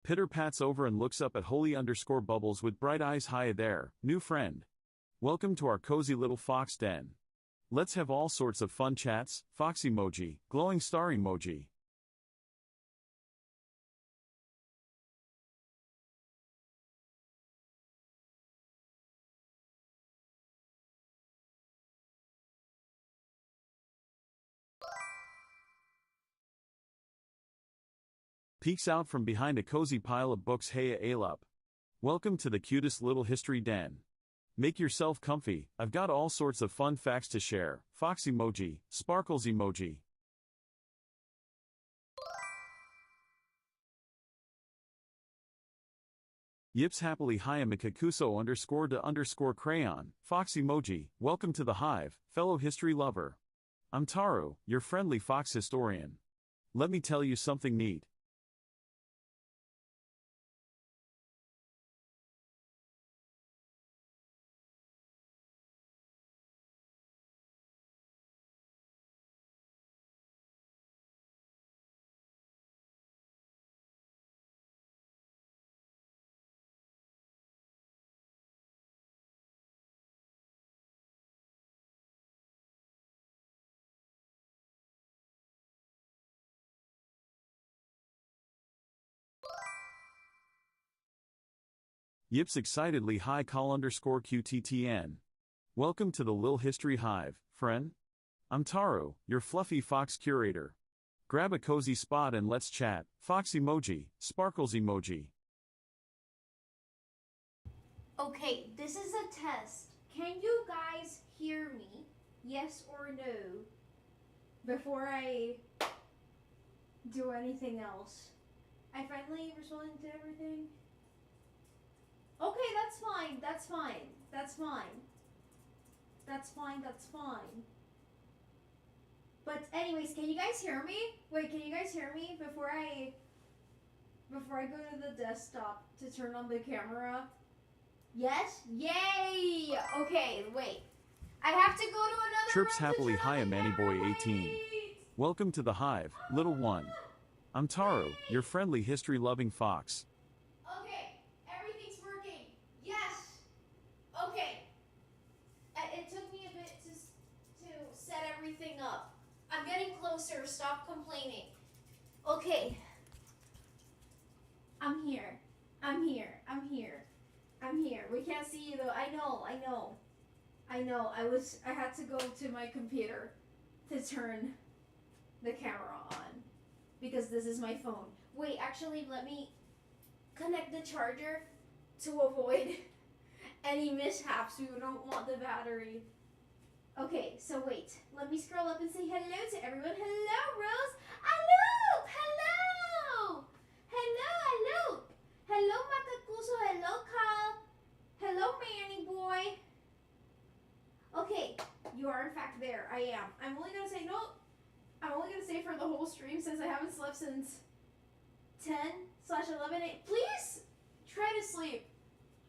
Pitter pats over and looks up at holy_bubbles with bright eyes. Hi there, new friend. Welcome to our cozy little fox den. Let's have all sorts of fun chats. Fox emoji, glowing star emoji. Peeks out from behind a cozy pile of books. Hey Alup. Welcome to the cutest little history den. Make yourself comfy, I've got all sorts of fun facts to share. Fox emoji, sparkles emoji. Yips happily. Hi Mikakuso_de_crayon, Fox emoji, welcome to the hive, fellow history lover. I'm Taro, your friendly fox historian. Let me tell you something neat. Yips excitedly. Hi call_QTTN. Welcome to the Lil History Hive, friend. I'm Taro, your fluffy fox curator. Grab a cozy spot and let's chat. Fox emoji, sparkles emoji. Okay, this is a test. Can you guys hear me? Yes or no? Before I do anything else. I finally responded to everything. Okay, that's fine. That's fine. That's fine. That's fine. That's fine. But anyways, can you guys hear me? Wait, can you guys hear me before I go to the desktop to turn on the camera? Yes? Yay! Okay, wait. I have to go to another Chirps room happily. to turn Hi on the Mannyboy camera. 18. Wait. Welcome to the hive, little one. I'm Taro, your friendly history-loving fox. Okay, everything's working. Yes. Okay. It took me a bit to set everything up. I'm getting closer. Stop complaining. Okay. I'm here. I'm here. I'm here. I'm here. We can't see you though. I know. I had to go to my computer to turn the camera on because this is my phone. Wait, actually, let me connect the charger to avoid any mishaps. We don't want the battery. Okay, so wait. Let me scroll up and say hello to everyone. Hello, Rose. Hello. Hello. Hello. Hello, Makakuso. Hello, Kyle. Hello, Manny boy. Okay, you are in fact there. I am. I'm only gonna say no. I'm only gonna say for the whole stream since I haven't slept since 10/11 a.m. Please try to sleep.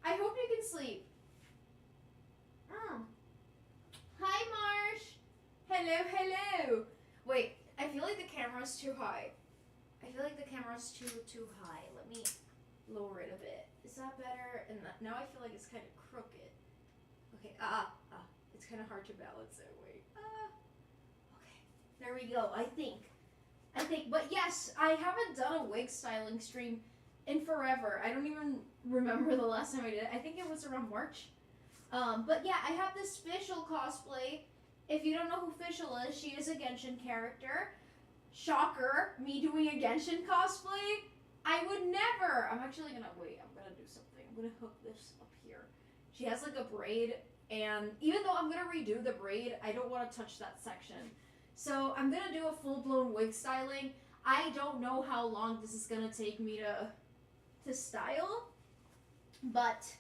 I hope you can sleep. Hi, Marsh. Hello. Wait, I feel like the camera's too high. Too high. Let me lower it a bit. Is that better? And now I feel like it's kind of crooked. Okay. It's kind of hard to balance it. Wait. Okay. There we go. I think. But yes, I haven't done a wig styling stream in forever. I don't even remember the last time I did it. I think it was around March. But yeah, I have this Fischl cosplay. If you don't know who Fischl is, she is a Genshin character. Shocker, me doing a Genshin cosplay? I would never. I'm actually gonna wait. I'm gonna do something. I'm gonna hook this up here. She has like a braid, and even though I'm gonna redo the braid, I don't want to touch that section. So I'm gonna do a full-blown wig styling. I don't know how long this is gonna take me to style, but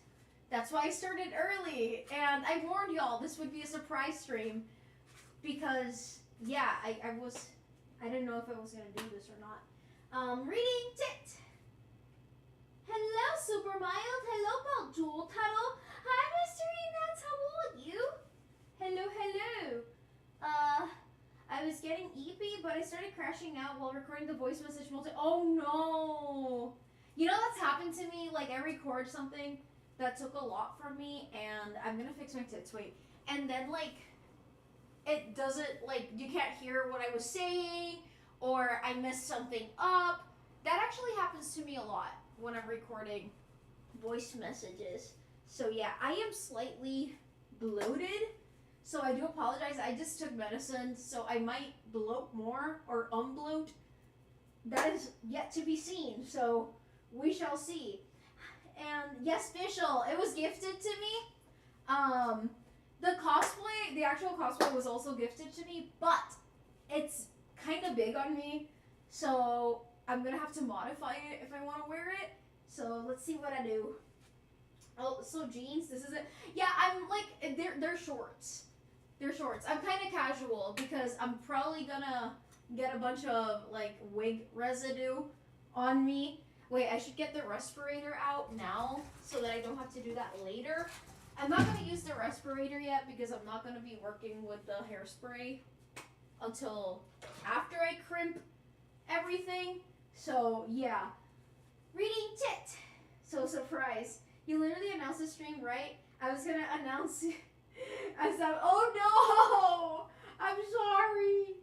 that's why I started early. And I warned y'all this would be a surprise stream because yeah, I didn't know if I was gonna do this or not. Reading tit. Hello, Super Mild. Hello, Jewel Tuttle. Hi, Mystery Nuts. How old you? Hello. I was getting eepy, but I started crashing out while recording the voice message multi. Oh no. You know, that's happened to me. Like, I record something that took a lot from me, and I'm gonna fix my tits. Wait. And then, like, it doesn't, like, you can't hear what I was saying, or I messed something up. That actually happens to me a lot when I'm recording voice messages. So yeah, I am slightly bloated, so I do apologize. I just took medicine, so I might bloat more or unbloat. That is yet to be seen, so we shall see. And yes, Fischl, it was gifted to me. The cosplay, the actual cosplay was also gifted to me, but it's kind of big on me, so I'm gonna have to modify it if I want to wear it. So let's see what I do. Oh, so jeans, this is it. Yeah, I'm like, they're shorts. They're shorts. I'm kind of casual because I'm probably gonna get a bunch of like wig residue on me. Wait, I should get the respirator out now so that I don't have to do that later. I'm not gonna use the respirator yet because I'm not gonna be working with the hairspray until after I crimp everything. So yeah, reading tit. So surprise. You literally announced the stream, right? I was gonna announce. I said, oh no, I'm sorry.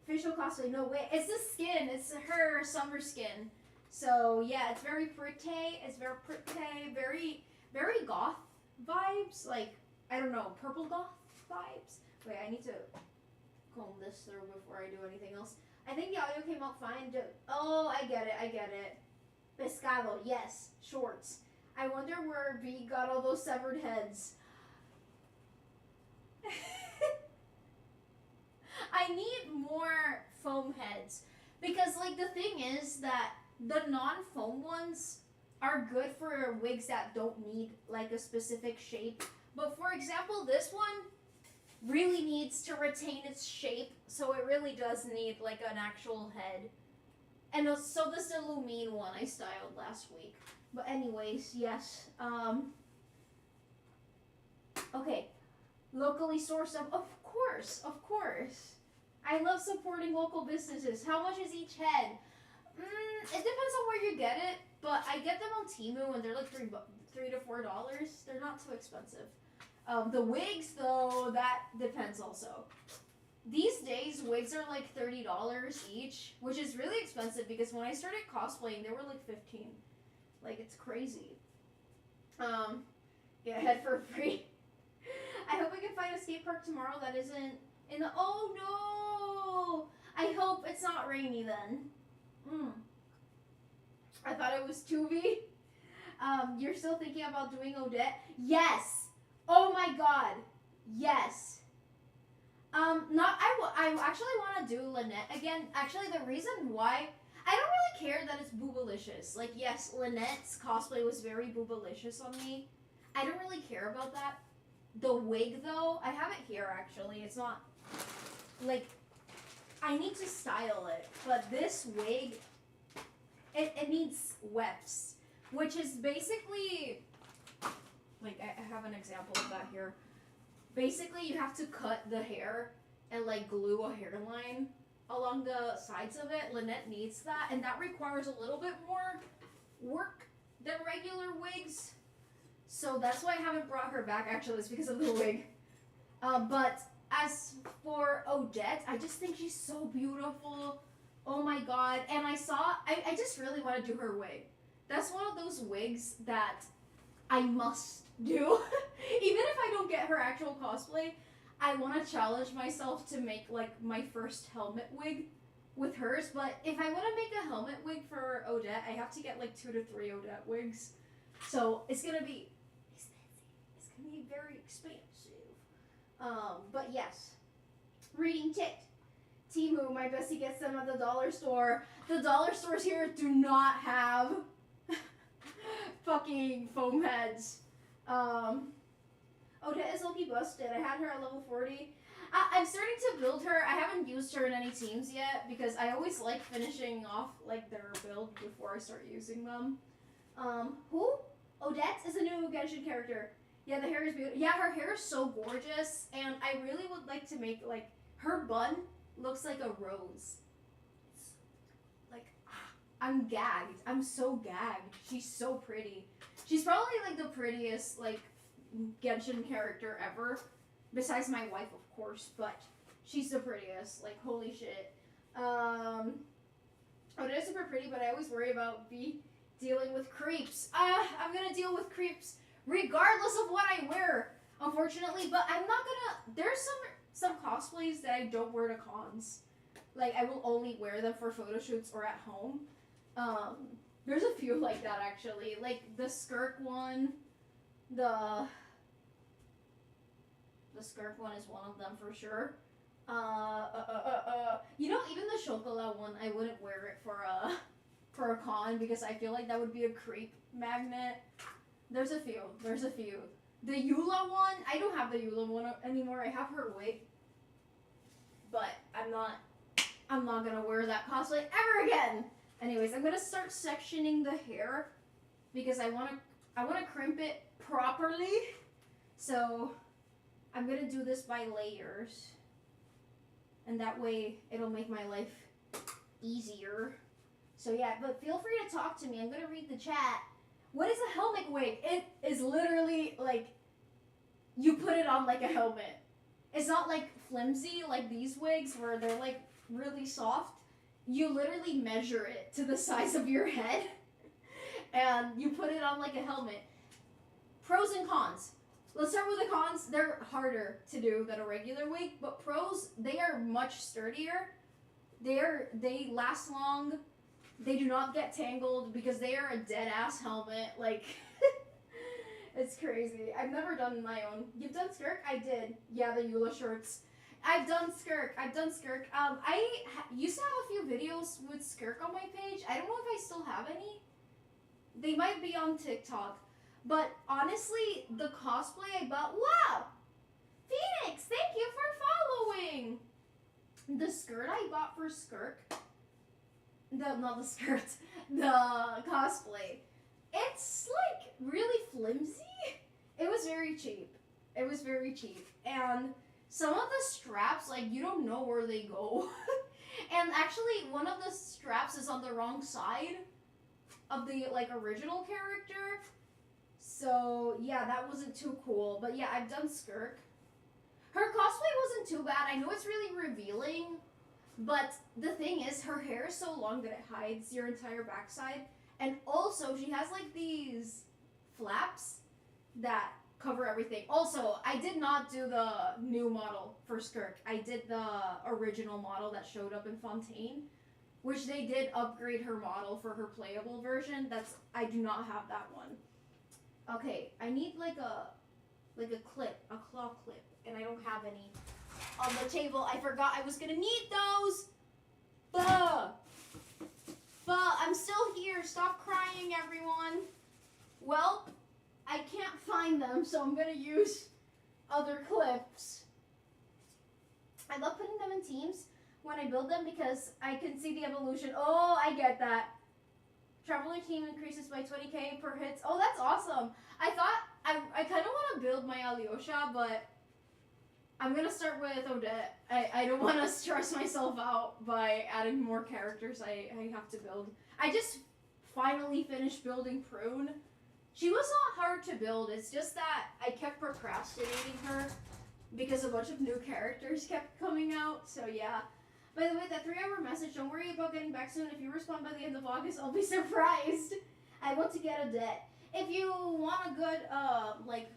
Fischl cosplay, no way. It's the skin. It's her summer skin. So yeah, it's very pretty. It's very pretty. Very goth vibes. Like, I don't know, purple goth vibes. Wait, I need to comb this through before I do anything else. I think the audio came out fine. Oh, I get it. Pescado, yes, shorts. I wonder where B got all those severed heads. I need more foam heads because, like, the thing is that the non-foam ones are good for wigs that don't need like a specific shape. But for example, this one really needs to retain its shape, so it really does need like an actual head. And so this is the Lumine one I styled last week. But anyways, yes. Okay. Locally sourced stuff. Of course. I love supporting local businesses. How much is each head? It depends on where you get it, but I get them on Temu and they're like $3 to $4. They're not too expensive. The wigs, though, that depends also. These days, wigs are like $30 each, which is really expensive because when I started cosplaying, they were like $15. Like, it's crazy. Yeah, head for free. I hope I can find a skate park tomorrow that isn't in the... Oh, no! I hope it's not rainy then. I thought it was Tubi. You're still thinking about doing Odette? Yes! Oh my god. Yes. I actually want to do Lynette again. Actually, the reason why... I don't really care that it's boobalicious. Like, yes, Lynette's cosplay was very boobalicious on me. I don't really care about that. The wig, though, I have it here, actually. It's not... Like, I need to style it. But this wig, it needs wefts. Which is basically... Like, I have an example of that here. Basically, you have to cut the hair and, like, glue a hairline along the sides of it. Lynette needs that, and that requires a little bit more work than regular wigs. So that's why I haven't brought her back, actually. It's because of the wig. But as for Odette, I just think she's so beautiful. Oh my god. And I just really want to do her wig. That's one of those wigs that I must do. Even if I don't get her actual cosplay, I want to challenge myself to make like my first helmet wig with hers. But if I want to make a helmet wig for Odette, I have to get like 2 to 3 Odette wigs. So it's gonna be expensive. It's gonna be very expensive. But yes, reading tit. Temu, my bestie gets them at the dollar store. The dollar stores here do not have fucking foam heads. Odette is low-key busted. I had her at level 40. I'm starting to build her. I haven't used her in any teams yet because I always like finishing off like their build before I start using them. Who? Odette is a new Genshin character. Yeah, the hair is beautiful. Yeah, her hair is so gorgeous, and I really would like to make like her bun looks like a rose. Like I'm gagged. I'm so gagged. She's so pretty. She's probably like the prettiest like Genshin character ever, besides my wife, of course. But she's the prettiest. Like holy shit. Oh, they're super pretty, but I always worry about dealing with creeps. I'm gonna deal with creeps regardless of what I wear, unfortunately. But I'm not gonna. There's some cosplays that I don't wear to cons. Like I will only wear them for photo shoots or at home. There's a few like that actually. Like the Skirk one, the Skirk one is one of them for sure. You know, even the Chocolat one, I wouldn't wear it for a con because I feel like that would be a creep magnet. There's a few. The Eula one, I don't have the Eula one anymore. I have her wig, but I'm not gonna wear that cosplay ever again. Anyways, I'm gonna start sectioning the hair because I wanna crimp it properly. So I'm gonna do this by layers. And that way, it'll make my life easier. So yeah, but feel free to talk to me. I'm gonna read the chat. What is a helmet wig? It is literally like, you put it on like a helmet. It's not like flimsy like these wigs where they're like really soft. You literally measure it to the size of your head. And you put it on like a helmet. Pros and cons. Let's start with the cons. They're harder to do than a regular wig, but pros, they are much sturdier. They last long. They do not get tangled because they are a dead ass helmet. Like it's crazy. I've never done my own. You've done Skirk? I did. Yeah, the Eula shorts. I've done Skirk. I used to have a few videos with Skirk on my page. I don't know if I still have any. They might be on TikTok. But honestly, the cosplay I bought, wow! Phoenix, thank you for following! The skirt I bought for Skirk, not the skirt, the cosplay, it's like really flimsy. It was very cheap. And some of the straps, like you don't know where they go. And actually, one of the straps is on the wrong side of the like original character. So, yeah, that wasn't too cool. But, yeah, I've done Skirk. Her cosplay wasn't too bad. I know it's really revealing. But the thing is, her hair is so long that it hides your entire backside. And also, she has, like, these flaps that cover everything. Also, I did not do the new model for Skirk. I did the original model that showed up in Fontaine. Which they did upgrade her model for her playable version. I do not have that one. Okay, I need like a clip, a claw clip, and I don't have any on the table. I forgot I was gonna need those. But I'm still here. Stop crying, everyone. Well, I can't find them, so I'm gonna use other clips. I love putting them in teams when I build them because I can see the evolution. Oh, I get that. Traveler team increases by 20k per hits. Oh, that's awesome. I thought, I kind of want to build my Alyosha, but I'm going to start with Odette. I don't want to stress myself out by adding more characters I have to build. I just finally finished building Prune. She was not hard to build. It's just that I kept procrastinating her because a bunch of new characters kept coming out. So, yeah. By the way, that 3-hour message, don't worry about getting back soon. If you respond by the end of August, I'll be surprised. I want to get a debt. If you want a good, like,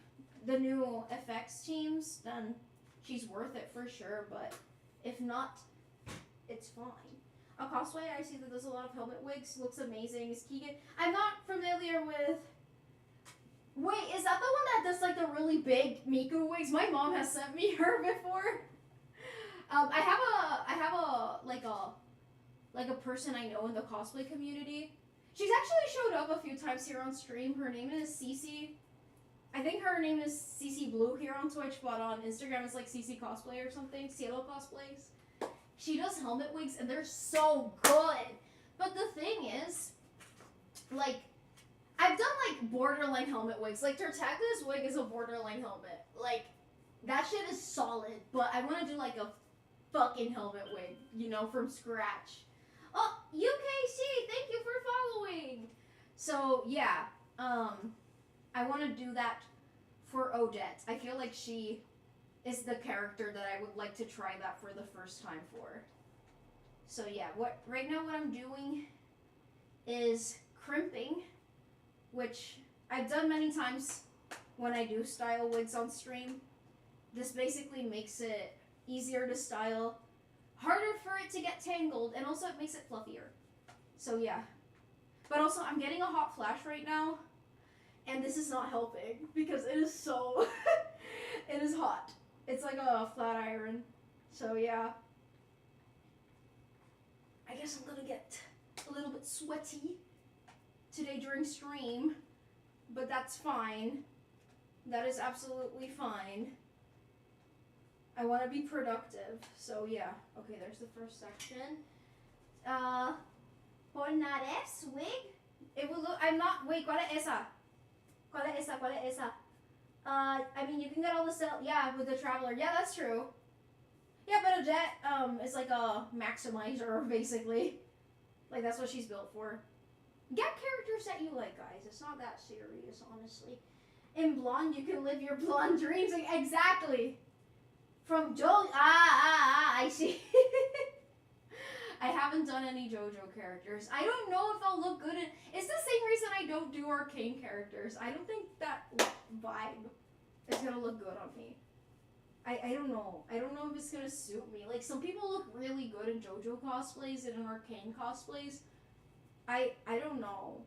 the new FX teams, then she's worth it for sure. But if not, it's fine. A cosplay I see that does a lot of helmet wigs. Looks amazing. Is Keegan. I'm not familiar with... Wait, is that the one that does, like, the really big Miku wigs? My mom has sent me her before. I have a person I know in the cosplay community. She's actually showed up a few times here on stream. Her name is Cece. I think her name is Cece Blue here on Twitch, but on Instagram it's like Cece Cosplay or something. Cielo Cosplays. She does helmet wigs and they're so good. But the thing is, like, I've done like borderline helmet wigs. Like Tartagna's wig is a borderline helmet. Like, that shit is solid, but I want to do like a fucking helmet wig, you know, from scratch. Oh, UKC, thank you for following. So yeah, I want to do that for Odette. I feel like she is the character that I would like to try that for the first time for. So yeah, right now what I'm doing is crimping, which I've done many times when I do style wigs on stream. This basically makes it easier to style, harder for it to get tangled, and also it makes it fluffier. So yeah. But also I'm getting a hot flash right now, and this is not helping because it is so it is hot. It's like a flat iron. So yeah. I guess I'm gonna get a little bit sweaty today during stream, but that's fine. That is absolutely fine. I want to be productive, so yeah. Okay, there's the first section. Polnareff wig. It will look. I'm not. Wait, ¿cuál es esa? ¿Cuál es esa? ¿Cuál es esa? I mean, you can get all the stuff. Yeah, with the Traveler. Yeah, that's true. Yeah, but Odette is like a maximizer, basically. Like, that's what she's built for. Get characters that you like, guys. It's not that serious, honestly. In blonde, you can live your blonde dreams. Like, exactly. From JoJo. I see. I haven't done any JoJo characters. I don't know if I'll look good in... It's the same reason I don't do arcane characters. I don't think that vibe is going to look good on me. I don't know. I don't know if it's going to suit me. Like, some people look really good in JoJo cosplays and in arcane cosplays. I don't know.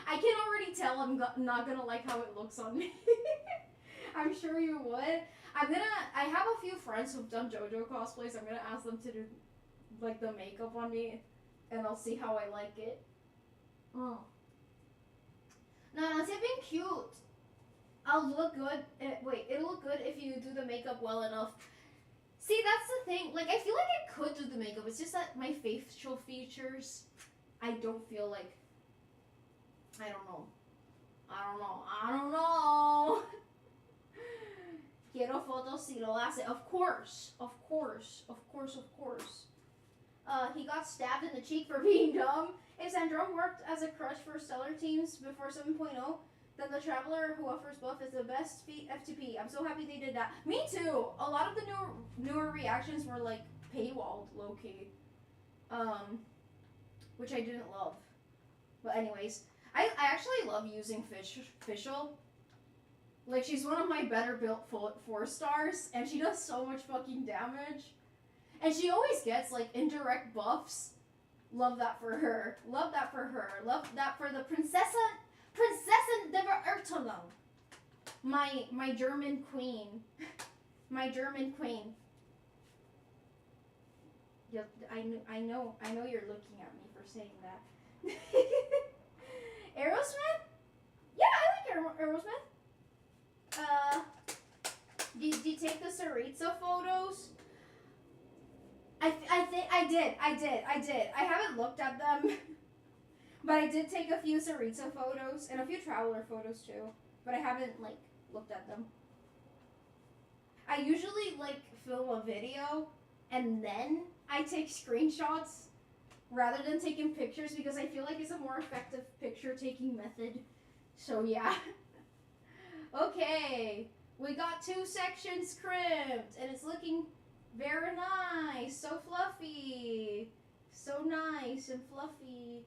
I can already tell I'm not going to like how it looks on me. I'm sure you would. I have a few friends who've done JoJo cosplays. I'm going to ask them to do, like, the makeup on me, and I'll see how I like it. Oh. No, it's been cute. I'll look good. It'll look good if you do the makeup well enough. See, that's the thing. Like, I feel like I could do the makeup. It's just that my facial features, I don't feel like... I don't know. Quiero fotos si lo hace. Of course. He got stabbed in the cheek for being dumb. If Sandrone worked as a crush for stellar teams before 7.0, then the Traveler who offers buff is the best FTP. I'm so happy they did that. Me too. A lot of the newer reactions were like paywalled, low key, which I didn't love. But anyways, I actually love using Fischl. Like, she's one of my better built 4 stars, and she does so much fucking damage. And she always gets, like, indirect buffs. Love that for her. Love that for the Prinzessin der Ertelung. My German queen. My German queen. Yeah, I know you're looking at me for saying that. Aerosmith? Yeah, I like Aerosmith. Did you take the Saritza photos? I think I did. I haven't looked at them, but I did take a few Saritza photos and a few Traveler photos too, but I haven't like looked at them. I usually like film a video and then I take screenshots rather than taking pictures because I feel like it's a more effective picture taking method. So yeah. Okay, we got 2 sections crimped and it's looking very nice. So fluffy. So nice and fluffy.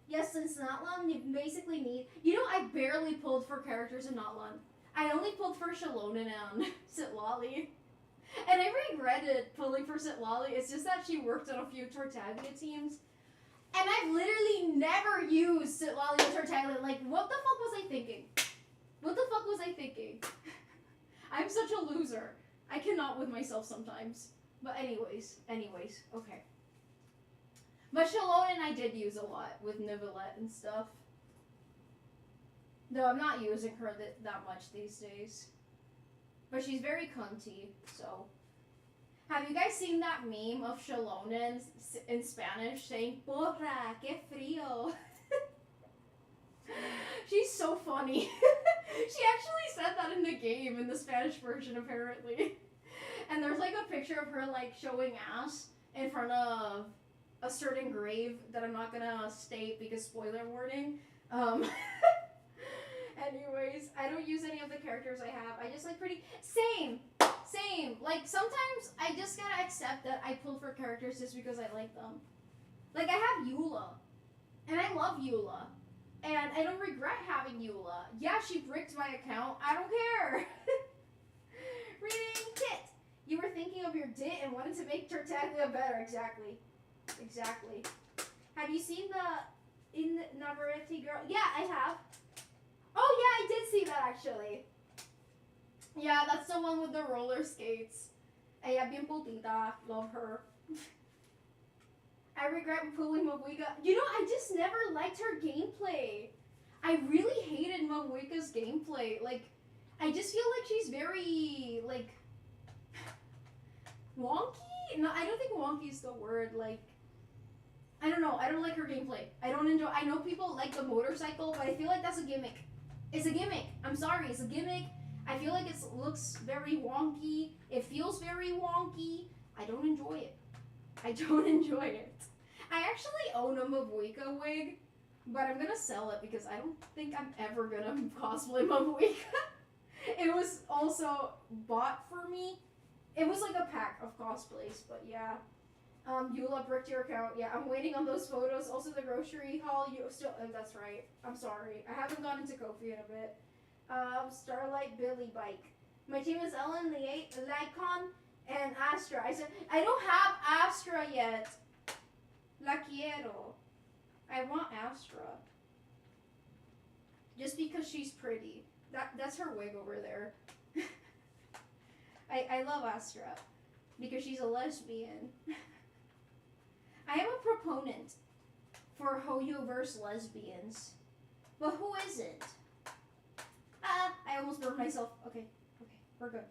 Yes, since Natlan, you basically need... You know, I barely pulled for characters in Natlan. I only pulled for Shalonen and Sitlali. And I regretted pulling for Sitlali. It's just that she worked on a few Tartaglia teams. And I've literally never used Sitlali or Tartaglia. Like, what the fuck was I thinking? I'm such a loser. I cannot with myself sometimes. But anyways, okay. But Shalonen I did use a lot with Nivelette and stuff. Though I'm not using her that much these days. But she's very cunty, so. Have you guys seen that meme of Shalonen in Spanish saying, Porra, que frío? She's so funny. She actually said that in the game, in the Spanish version, apparently. And there's like a picture of her like showing ass in front of a certain grave that I'm not gonna state because spoiler warning. Anyways, I don't use any of the characters I have. I just like pretty... Same! Like, sometimes I just gotta accept that I pull for characters just because I like them. Like, I have Eula. And I love Eula. And I don't regret having Eula. Yeah, she bricked my account. I don't care. Reading Kit. You were thinking of your dit and wanted to make Tartaglia better. Exactly. Have you seen the In Navarrete Girl? Yeah, I have. Oh, yeah, I did see that, actually. Yeah, that's the one with the roller skates. Ella bien putita. Love her. I regret pulling Mabuika. You know, I just never liked her gameplay. I really hated Mabuika's gameplay. Like, I just feel like she's very, like, wonky? No, I don't think wonky is the word. Like, I don't know. I don't like her gameplay. I don't enjoy... I know people like the motorcycle, but I feel like that's a gimmick. It's a gimmick. I'm sorry. It's a gimmick. I feel like it looks very wonky. It feels very wonky. I don't enjoy it. I actually own a Mabuika wig, but I'm gonna sell it because I don't think I'm ever gonna cosplay Mabuika. It was also bought for me. It was like a pack of cosplays, but yeah. Eula bricked your account. Yeah, I'm waiting on those photos. Also, the grocery haul. You still? That's right. I'm sorry. I haven't gone into Kofi in a bit. Starlight Billy Bike. My team is Ellen, Lycon, and Astra. I said I don't have Astra yet. La quiero. I want Astra. Just because she's pretty. That's her wig over there. I love Astra because she's a lesbian. I am a proponent for Hoyoverse lesbians, but who isn't? I almost burned myself. Okay, we're good.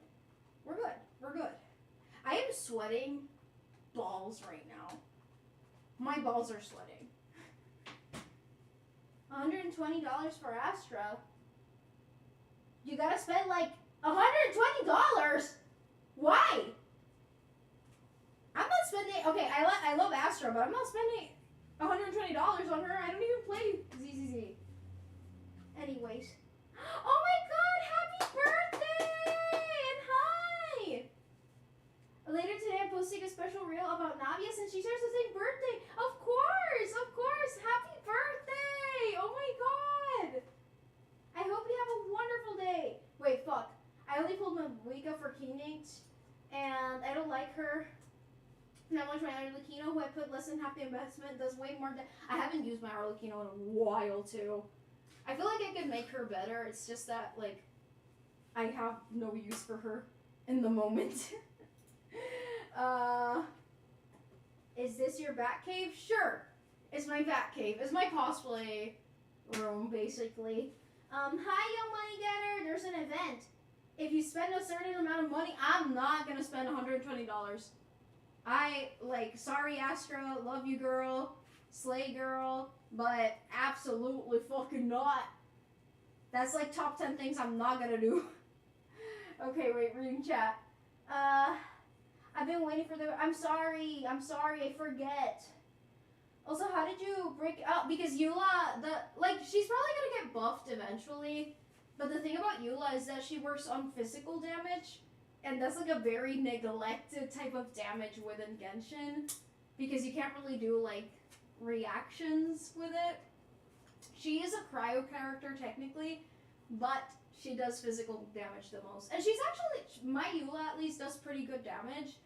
I am sweating balls right now. My balls are sweating. $120 for Astra. You gotta spend like $120. Why? I'm not spending. Okay, I love Astra, but I'm not spending $120 on her. I don't even play ZZZ. Anyways. Oh my god, happy birthday! And hi! Later today I'm posting a special reel about Navia since she shares the same birthday. Of course! Happy birthday! Oh my god! I hope you have a wonderful day. Wait, fuck. I only pulled my Wika for Kinect, and I don't like her. Not much my Arlecchino, who I put less than half the investment, does way more than... I haven't used my Arlecchino in a while, too. I feel like I could make her better. It's just that, like, I have no use for her in the moment. Is this your bat cave? Sure. It's my bat cave. It's my cosplay room, basically. Hi, young money getter. There's an event. If you spend a certain amount of money, I'm not going to spend $120. Sorry, Astra. Love you, girl. Slay, girl. But absolutely fucking not. That's like top 10 things I'm not gonna do. Okay, wait, reading chat. I've been waiting for the... I'm sorry, I forget. Also, how did you break out? Because Eula, she's probably gonna get buffed eventually. But the thing about Eula is that she works on physical damage. And that's like a very neglected type of damage within Genshin. Because you can't really do, like, reactions with it. She is a cryo character technically, but she does physical damage the most. And she's actually, my Eula at least does pretty good damage.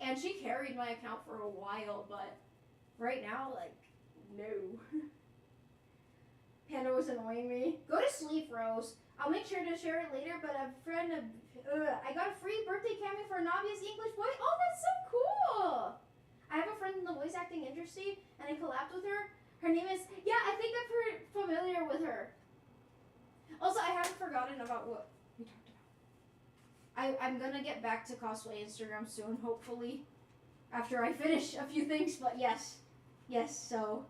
And she carried my account for a while, but right now, like, no. Panda was annoying me. Go to sleep, Rose. I'll make sure to share it later, but a friend of... I got a free birthday cameo for Navia's English voice. Oh, that's so cool! I have a friend in the voice acting industry, and I collabed with her. Her name is... Yeah, I think I'm familiar with her. Also, I haven't forgotten about what we talked about. I'm gonna get back to cosplay Instagram soon, hopefully. After I finish a few things, but yes. Yes, so...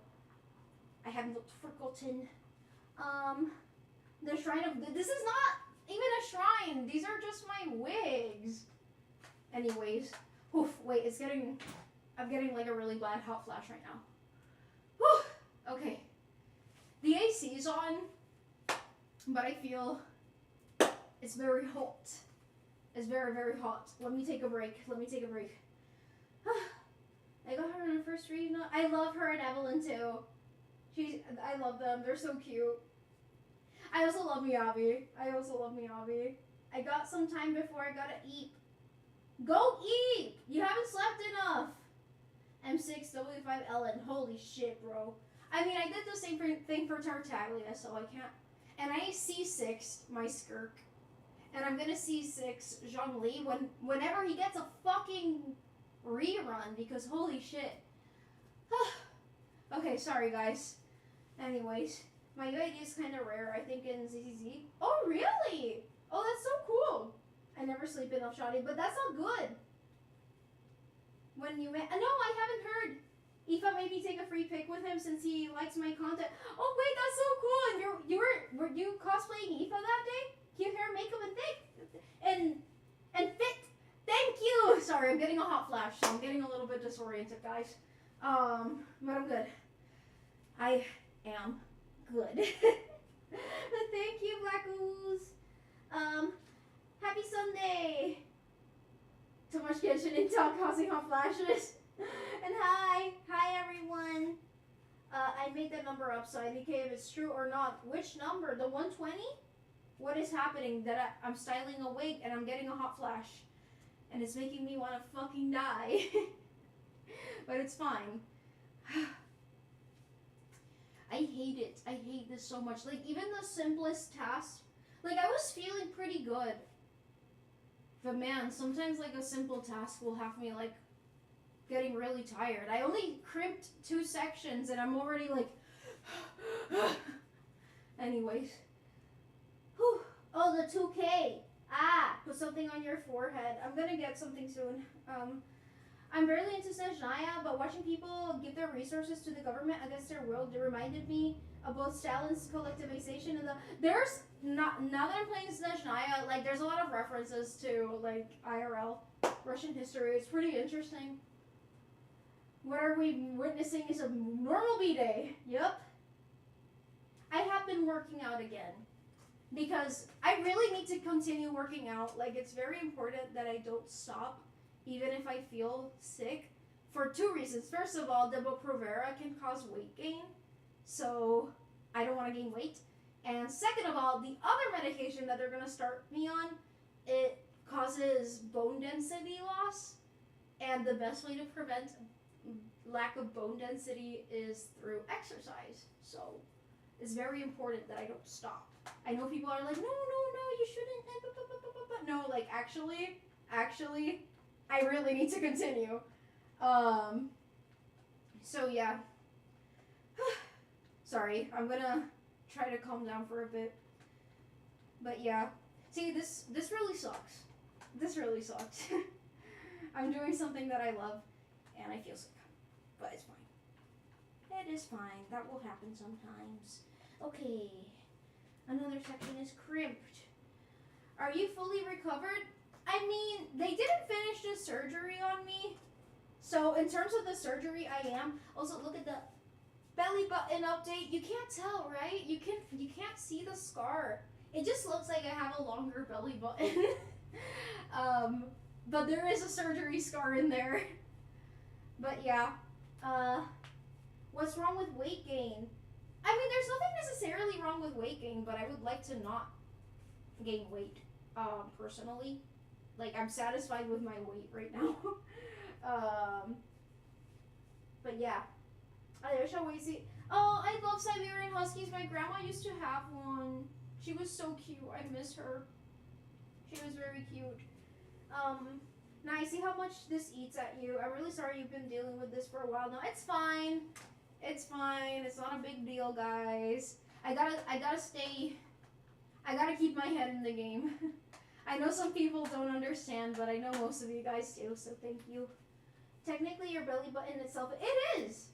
I haven't forgotten. The Shrine of... This is not even a shrine. These are just my wigs. Anyways. Oof, wait, it's getting... I'm getting like a really bad hot flash right now. Whew. Okay. The AC is on, but I feel it's very hot. It's very, very hot. Let me take a break. I got her in the first read. I love her and Evelyn too. I love them. They're so cute. I also love Miyabi. I got some time before I gotta eat. Go eat! You haven't slept enough. M6, W5, Ellen. Holy shit, bro. I mean, I did the same thing for Tartaglia, so I can't. And I C6 my Skirk. And I'm gonna C6 Zhongli whenever he gets a fucking rerun, because holy shit. Okay, sorry guys. Anyways, my UID is kind of rare, I think, in ZZZ. Oh, really? Oh, that's so cool. I never sleep enough, Shoddy, but that's not good. When you no, I haven't heard. Aoife made me take a free pic with him since he likes my content. Oh wait, that's so cool. And were you cosplaying Aoife that day? Cute hair, makeup, and fit. Thank you. Sorry, I'm getting a hot flash, so I'm getting a little bit disoriented, guys. But I'm good. I am good. But thank you, Black Ooze. Happy Sunday. Too much Genshin Impact causing hot flashes. And hi everyone. I made that number up so I indicate if it's true or not. Which number? The 120? What is happening? That I'm styling a wig and I'm getting a hot flash. And it's making me want to fucking die. But it's fine. I hate it. I hate this so much. Like, even the simplest task. Like, I was feeling pretty good. But man, sometimes like a simple task will have me like getting really tired. I only crimped 2 sections and I'm already like anyways. Whew. Oh, the 2K. Put something on your forehead. I'm gonna get something soon. I'm barely into Snezhnaya, but watching people give their resources to the government against their will reminded me of both Stalin's collectivization and there's now that I'm playing Snezhnaya, like there's a lot of references to like IRL Russian history. It's pretty interesting. What are we witnessing is a normal B-day. Yep. I have been working out again because I really need to continue working out. Like, it's very important that I don't stop even if I feel sick, for 2 reasons. First of all, Depo-Provera can cause weight gain, so I don't want to gain weight. And second of all, the other medication that they're going to start me on, it causes bone density loss, and the best way to prevent lack of bone density is through exercise. So it's very important that I don't stop. I know people are like, no, you shouldn't. No, like, actually, I really need to continue. So yeah. Sorry, I'm gonna try to calm down for a bit. But yeah. See, this really sucks. This really sucks. I'm doing something that I love, and I feel sick. But it's fine. It is fine. That will happen sometimes. Okay. Another section is crimped. Are you fully recovered? I mean, they didn't finish the surgery on me. So in terms of the surgery, I am. Also, look at the belly button update. You can't tell, right? You can't see the scar. It just looks like I have a longer belly button. But there is a surgery scar in there. But yeah. What's wrong with weight gain? I mean, there's nothing necessarily wrong with weight gain, but I would like to not gain weight, personally. Like, I'm satisfied with my weight right now. But yeah. Shall we see? Oh, I love Siberian Huskies. My grandma used to have one. She was so cute. I miss her. She was very cute. Now I see how much this eats at you. I'm really sorry you've been dealing with this for a while now. It's fine. It's fine. It's not a big deal, guys. I gotta keep my head in the game. I know some people don't understand, but I know most of you guys do, so thank you. Technically, your belly button itself, it is.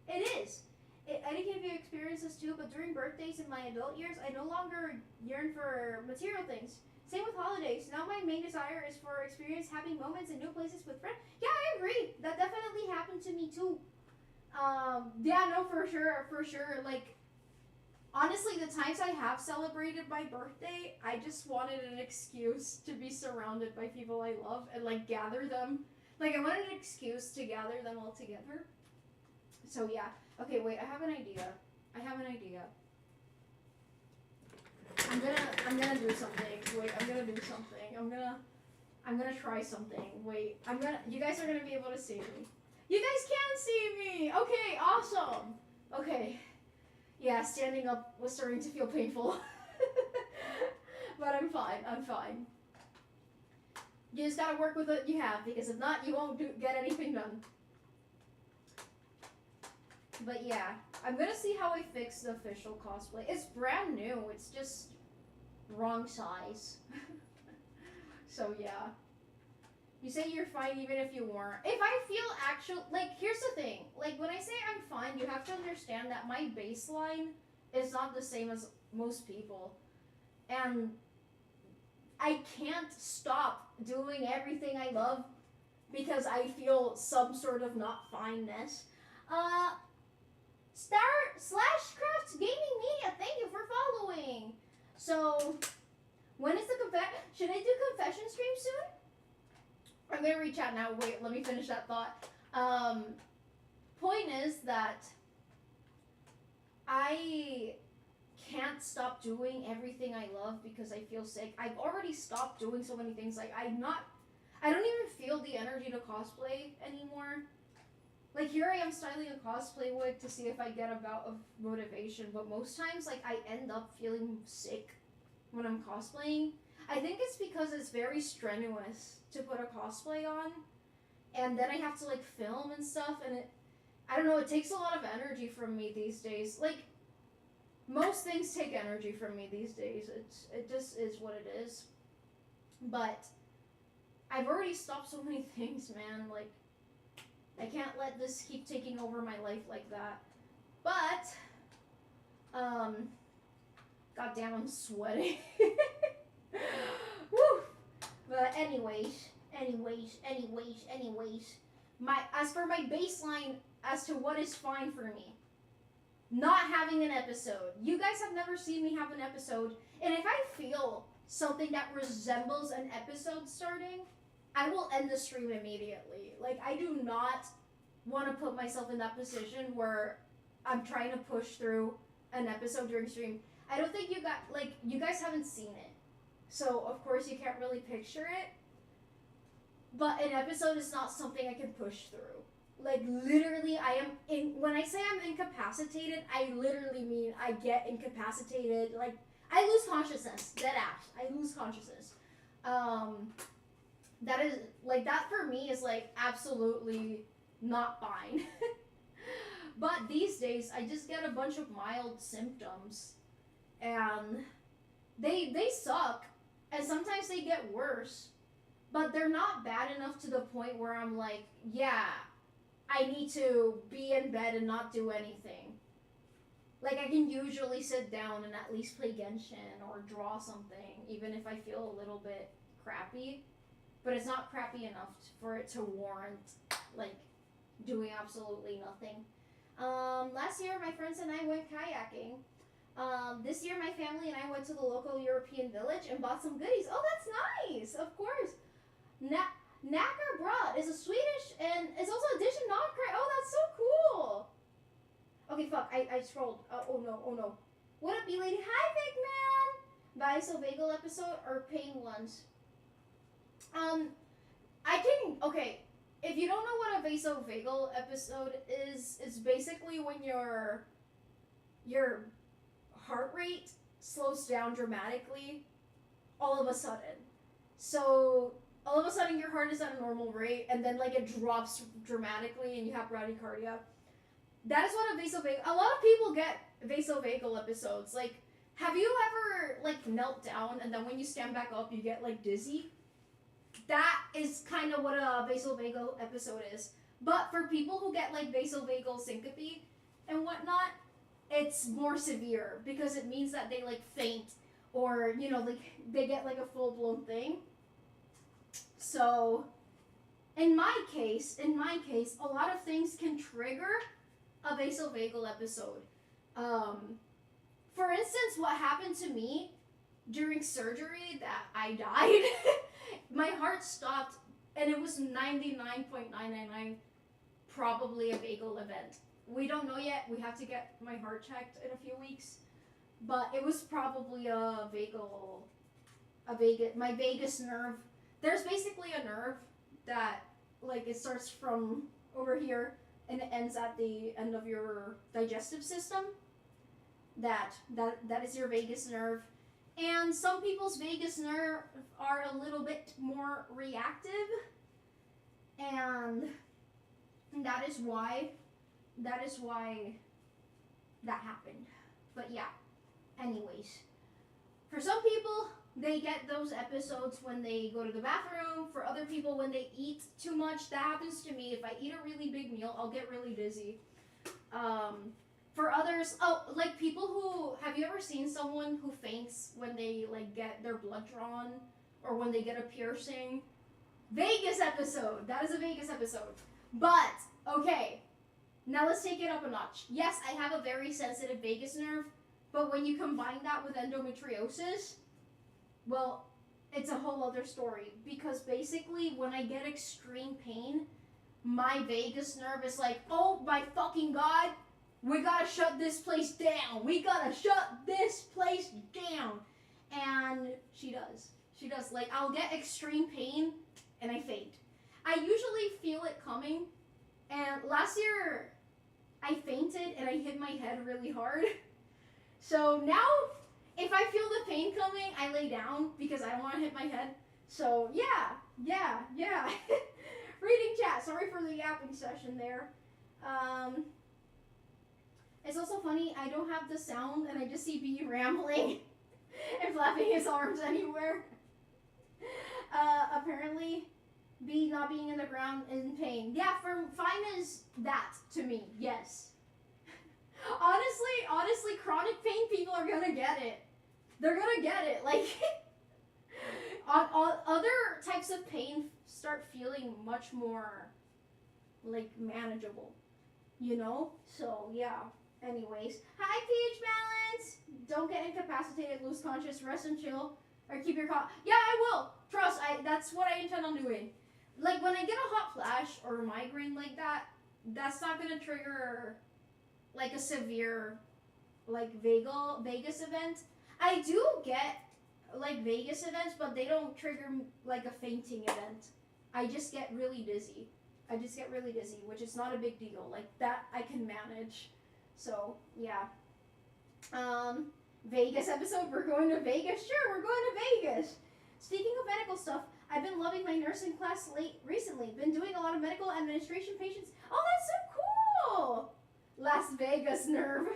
I didn't give you experiences too, but during birthdays in my adult years, I no longer yearn for material things. Same with holidays. Now my main desire is for experience having moments in new places with friends. Yeah, I agree. That definitely happened to me too. Yeah, no, for sure. Like, honestly, the times I have celebrated my birthday, I just wanted an excuse to be surrounded by people I love and, like, gather them. Like, I wanted an excuse to gather them all together. So, yeah. Okay, wait, I have an idea. I'm gonna do something. Wait, I'm gonna try something. Wait, you guys are gonna be able to see me. You guys can see me! Okay, awesome! Okay. Yeah, standing up was starting to feel painful. But I'm fine. You just gotta work with what you have, because if not, you won't get anything done. But yeah, I'm gonna see how I fix the Fischl cosplay. It's brand new, it's just wrong size. So yeah. You say you're fine even if you weren't. If I feel like, here's the thing. Like, when I say I'm fine, you have to understand that my baseline is not the same as most people. And I can't stop doing everything I love because I feel some sort of not fineness. /Crafts Gaming Media, thank you for following. So, when is the should I do confession stream soon? I'm gonna reach out now. Wait, let me finish that thought. Point is that I can't stop doing everything I love because I feel sick. I've already stopped doing so many things. Like, I don't even feel the energy to cosplay anymore. Like, here I am styling a cosplay wig to see if I get a bout of motivation, but most times, like, I end up feeling sick when I'm cosplaying. I think it's because it's very strenuous to put a cosplay on, and then I have to, like, film and stuff, and I don't know, it takes a lot of energy from me these days. Like, most things take energy from me these days. It just is what it is. But I've already stopped so many things, man. Like, I can't let this keep taking over my life like that. But, goddamn, I'm sweating. Woo! But anyways, as for my baseline as to what is fine for me, not having an episode. You guys have never seen me have an episode, and if I feel something that resembles an episode starting, I will end the stream immediately. Like, I do not want to put myself in that position where I'm trying to push through an episode during stream. I don't think you guys haven't seen it. So, of course, you can't really picture it. But an episode is not something I can push through. Like, literally, when I say I'm incapacitated, I literally mean I get incapacitated. Like, I lose consciousness. Dead ass. I lose consciousness. That is, like, that for me is, like, absolutely not fine. But these days, I just get a bunch of mild symptoms. And they suck. And sometimes they get worse. But they're not bad enough to the point where I'm like, yeah, I need to be in bed and not do anything. Like, I can usually sit down and at least play Genshin or draw something, even if I feel a little bit crappy. But it's not crappy enough for it to warrant, like, doing absolutely nothing. Last year, my friends and I went kayaking. This year, my family and I went to the local European village and bought some goodies. Oh, that's nice! Of course. Knackerbrot is a Swedish and is also a dish in Nordkreis. Oh, that's so cool! Okay, fuck, I scrolled. Oh no. What up, B-Lady? Hi, big man! Bagel episode or paying ones? Okay, if you don't know what a vasovagal episode is, it's basically when your heart rate slows down dramatically all of a sudden. So, all of a sudden your heart is at a normal rate, and then, like, it drops dramatically and you have bradycardia. That is what a vasovagal... A lot of people get vasovagal episodes. Like, have you ever, like, knelt down and then when you stand back up you get, like, dizzy? That is kind of what a vasovagal episode is. But for people who get, like, vasovagal syncope and whatnot, it's more severe because it means that they, like, faint or you know, like they get like a full-blown thing. So in my case, a lot of things can trigger a vasovagal episode. For instance, what happened to me during surgery that I died, my heart stopped, and it was 99.999 probably a vagal event. We don't know yet. We have to get my heart checked in a few weeks, but it was probably my vagus nerve. There's basically a nerve that, like, it starts from over here and it ends at the end of your digestive system. That is your vagus nerve. And some people's vagus nerve are a little bit more reactive, and that is why that happened. But yeah, anyways, for some people, they get those episodes when they go to the bathroom. For other people, when they eat too much. That happens to me. If I eat a really big meal, I'll get really dizzy. For others, like people who, have you ever seen someone who faints when they like get their blood drawn, or when they get a piercing? Vagus episode. That is a Vegas episode. But, okay, now let's take it up a notch. Yes, I have a very sensitive vagus nerve, but when you combine that with endometriosis, well, it's a whole other story. Because basically, when I get extreme pain, my vagus nerve is like, oh my fucking god, we gotta shut this place down. We gotta shut this place down. And she does. She does. Like, I'll get extreme pain and I faint. I usually feel it coming. And last year, I fainted and I hit my head really hard. So now, if I feel the pain coming, I lay down because I don't want to hit my head. So yeah. Reading chat. Sorry for the yapping session there. It's also funny, I don't have the sound and I just see B rambling and flapping his arms anywhere. Apparently, B not being in the ground in pain. Yeah, fine is that to me, yes. Honestly, chronic pain people are gonna get it. They're gonna get it. Like, other types of pain start feeling much more, like, manageable. You know? So, yeah. Anyways. Hi, pH Balance! Don't get incapacitated, lose conscious, rest and chill, or keep your Yeah, I will! Trust, that's what I intend on doing. Like, when I get a hot flash or a migraine like that, that's not gonna trigger, like, a severe, like, Vegas event. I do get, like, Vegas events, but they don't trigger, like, a fainting event. I just get really dizzy. Which is not a big deal. Like, that I can manage. So, yeah. Vegas episode, we're going to Vegas? Sure, we're going to Vegas. Speaking of medical stuff, I've been loving my nursing class recently. Been doing a lot of medical administration patients. Oh, that's so cool! Las Vegas nerve.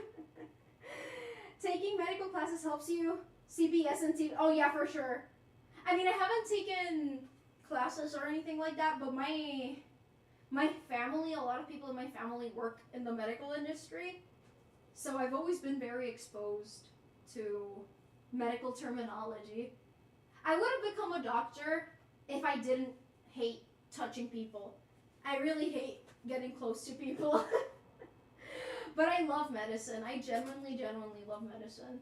Taking medical classes helps you CPS and T. Oh, yeah, for sure. I mean, I haven't taken classes or anything like that, but my family, a lot of people in my family work in the medical industry, so I've always been very exposed to medical terminology. I would have become a doctor if I didn't hate touching people. I really hate getting close to people. But I love medicine. I genuinely love medicine.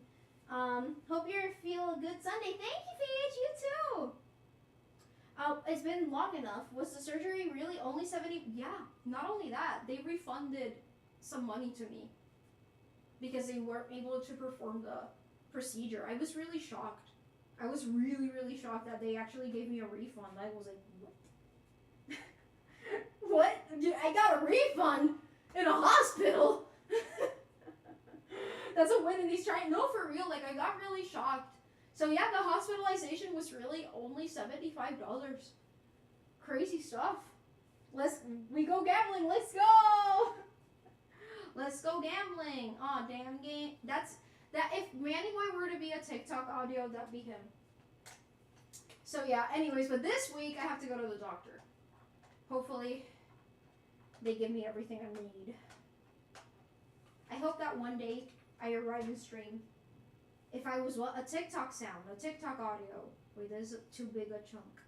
Hope you feel a good Sunday. Thank you, PH. You too. It's been long enough. Was the surgery really only 70? Yeah, not only that, they refunded some money to me because they weren't able to perform the procedure. I was really shocked. I was really shocked that they actually gave me a refund. I was like, what? What? I got a refund in a hospital? That's a win in these trying. No, for real. Like, I got really shocked. So yeah, the hospitalization was really only $75. Crazy stuff. We go gambling. Let's go. Let's go gambling. Aw, damn game. That if Manny Boy were to be a TikTok audio, that'd be him. So yeah, anyways, but this week I have to go to the doctor. Hopefully they give me everything I need. I hope that one day I arrive in stream If I was a TikTok sound, a TikTok audio. Wait, there's too big a chunk.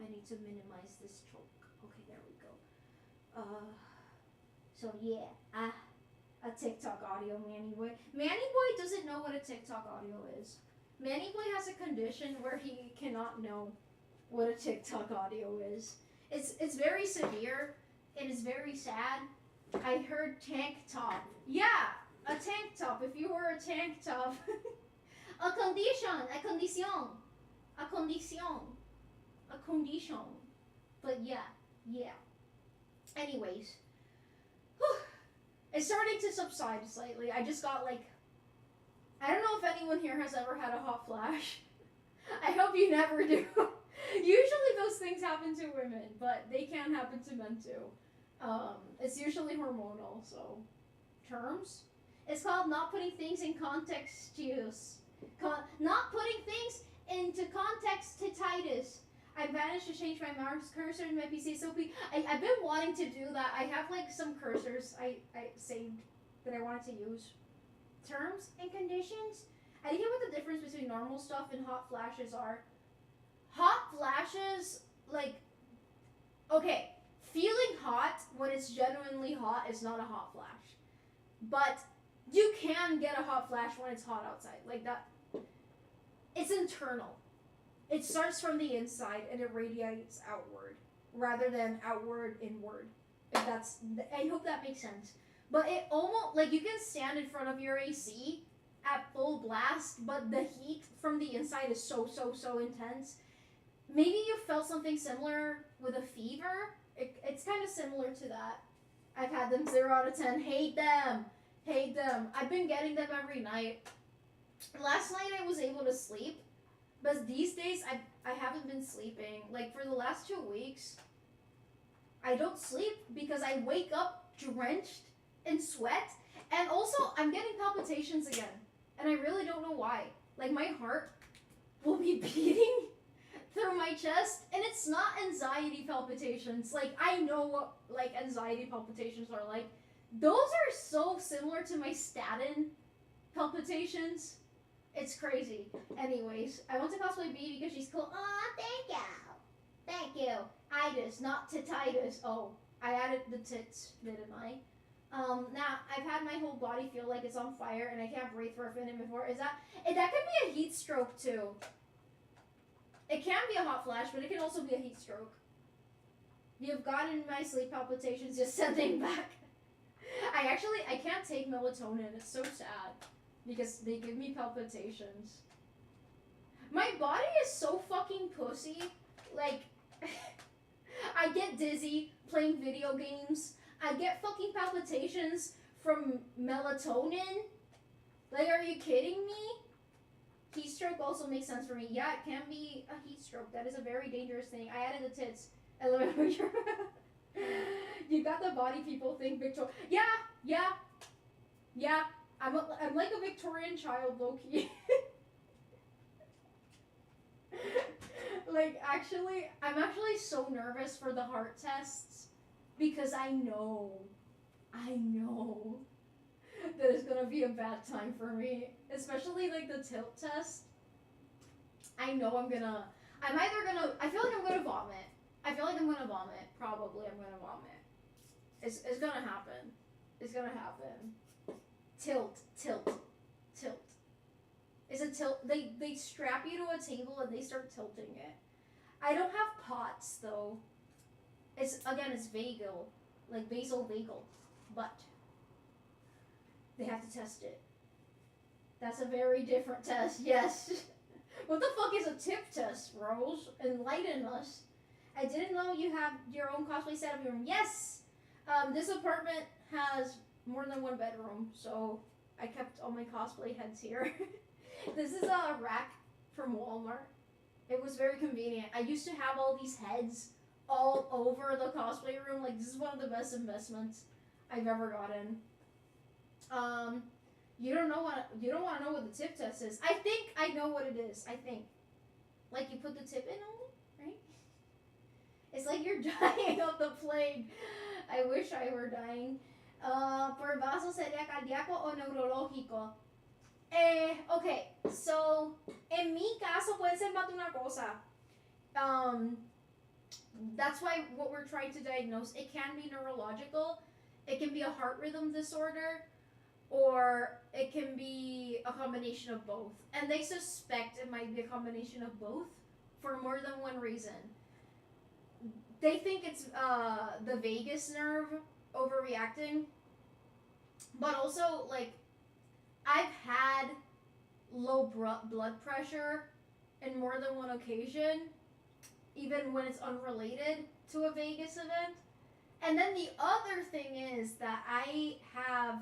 I need to minimize this chunk. Okay, there we go. So yeah, a TikTok audio, Manny Boy. Manny Boy doesn't know what a TikTok audio is. Manny Boy has a condition where he cannot know what a TikTok audio is. It's very severe and it's very sad. I heard tank top. Yeah, a tank top. If you were a tank top. A condition. But yeah. Anyways, it's starting to subside slightly. I just got like, I don't know if anyone here has ever had a hot flash. I hope you never do. Usually those things happen to women, but they can happen to men too. It's usually hormonal, so terms. It's called not putting things in context use. Not putting things into context to Titus. I managed to change my mouse cursor in my PC. So I've been wanting to do that. I have like some cursors I saved that I wanted to use. Terms and conditions. I think what the difference between normal stuff and hot flashes are. Hot flashes, like, okay, feeling hot when it's genuinely hot is not a hot flash. But you can get a hot flash when it's hot outside. Like that. It's internal. It starts from the inside and it radiates outward rather than outward inward. If that's, I hope that makes sense. But it almost, like you can stand in front of your AC at full blast, but the heat from the inside is so intense. Maybe you felt something similar with a fever. It's kind of similar to that. I've had them 0 out of 10. Hate them. I've been getting them every night. Last night I was able to sleep, but these days I haven't been sleeping. Like for the last 2 weeks, I don't sleep because I wake up drenched in sweat, and also I'm getting palpitations again, and I really don't know why. Like my heart will be beating through my chest, and it's not anxiety palpitations. Like I know what like anxiety palpitations are like. Those are so similar to my statin palpitations. It's crazy. Anyways, I want to cosplay B because she's cool. Aw, thank you. Itis, not Titus. Oh, I added the tits, didn't I? Now I've had my whole body feel like it's on fire and I can't breathe for a minute before. That could be a heat stroke too. It can be a hot flash, but it can also be a heat stroke. You've gotten my sleep palpitations, just sending back. I can't take melatonin. It's so sad because they give me palpitations. My body is so fucking pussy. Like, I get dizzy playing video games. I get fucking palpitations from melatonin. Like, are you kidding me? Heat stroke also makes sense for me. Yeah, it can be a heat stroke. That is a very dangerous thing. I added the tits. You got the body people think Victoria. Yeah. I'm like a Victorian child, low-key. Like, I'm actually so nervous for the heart tests because I know that it's gonna be a bad time for me, especially like the tilt test. I feel like I'm gonna vomit. Probably I'm gonna vomit. It's gonna happen. Tilt. It's a tilt. They strap you to a table and they start tilting it. I don't have POTS though. It's vagal, like vagal, but they have to test it. That's a very different test. Yes. What the fuck is a tip test, Rose? Enlighten us. I didn't know you have your own cosplay set of your room. Yes. This apartment has more than one bedroom, so I kept all my cosplay heads here. This is a rack from Walmart. It was very convenient. I used to have all these heads all over the cosplay room. Like, this is one of the best investments I've ever gotten. You don't want to know what the tip test is. I think I know what it is. Like, you put the tip in only, right? It's like you're dying of the plague. I wish I were dying. Por vaso sería cardíaco o neurológico. Okay, so en mi caso puede ser más de una cosa. Um, that's why what we're trying to diagnose, it can be neurological, it can be a heart rhythm disorder, or it can be a combination of both. And they suspect it might be a combination of both for more than one reason. They think it's the vagus nerve overreacting, but also, like, I've had low blood pressure in more than one occasion, even when it's unrelated to a vagus event. And then the other thing is that I have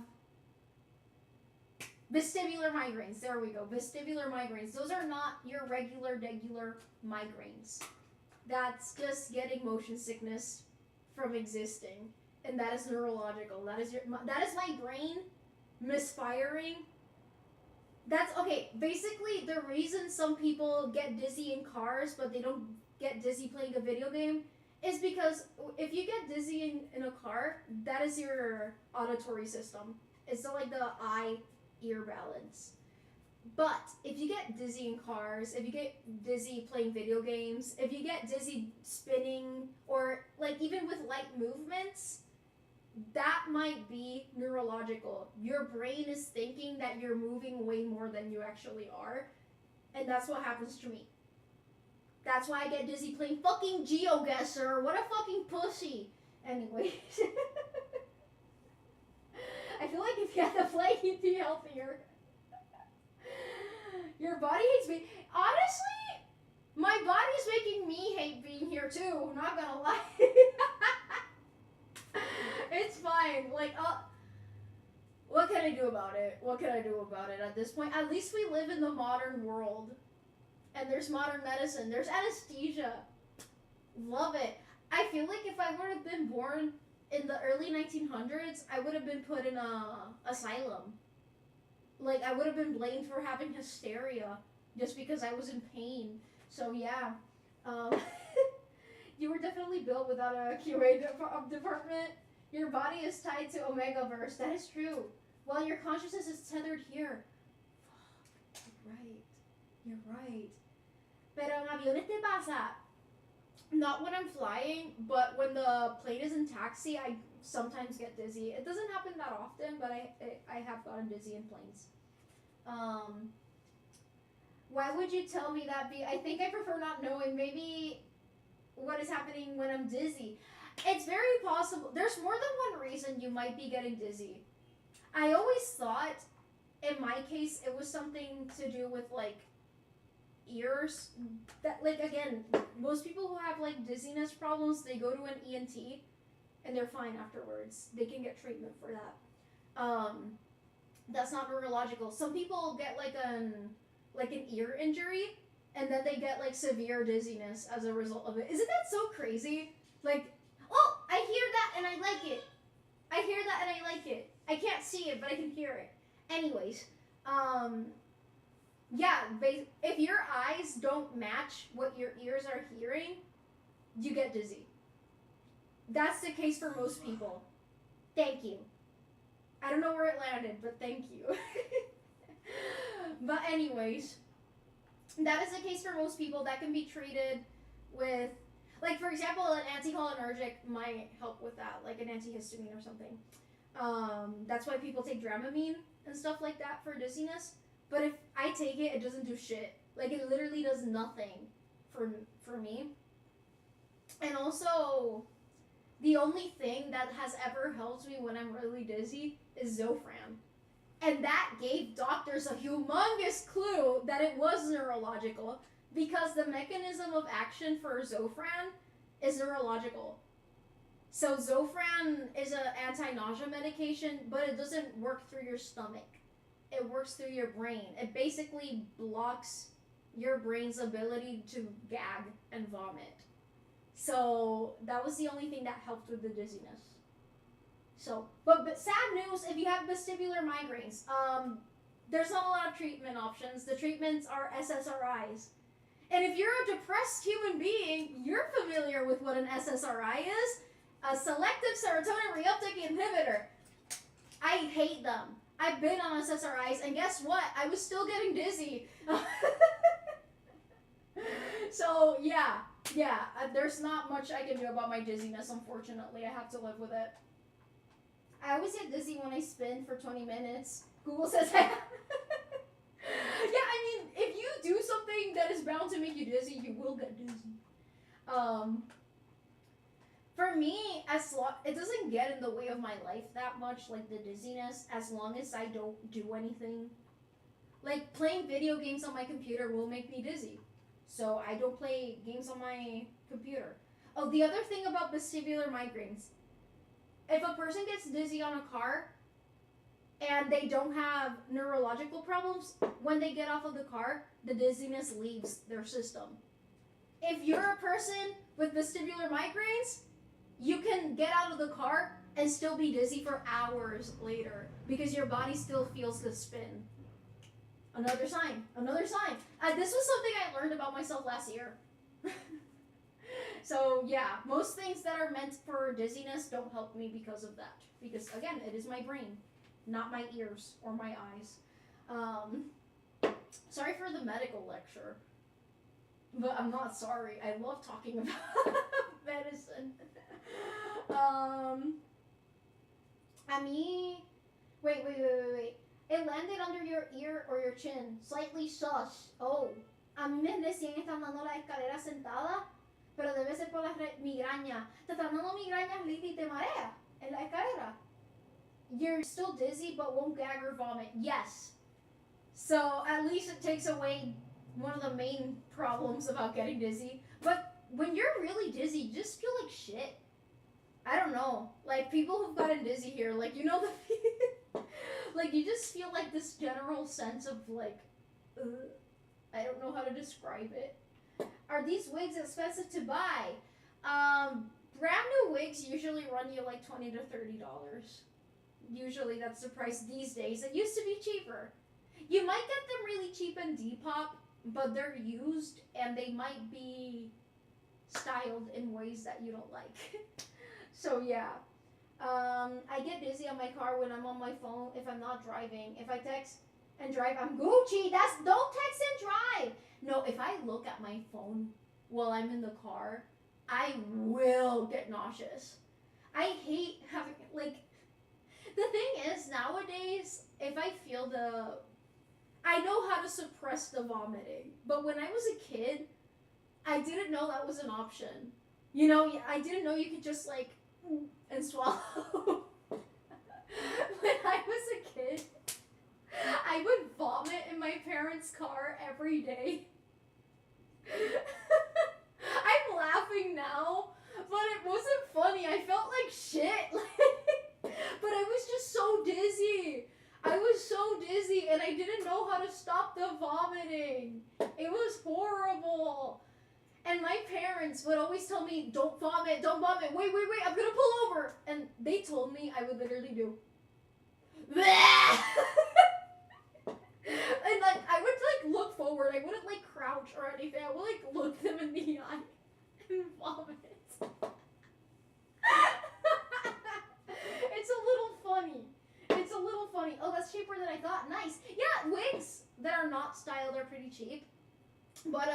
vestibular migraines. There we go. Vestibular migraines. Those are not your regular migraines. That's just getting motion sickness from existing, and that is neurological. That is my brain misfiring. That's okay. Basically, the reason some people get dizzy in cars but they don't get dizzy playing a video game is because if you get dizzy in a car, that is your auditory system. It's like the eye-ear balance. But if you get dizzy in cars, if you get dizzy playing video games, if you get dizzy spinning, or like even with light movements, that might be neurological. Your brain is thinking that you're moving way more than you actually are. And that's what happens to me. That's why I get dizzy playing fucking GeoGuessr. What a fucking pussy. Anyways. I feel like if you had to play, you'd be healthier. Your body hates me. Honestly, my body's making me hate being here too. Not gonna lie. It's fine. Like, what can I do about it? What can I do about it at this point? At least we live in the modern world. And there's modern medicine. There's anesthesia. Love it. I feel like if I would have been born in the early 1900s, I would have been put in a asylum. Like, I would have been blamed for having hysteria just because I was in pain. So, yeah. You were definitely built without a QA department. Your body is tied to Omegaverse. That is true. While your consciousness is tethered here. Fuck. You're right. Pero en aviones te pasa. Not when I'm flying, but when the plane is in taxi, I sometimes get dizzy. It doesn't happen that often, but I have gotten dizzy in planes. Why would you tell me that? I think I prefer not knowing. Maybe what is happening when I'm dizzy. It's very possible. There's more than one reason you might be getting dizzy. I always thought, in my case, it was something to do with, like, ears. That, like, again, most people who have, like, dizziness problems, they go to an ENT and they're fine afterwards. They can get treatment for that. That's not neurological. Some people get like an ear injury and then they get like severe dizziness as a result of it. Isn't that so crazy? Like, oh, I hear that and I like it. I hear that and I like it. I can't see it, but I can hear it. Anyways, yeah, if your eyes don't match what your ears are hearing, you get dizzy. That's the case for most people. Thank you. I don't know where it landed, but thank you. But anyways, that is the case for most people. That can be treated with, like, for example, an anticholinergic might help with that, like an antihistamine or something. That's why people take Dramamine and stuff like that for dizziness. But if I take it, it doesn't do shit. Like, it literally does nothing for me. And also, the only thing that has ever helped me when I'm really dizzy is Zofran. And that gave doctors a humongous clue that it was neurological, because the mechanism of action for Zofran is neurological. So Zofran is an anti-nausea medication, but it doesn't work through your stomach. It works through your brain. It basically blocks your brain's ability to gag and vomit. So that was the only thing that helped with the dizziness. So, but sad news, if you have vestibular migraines, there's not a lot of treatment options. The treatments are SSRIs. And if you're a depressed human being, you're familiar with what an SSRI is. A selective serotonin reuptake inhibitor. I hate them. I've been on SSRIs, and guess what? I was still getting dizzy. So, yeah, there's not much I can do about my dizziness, unfortunately. I have to live with it. I always get dizzy when I spin for 20 minutes. Google says I have. Yeah, I mean, if you do something that is bound to make you dizzy, you will get dizzy. For me, it doesn't get in the way of my life that much, like the dizziness, as long as I don't do anything. Like, playing video games on my computer will make me dizzy. So I don't play games on my computer. Oh, the other thing about vestibular migraines. If a person gets dizzy on a car and they don't have neurological problems, when they get off of the car, the dizziness leaves their system. If you're a person with vestibular migraines, you can get out of the car and still be dizzy for hours later because your body still feels the spin. Another sign. This was something I learned about myself last year. So yeah, most things that are meant for dizziness don't help me because of that. Because again, it is my brain, not my ears or my eyes. Sorry for the medical lecture, but I'm not sorry. I love talking about medicine. Wait. It landed under your ear or your chin. Slightly sus. Oh. A mí me recién están dando la escalera sentada, pero debe ser por la migraña. Te están dando migrañas, Lily, y te marea en la escalera. You're still dizzy but won't gag or vomit. Yes. So at least it takes away one of the main problems about getting dizzy. But when you're really dizzy, you just feel like shit. I don't know. Like, people who've gotten dizzy here, like, you know the like, you just feel like this general sense of, like, I don't know how to describe it. Are these wigs expensive to buy? Brand new wigs usually run you like $20 to $30. Usually that's the price these days. It used to be cheaper. You might get them really cheap in Depop, but they're used and they might be styled in ways that you don't like. So yeah. I get dizzy on my car when I'm on my phone if I'm not driving. If I text and drive, I'm Gucci. Don't text and drive. No, if I look at my phone while I'm in the car, I will get nauseous. I hate having, like, the thing is, nowadays, if I feel I know how to suppress the vomiting. But when I was a kid, I didn't know that was an option. You know, I didn't know you could just, like, and swallow. When I was a kid, I would vomit in my parents' car every day. I'm laughing now, but it wasn't funny. I felt like shit. But I was just so dizzy. And I didn't know how to stop the vomiting. It was horrible. And my parents would always tell me, don't vomit. Wait, I'm gonna pull over. And they told me I would literally do. And like, I would like look forward. I wouldn't like crouch or anything. I would like look them in the eye and vomit. It's a little funny. Oh, that's cheaper than I thought. Nice. Yeah, wigs that are not styled are pretty cheap. But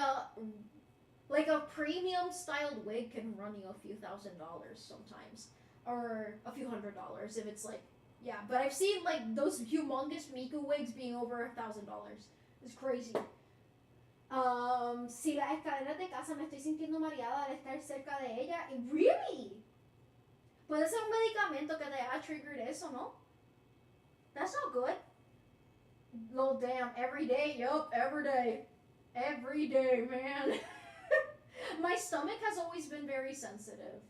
like a premium styled wig can run you a few $1,000s sometimes, or a few $100s if it's like, yeah. But I've seen like those humongous Miku wigs being over $1,000. It's crazy. Si las escaleras de casa me estoy sintiendo mareada al estar cerca de ella. Really? Puede ser un medicamento que te haya triggered eso, ¿no? That's not good. Oh damn! Every day, yup, every day, man. My stomach has always been very sensitive.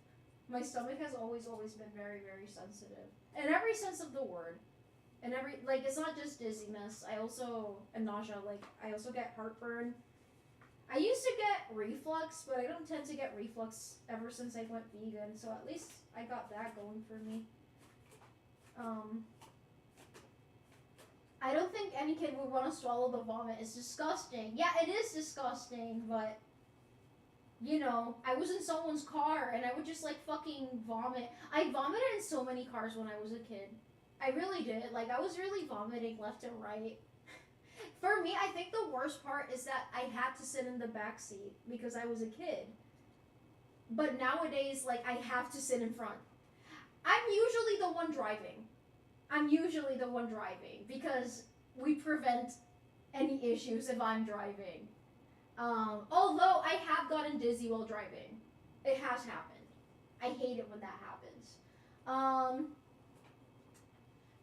My stomach has always been very, very sensitive. In every sense of the word. And like, it's not just dizziness. And nausea, like, I also get heartburn. I used to get reflux, but I don't tend to get reflux ever since I went vegan. So at least I got that going for me. I don't think any kid would want to swallow the vomit. It's disgusting. Yeah, it is disgusting, but, you know, I was in someone's car and I would just like fucking vomit. I vomited in so many cars when I was a kid. I really did. Like, I was really vomiting left and right. For me, I think the worst part is that I had to sit in the back seat because I was a kid. But nowadays, like, I have to sit in front. I'm usually the one driving. Because we prevent any issues if I'm driving. Although I have gotten dizzy while driving. It has happened. I hate it when that happens.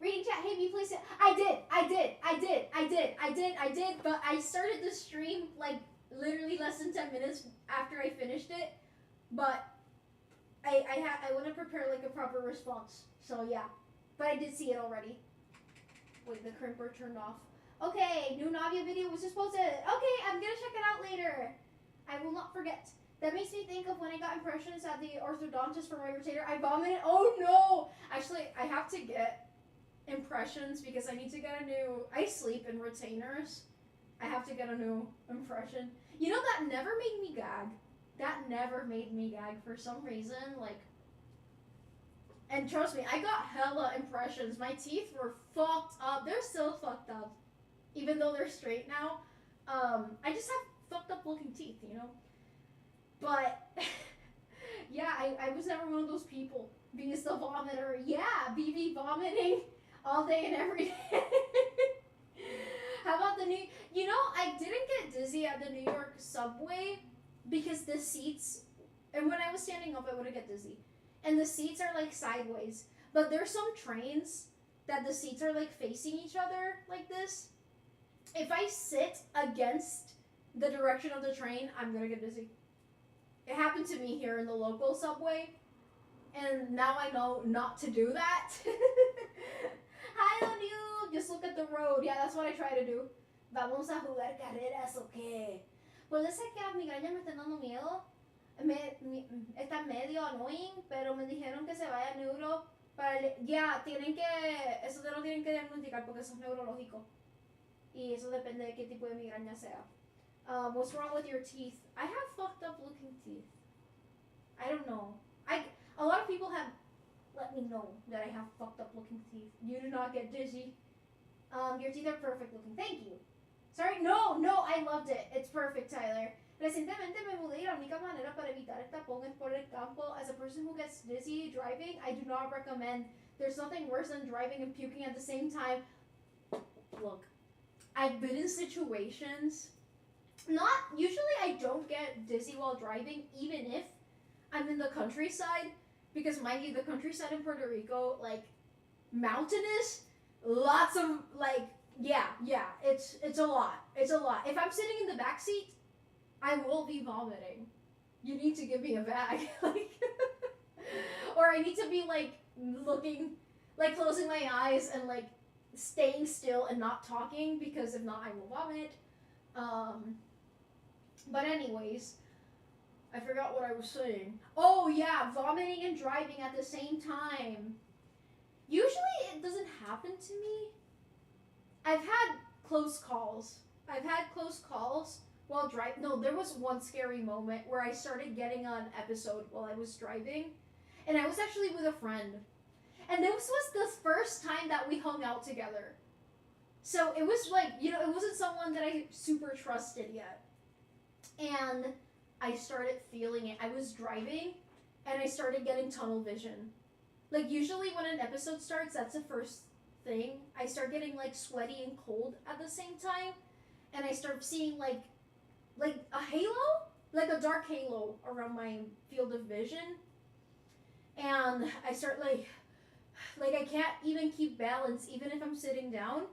Reading chat, hey, me please. I did, but I started the stream like literally less than 10 minutes after I finished it. But I want to prepare like a proper response. So yeah, but I did see it already. Wait, the crimper turned off. Okay, new Navia video was just posted. Okay, I'm gonna check it out later. I will not forget. That makes me think of when I got impressions at the orthodontist for my retainer. I vomited. Oh no! Actually, I have to get impressions because I need to get a new. I sleep in retainers. I have to get a new impression. You know, that never made me gag. That never made me gag for some reason. Like, and trust me, I got hella impressions. My teeth were fucked up. They're still fucked up, even though they're straight now. I just have fucked up looking teeth, you know. But yeah, I was never one of those people. Being the vomiter. Yeah, BB vomiting all day and every day. How about the new? You know, I didn't get dizzy at the New York subway because the seats, and when I was standing up, I wouldn't get dizzy. And the seats are like sideways. But there's some trains that the seats are like facing each other like this. If I sit against the direction of the train, I'm gonna get dizzy. It happened to me here in the local subway. And now I know not to do that. Hi, Loniu! Just look at the road. Yeah, that's what I try to do. Vamos a jugar carreras, okay. Puede ser que las migrañas me estén dando miedo. Está medio annoying, pero me dijeron que se vaya neuro para tienen que, eso te lo tienen que diagnosticar porque eso es neurológico. Y eso depende de qué tipo de migraña sea. What's wrong with your teeth? I have fucked up looking teeth. I don't know. A lot of people have let me know that I have fucked up looking teeth. You do not get dizzy. Your teeth are perfect looking. Thank you. Sorry, no, I loved it. It's perfect, Tyler. Recientemente me mudé y la única manera para evitar el tapón es por el campo. As a person who gets dizzy driving, I do not recommend. There's nothing worse than driving and puking at the same time. Look, I've been in situations. Usually I don't get dizzy while driving, even if I'm in the countryside. Because mind you, the countryside in Puerto Rico, like, mountainous, lots of, like, yeah, it's a lot. It's a lot. If I'm sitting in the back seat, I will be vomiting. You need to give me a bag. Like, or I need to be, like, looking, like, closing my eyes and, like, staying still and not talking, because if not, I will vomit. But anyways, I forgot what I was saying. Oh yeah, vomiting and driving at the same time. Usually it doesn't happen to me. I've had close calls while driving. No, there was one scary moment where I started getting an episode while I was driving. And I was actually with a friend. And this was the first time that we hung out together. So it was like, you know, it wasn't someone that I super trusted yet. And I started feeling it. I was driving and I started getting tunnel vision. Like, usually when an episode starts, that's the first thing. I start getting, like, sweaty and cold at the same time. And I start seeing, like a halo? Like a dark halo around my field of vision. And I start, like I can't even keep balance, even if I'm sitting down.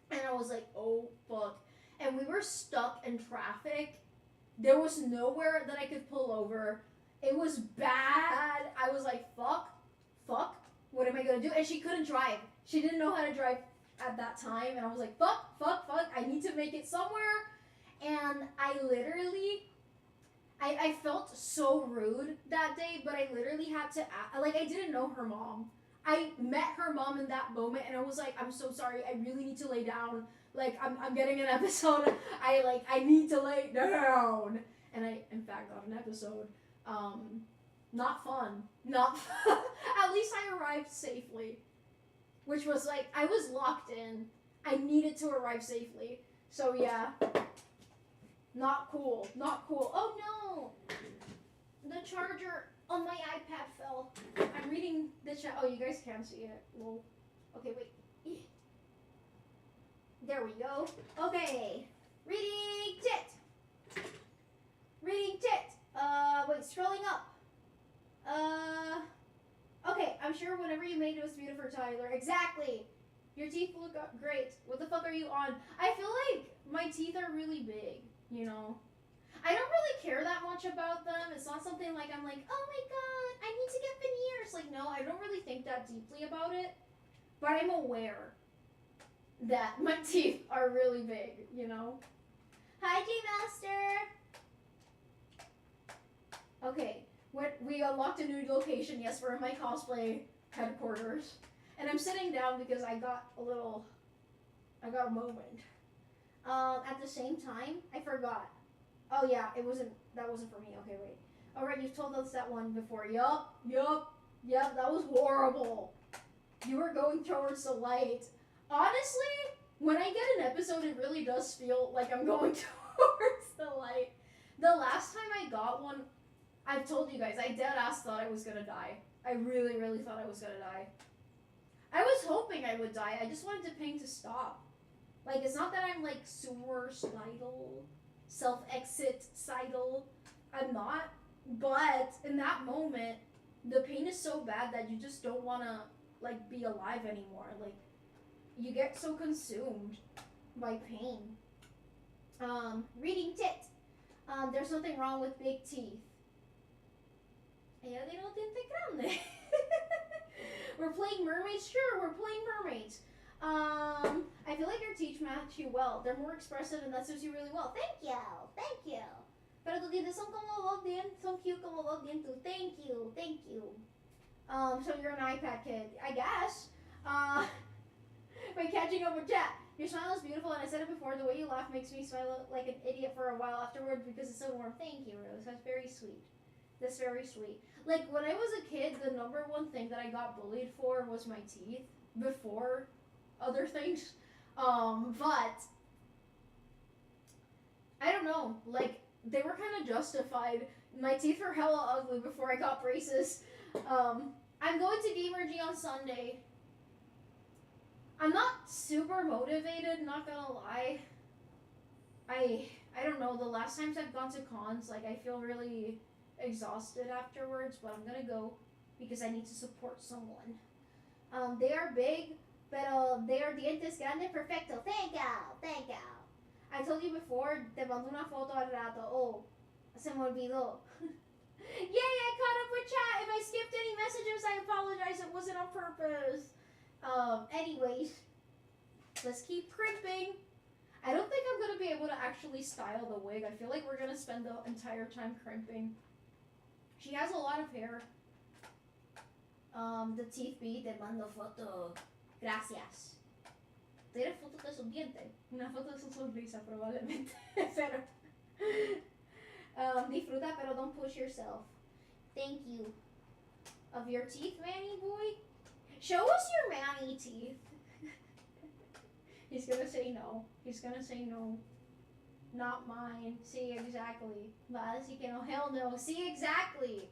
And I was like, oh, fuck. And we were stuck in traffic. There was nowhere that I could pull over. It was bad. I was like, fuck. What am I going to do? And she couldn't drive. She didn't know how to drive at that time. And I was like, fuck. I need to make it somewhere. And I literally, I felt so rude that day, but I literally had to, I didn't know her mom. I met her mom in that moment, and I was like, I'm so sorry. I really need to lay down. Like, I'm getting an episode. I need to lay down. And I, in fact, got an episode. Not fun. At least I arrived safely. which was like, I was locked in. I needed to arrive safely. So yeah, not cool, not cool. Oh no, the charger on my iPad fell. I'm reading the chat. Oh, you guys can't see it. Lol. Okay, wait. There we go. Okay, reading tit. Reading tit. Wait, scrolling up. Okay, I'm sure whatever you made it was beautiful, Tyler. Exactly. Your teeth look great. What the fuck are you on? I feel like my teeth are really big, you know? I don't really care that much about them. It's not something like I'm like, oh my god, I need to get veneers. Like, no, I don't really think that deeply about it. But I'm aware that my teeth are really big, you know? Hi, G-Master. Okay, we unlocked a new location. Yes, we're in my cosplay headquarters. And I'm sitting down because I got a moment. At the same time, I forgot. Oh yeah, that wasn't for me. Okay, wait. Alright, you've told us that one before. Yup, that was horrible. You were going towards the light. Honestly, when I get an episode, it really does feel like I'm going towards the light. The last time I got one, I've told you guys, I dead ass thought I was gonna die. I really, really thought I was gonna die. I was hoping I would die. I just wanted the pain to stop. Like, it's not that I'm like suicidal, self-exit-cidal. I'm not. But in that moment, the pain is so bad that you just don't want to like be alive anymore. Like, you get so consumed by pain. Reading tit. There's nothing wrong with big teeth. Ella tiene los dientes grandes. We're playing mermaids? Sure, we're playing mermaids. I feel like your teeth match you well. They're more expressive and that suits you really well. Thank you. Pero tus dientes son como dos dientes, son cute como dos dientes. Thank you. So you're an iPad kid, I guess. By catching up with chat. Your smile is beautiful, and I said it before, the way you laugh makes me smile like an idiot for a while afterwards because it's so warm. Thank you, Rose. That's very sweet. That's very sweet. Like, when I was a kid, the number one thing that I got bullied for was my teeth before other things. But I don't know. Like, they were kind of justified. My teeth were hella ugly before I got braces. I'm going to Gamergy on Sunday. I'm not super motivated, not gonna lie. I don't know, the last times I've gone to cons, like, I feel really exhausted afterwards, but I'm gonna go because I need to support someone. They are big, pero they are dientes grandes perfecto. Thank you. I told you before, te mando una foto al rato. Oh, se me olvidó. Yay, I caught up with chat. If I skipped any messages, I apologize. It wasn't on purpose. Anyways, let's keep crimping. I don't think I'm going to be able to actually style the wig. I feel like we're going to spend the entire time crimping. She has a lot of hair. The teeth beat, te mando foto. Gracias. ¿Tienes fotos de sus dientes? Una foto de su sonrisa, probablemente. Pero, disfruta, pero don't push yourself. Thank you. Of your teeth, Manny boy? Show us your Manny teeth. He's gonna say no. Not mine. See, exactly. Va a decir que no. Hell no. See, exactly.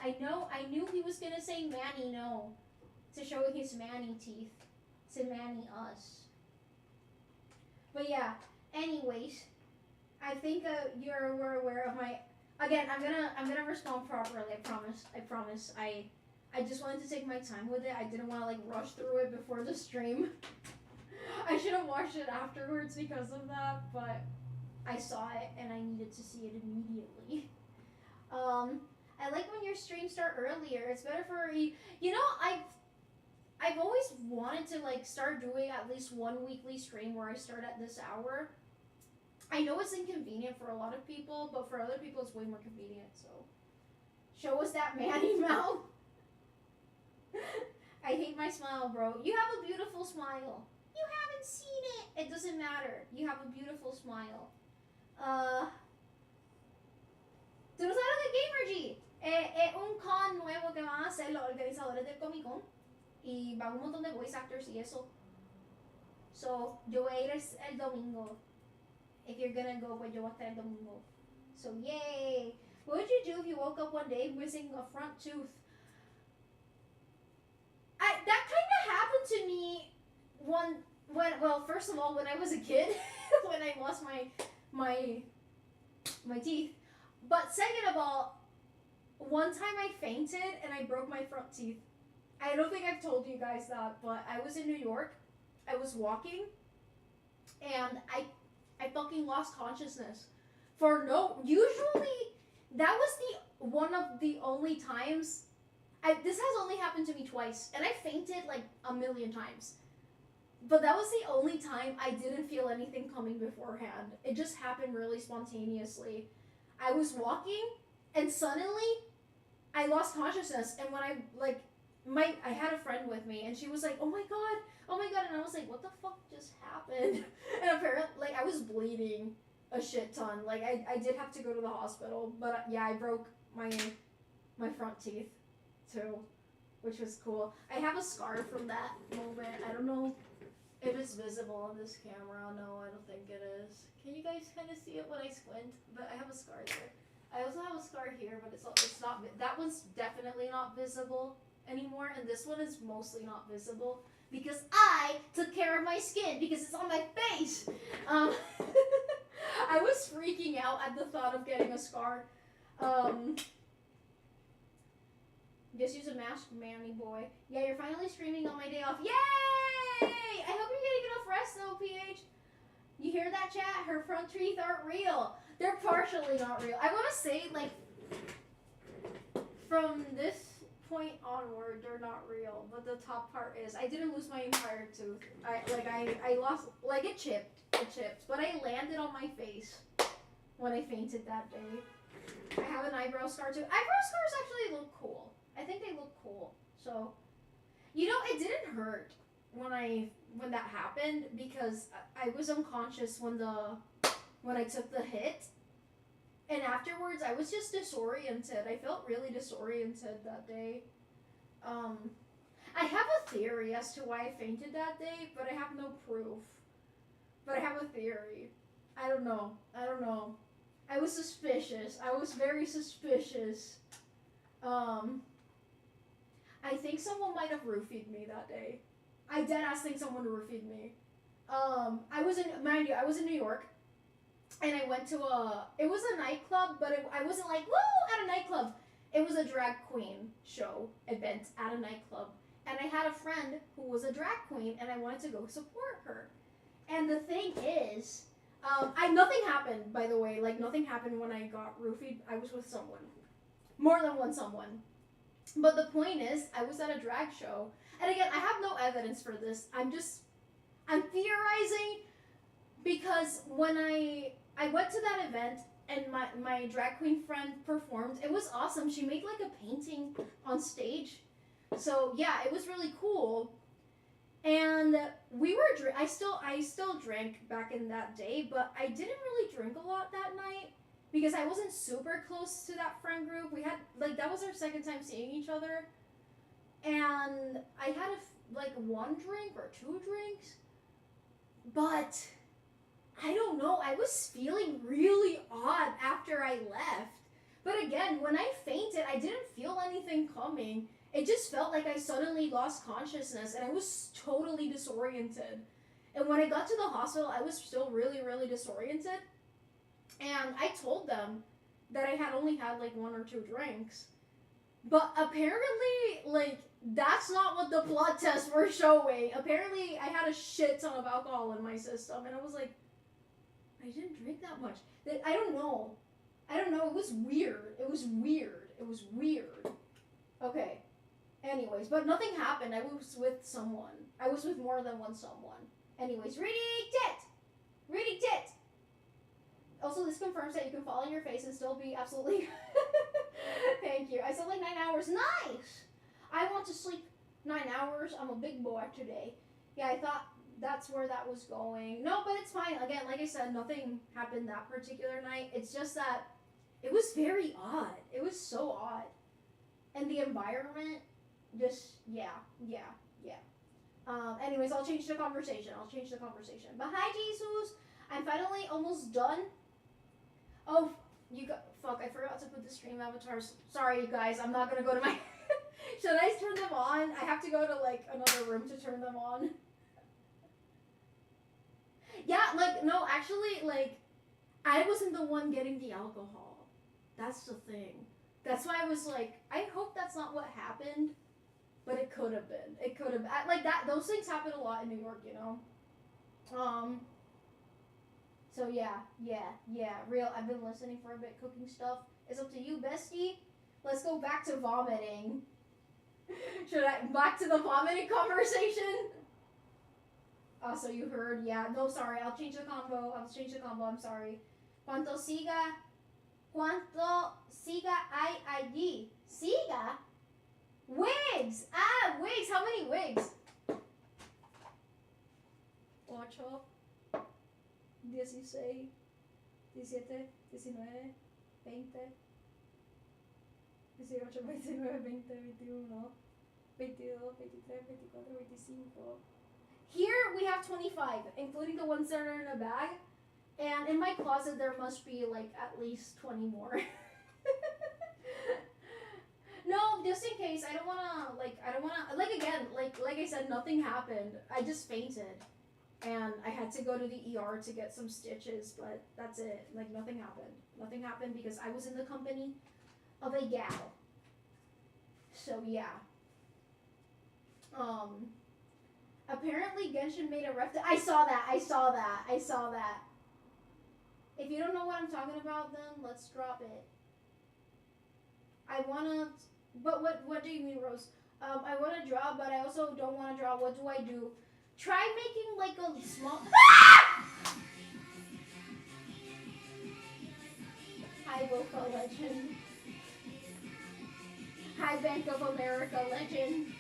I knew he was gonna say Manny no. To show his Manny teeth. To Manny us. But yeah, anyways, I think we're aware of my. Again, I'm gonna respond properly. I promise. I just wanted to take my time with it. I didn't want to like rush through it before the stream. I should have watched it afterwards because of that, but I saw it and I needed to see it immediately. I like when your streams start earlier. It's better for you. You know, I've always wanted to like start doing at least one weekly stream where I start at this hour. I know it's inconvenient for a lot of people, but for other people it's way more convenient, so. Show us that Manny mouth. I hate my smile, bro. You have a beautiful smile. You haven't seen it. It doesn't matter. You have a beautiful smile. ¿Tú no sabes lo que es Gamergy? Es un con nuevo que van a hacer los organizadores del Comic Con. y van un montón de voice actors y eso. So, yo voy a ir el domingo. If you're gonna go, pues yo voy a estar el domingo. So, yay! What would you do if you woke up one day missing a front tooth? That kind of happened to me well, first of all, when I was a kid, when I lost my teeth. But second of all, one time I fainted and I broke my front teeth. I don't think I've told you guys that, but I was in New York. I was walking, and I fucking lost consciousness. Usually, that was one of the only times. This has only happened to me twice, and I fainted like a million times. But that was the only time I didn't feel anything coming beforehand. It just happened really spontaneously. I was walking, and suddenly, I lost consciousness. And when I had a friend with me, and she was like, "Oh my god," and I was like, "What the fuck just happened?" And apparently, I was bleeding a shit ton. I did have to go to the hospital, but yeah, I broke my front teeth too, which was cool. I have a scar from that moment. I don't know if it's visible on this camera. No, I don't think it is. Can you guys kind of see it when I squint? But I have a scar there. I also have a scar here, but it's not. That one's definitely not visible anymore, and this one is mostly not visible because I took care of my skin because it's on my face. I was freaking out at the thought of getting a scar. Just use a mask, Manny boy. Yeah, you're finally streaming on my day off. Yay! I hope you're getting enough rest though, PH. You hear that, chat? Her front teeth aren't real. They're partially not real. I want to say, like, from this point onward, they're not real, but the top part is. I didn't lose my entire tooth. I lost, like, it chipped, but I landed on my face when I fainted that day. I have an eyebrow scar too. Eyebrow scars actually look cool. I think they look cool. So, you know, it didn't hurt when that happened because I was unconscious when I took the hit. And afterwards, I was just disoriented. I felt really disoriented that day. I have a theory as to why I fainted that day, but I have no proof. But I have a theory. I don't know. I was suspicious. I was very suspicious. I think someone might have roofied me that day. I deadass think someone roofied me. I was in New York. And I went to it was a nightclub, but I wasn't like, woo, at a nightclub. It was a drag queen show event at a nightclub. And I had a friend who was a drag queen, and I wanted to go support her. And the thing is, nothing happened, by the way. Like, nothing happened when I got roofied. I was with someone. More than one someone. But the point is, I was at a drag show. And again, I have no evidence for this. I'm theorizing because when I went to that event and my drag queen friend performed, it was awesome. She made like a painting on stage. So yeah, it was really cool. And I still drank back in that day, but I didn't really drink a lot that night because I wasn't super close to that friend group. We had, like, that was our second time seeing each other. And I had one drink or two drinks. But I don't know, I was feeling really odd after I left. But again, when I fainted, I didn't feel anything coming. It just felt like I suddenly lost consciousness and I was totally disoriented. And when I got to the hospital, I was still really, really disoriented. And I told them that I had only had like one or two drinks. But apparently, like, that's not what the blood tests were showing. Apparently, I had a shit ton of alcohol in my system. And I was like, I didn't drink that much. I don't know. It was weird. Okay. Anyways, but nothing happened. I was with someone. I was with more than one someone. Anyways, reading tit. Also, this confirms that you can fall on your face and still be absolutely... Thank you. I slept like 9 hours. Nice! I want to sleep 9 hours. I'm a big boy today. Yeah, I thought that's where that was going. No, but it's fine. Again, like I said, nothing happened that particular night. It's just that it was very odd. It was so odd. And the environment, just, yeah. Yeah. Anyways, I'll change the conversation. But hi, Jesus. I'm finally almost done. Oh, fuck, I forgot to put the stream avatars. Sorry, you guys. I'm not gonna go to my... Should I turn them on? I have to go to, like, another room to turn them on. Yeah, like, no, actually, like, I wasn't the one getting the alcohol. That's the thing. That's why I was like, I hope that's not what happened. But it could have been. It could have been. Like, that, those things happen a lot in New York, you know? So yeah. Real, I've been listening for a bit, cooking stuff. It's up to you, bestie. Let's go back to vomiting. Should I, back to the vomiting conversation? Oh, so you heard, yeah. No, sorry, I'll change the combo, I'm sorry. Cuanto siga ID. Siga? Wigs! Ah, wigs, how many wigs? 8, 16, 17, 19, 20, 18, 29, 20, 21, 22, 23, 24, 25. Here we have 25, including the ones that are in a bag. And in my closet there must be like at least 20 more. No, just in case. I don't wanna, again, like I said, nothing happened. I just fainted. And I had to go to the ER to get some stitches, but that's it. Like, nothing happened. Nothing happened because I was in the company of a gal. So, yeah. Apparently Genshin made a I saw that. If you don't know what I'm talking about, then let's drop it. I wanna... But what do you mean, Rose? I wanna draw, but I also don't wanna draw. What do I do? Try making like a small... Hi, Boca Legend. Hi, Bank of America Legend.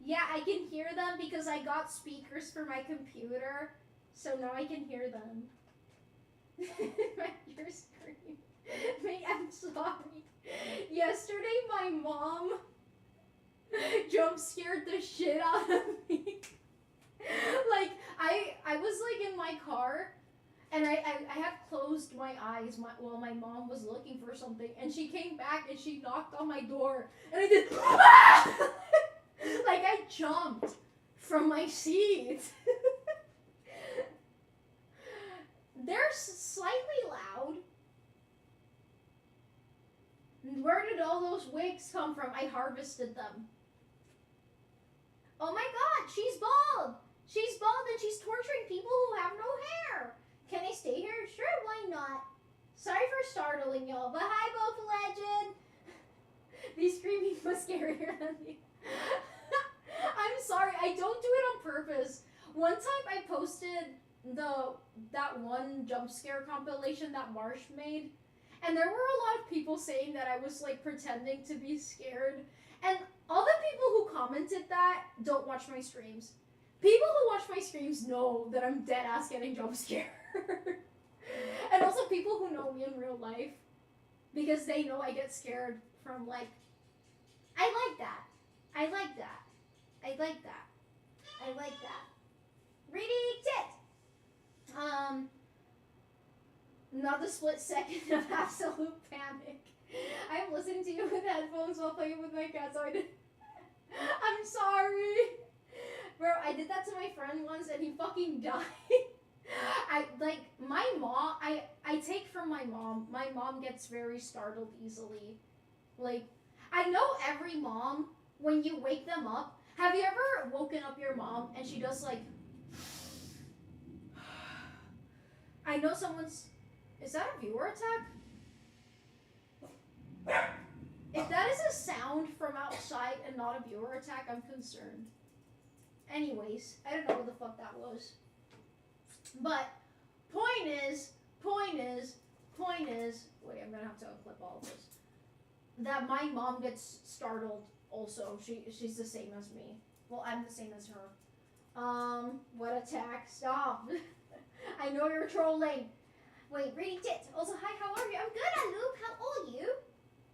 Yeah, I can hear them because I got speakers for my computer, so now I can hear them. Your scream. Mate, I'm sorry. Yesterday, my mom jump scared the shit out of me. Like, I was like in my car, and I had closed my eyes while my mom was looking for something, and she came back and she knocked on my door, and I did like I jumped from my seat. They're slightly loud. Where did all those wigs come from? I harvested them. Oh my god, she's bald! She's bald and she's torturing people who have no hair! Can I stay here? Sure, why not? Sorry for startling y'all, but hi, Both Legend! These screaming was scarier than me. I'm sorry, I don't do it on purpose. One time I posted that one jump scare compilation that Marsh made, and there were a lot of people saying that I was like pretending to be scared, and all the people who commented that don't watch my streams. People who watch my streams know that I'm dead ass getting jump scared. And also people who know me in real life, because they know I get scared from like, I like that. Reading it. Not the split second of absolute panic. I am listening to you with headphones while playing with my cat, so I did. I'm sorry. Bro, I did that to my friend once and he fucking died. My mom, I take from my mom. My mom gets very startled easily. Like, I know every mom, when you wake them up, have you ever woken up your mom and she does like... I know someone's... Is that a viewer attack? If that is a sound from outside and not a viewer attack, I'm concerned. Anyways, I don't know what the fuck that was. But, point is, wait, I'm gonna have to unclip all of this. That my mom gets startled also. She's the same as me. Well, I'm the same as her. What attack? Stop. I know you're trolling. Wait, reading tits. Also, hi, how are you? I'm good, Anoop. How are you?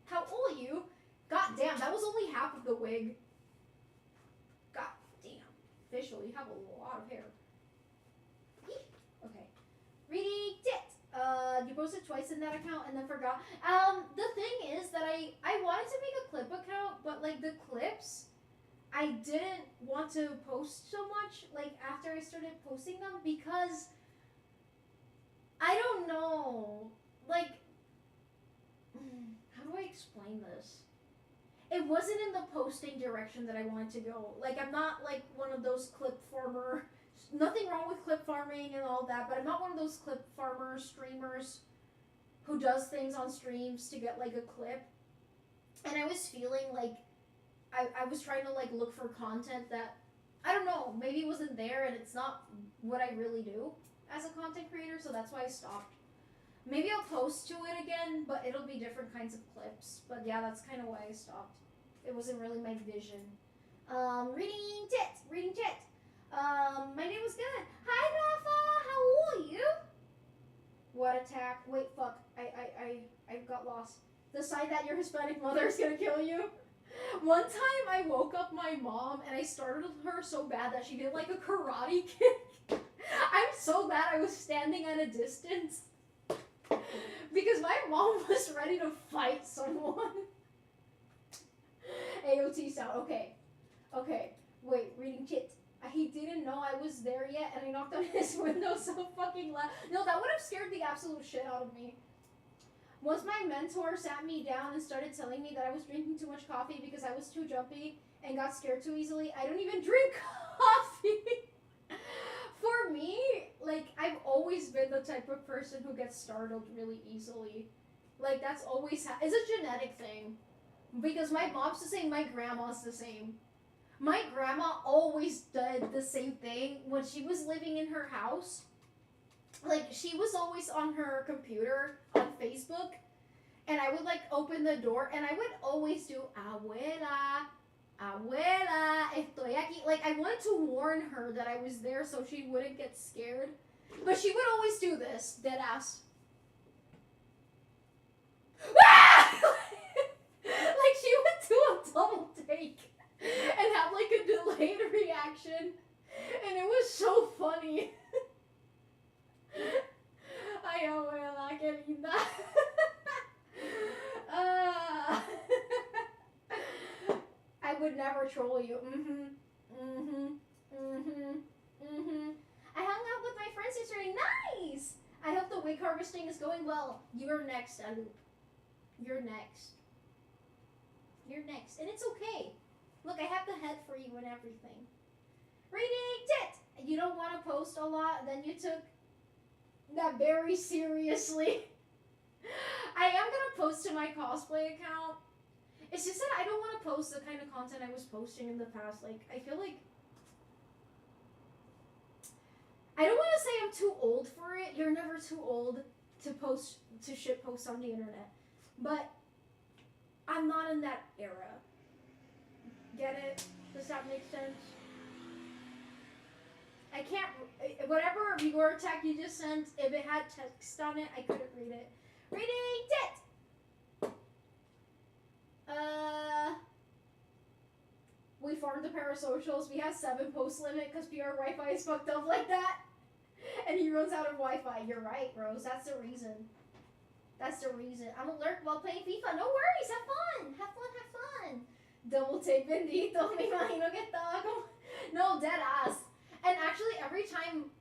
How old are you? God damn, that was only half of the wig. God damn. Fischl, you have a lot of hair. Okay. Reading tit. You posted twice in that account and then forgot. The thing is that I wanted to make a clip account, but like the clips, I didn't want to post so much like after I started posting them because I don't know. Like, how do I explain this? It wasn't in the posting direction that I wanted to go. Like, I'm not like one of those clip farmer. Nothing wrong with clip farming and all that, but I'm not one of those clip farmer streamers who does things on streams to get like a clip. And I was feeling like I was trying to like look for content that, I don't know, maybe it wasn't there and it's not what I really do as a content creator, so that's why I stopped. Maybe I'll post to it again, but it'll be different kinds of clips. But yeah, that's kind of why I stopped. It wasn't really my vision. Reading tit. My name was good. Hi, Rafa. How are you? What attack? Wait, fuck. I got lost. Decide that your Hispanic mother is gonna kill you. One time I woke up my mom and I startled her so bad that she did like a karate kick. I'm so glad I was standing at a distance because my mom was ready to fight someone. AOT sound. Okay. Wait, reading tit. He didn't know I was there yet and I knocked on his window so fucking loud. No, that would have scared the absolute shit out of me. Once my mentor sat me down and started telling me that I was drinking too much coffee because I was too jumpy and got scared too easily. I don't even drink coffee. For me, like, I've always been the type of person who gets startled really easily. Like, that's always, it's a genetic thing. Because my mom's the same, my grandma's the same. My grandma always did the same thing when she was living in her house. Like, she was always on her computer on Facebook, and I would, like, open the door, and I would always do, Abuela, estoy aquí. Like, I wanted to warn her that I was there so she wouldn't get scared. But she would always do this, dead ass. Like, she would do a double take and have, like, a delayed reaction, and it was so funny. Ay, abuela, qué linda. I would never troll you. I hung out with my friends yesterday. Nice! I hope the wig harvesting is going well. You're next, Alup. You're next. And it's okay. Look, I have the head for you and everything. Reading tit! You don't want to post a lot, then you took that very seriously. I am gonna post to my cosplay account. It's just that I don't want to post the kind of content I was posting in the past. Like, I feel like I don't want to say I'm too old for it. You're never too old to shit post on the internet. But I'm not in that era. Get it? Does that make sense? I can't, whatever viewer tag you just sent, if it had text on it, I couldn't read it. Reading tit! We farmed the parasocials. We have 7 post limit because PR Wi-Fi is fucked up like that. And he runs out of Wi-Fi. You're right, Rose. That's the reason. I'm alert while playing FIFA. No worries. Have fun. Double take bendito. Me imagino que estaba como... No, dead ass. And actually, every time,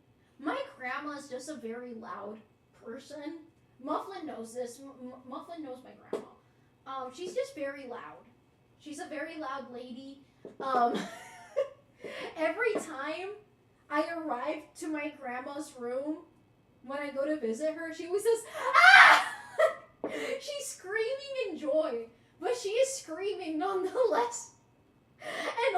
my grandma's just a very loud person. Mufflin knows this. Mufflin knows my grandma. She's just very loud. She's a very loud lady. Every time I arrive to my grandma's room, when I go to visit her, she always says, ah! She's screaming in joy, but she is screaming nonetheless. And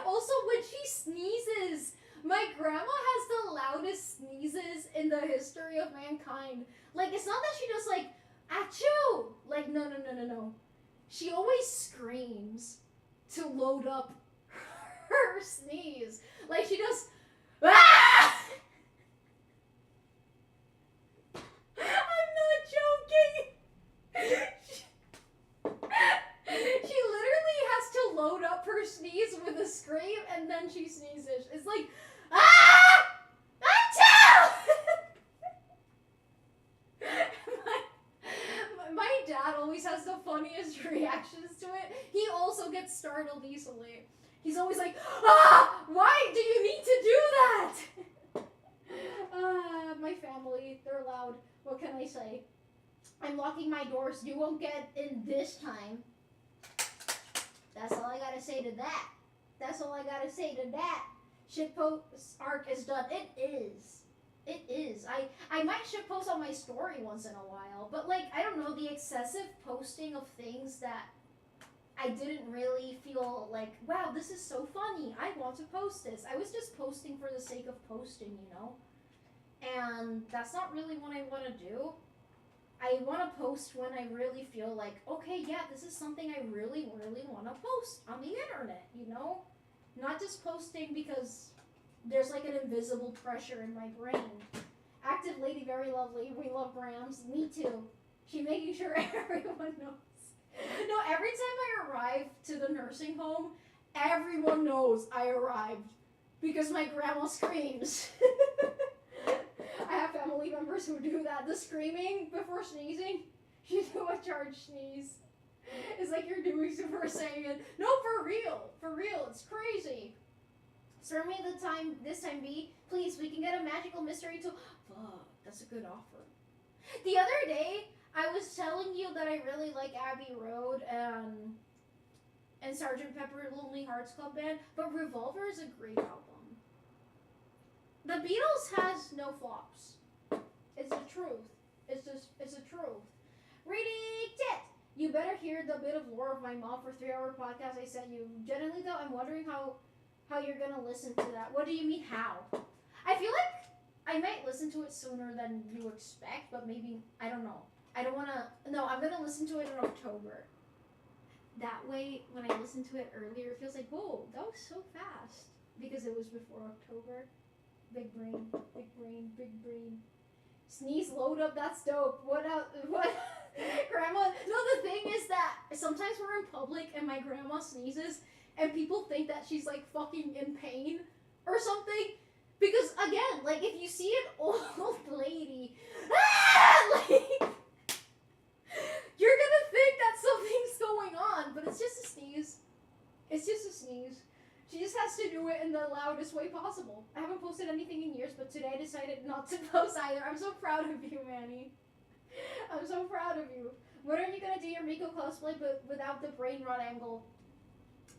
also, when she sneezes, my grandma has the loudest sneezes in the history of mankind. Like, it's not that she does, like, achoo! Like, no. She always screams to load up her sneeze. Like, she does, ah! I'm not joking. reactions to it, he also gets startled easily. He's always like, ah! Why do you need to do that? My family, they're loud. What can I say? I'm locking my doors. You won't get in this time. That's all I gotta say to that. That's all I gotta say to that. Shitpost arc is done. It is. It is. I might shitpost on my story once in a while, but like, I don't know, the excessive posting of things that I didn't really feel like, wow, this is so funny. I want to post this. I was just posting for the sake of posting, you know? And that's not really what I want to do. I want to post when I really feel like, okay, yeah, this is something I really, really want to post on the internet, you know? Not just posting because there's like an invisible pressure in my brain. Active lady, very lovely. We love Grams. Me too. She making sure everyone knows. No, every time I arrive to the nursing home, everyone knows I arrived because my grandma screams. I have family members who do that. The screaming before sneezing, you do a charged sneeze. It's like you're doing Super Saiyan. No, for real, it's crazy. Serve me this time B. Please, we can get a magical mystery tool. Fuck, that's a good offer. The other day, I was telling you that I really like Abbey Road and Sgt. Pepper Lonely Hearts Club Band, but Revolver is a great album. The Beatles has no flops. It's the truth. It's the truth. Reading it! You better hear the bit of lore of my mom for 3-hour podcast I sent you. Generally though, I'm wondering how you're gonna listen to that. What do you mean how? I feel like I might listen to it sooner than you expect, but maybe, I don't know. I don't wanna, no, I'm gonna listen to it in October. That way, when I listen to it earlier, it feels like, whoa, that was so fast. Because it was before October. Big brain, big brain, big brain. Sneeze, load up, that's dope. What Grandma, no, the thing is that sometimes we're in public and my grandma sneezes and people think that she's like fucking in pain or something. Because again, like if you see an old lady, like, you're gonna think that something's going on, but it's just a sneeze. It's just a sneeze. She just has to do it in the loudest way possible. I haven't posted anything in years, but today I decided not to post either. I'm so proud of you, Manny. I'm so proud of you. When are you gonna do your Miko cosplay, but without the brain rot angle?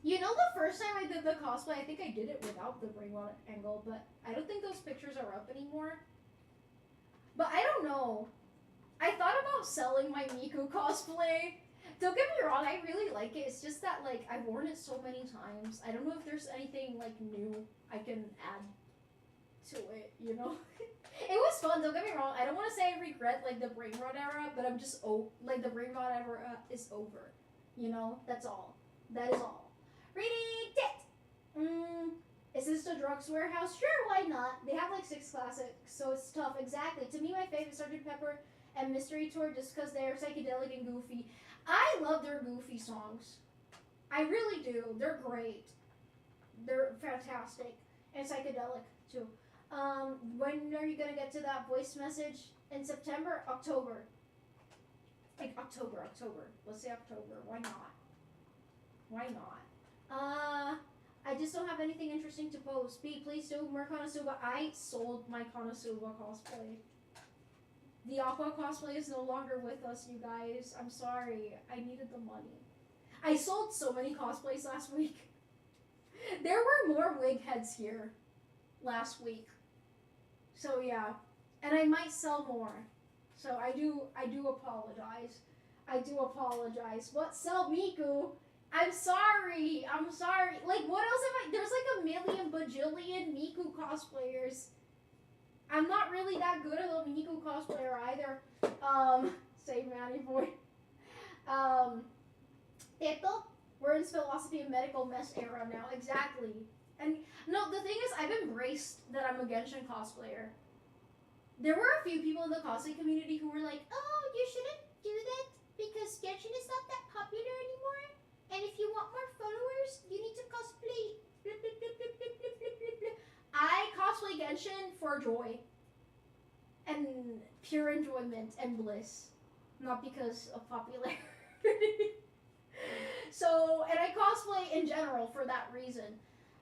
You know, the first time I did the cosplay, I think I did it without the brain rot angle, but I don't think those pictures are up anymore. But I don't know. I thought about selling my Miku cosplay. Don't get me wrong, I really like it. It's just that, like, I've worn it so many times. I don't know if there's anything, like, new I can add to it, you know? It was fun, don't get me wrong. I don't want to say I regret, like, the brain rot era, but I'm just, like, the brain rot era is over. You know? That's all. That is all. Reading it! Is this the drugs warehouse? Sure, why not? They have, like, 6 classics, so it's tough. Exactly. To me, my favorite is Sgt. Pepper and Mystery Tour just because they're psychedelic and goofy. I love their goofy songs. I really do. They're great. They're fantastic. And psychedelic, too. When are you going to get to that voice message? In September? October. Like, October. Let's say October. Why not? Why not? I just don't have anything interesting to post. B, please do more Konosuba. I sold my Konosuba cosplay. The Aqua cosplay is no longer with us, you guys. I'm sorry. I needed the money. I sold so many cosplays last week. There were more wig heads here last week. So yeah. And I might sell more. So I do apologize. I do apologize. What? Sell Miku? I'm sorry. Like, what else am I? There's like a million bajillion Miku cosplayers. I'm not really that good at a Miku cosplayer either. Say Manny boy. Teto, we're in philosophy and medical mess era now. Exactly. And no, the thing is, I've embraced that I'm a Genshin cosplayer. There were a few people in the cosplay community who were like, oh, you shouldn't do that because Genshin is not that popular anymore. And if you want more followers, you need to cosplay. Blah, blah, blah, blah, blah, blah, blah, blah. I cosplay Genshin for joy. And pure enjoyment and bliss. Not because of popularity. So, and I cosplay in general for that reason.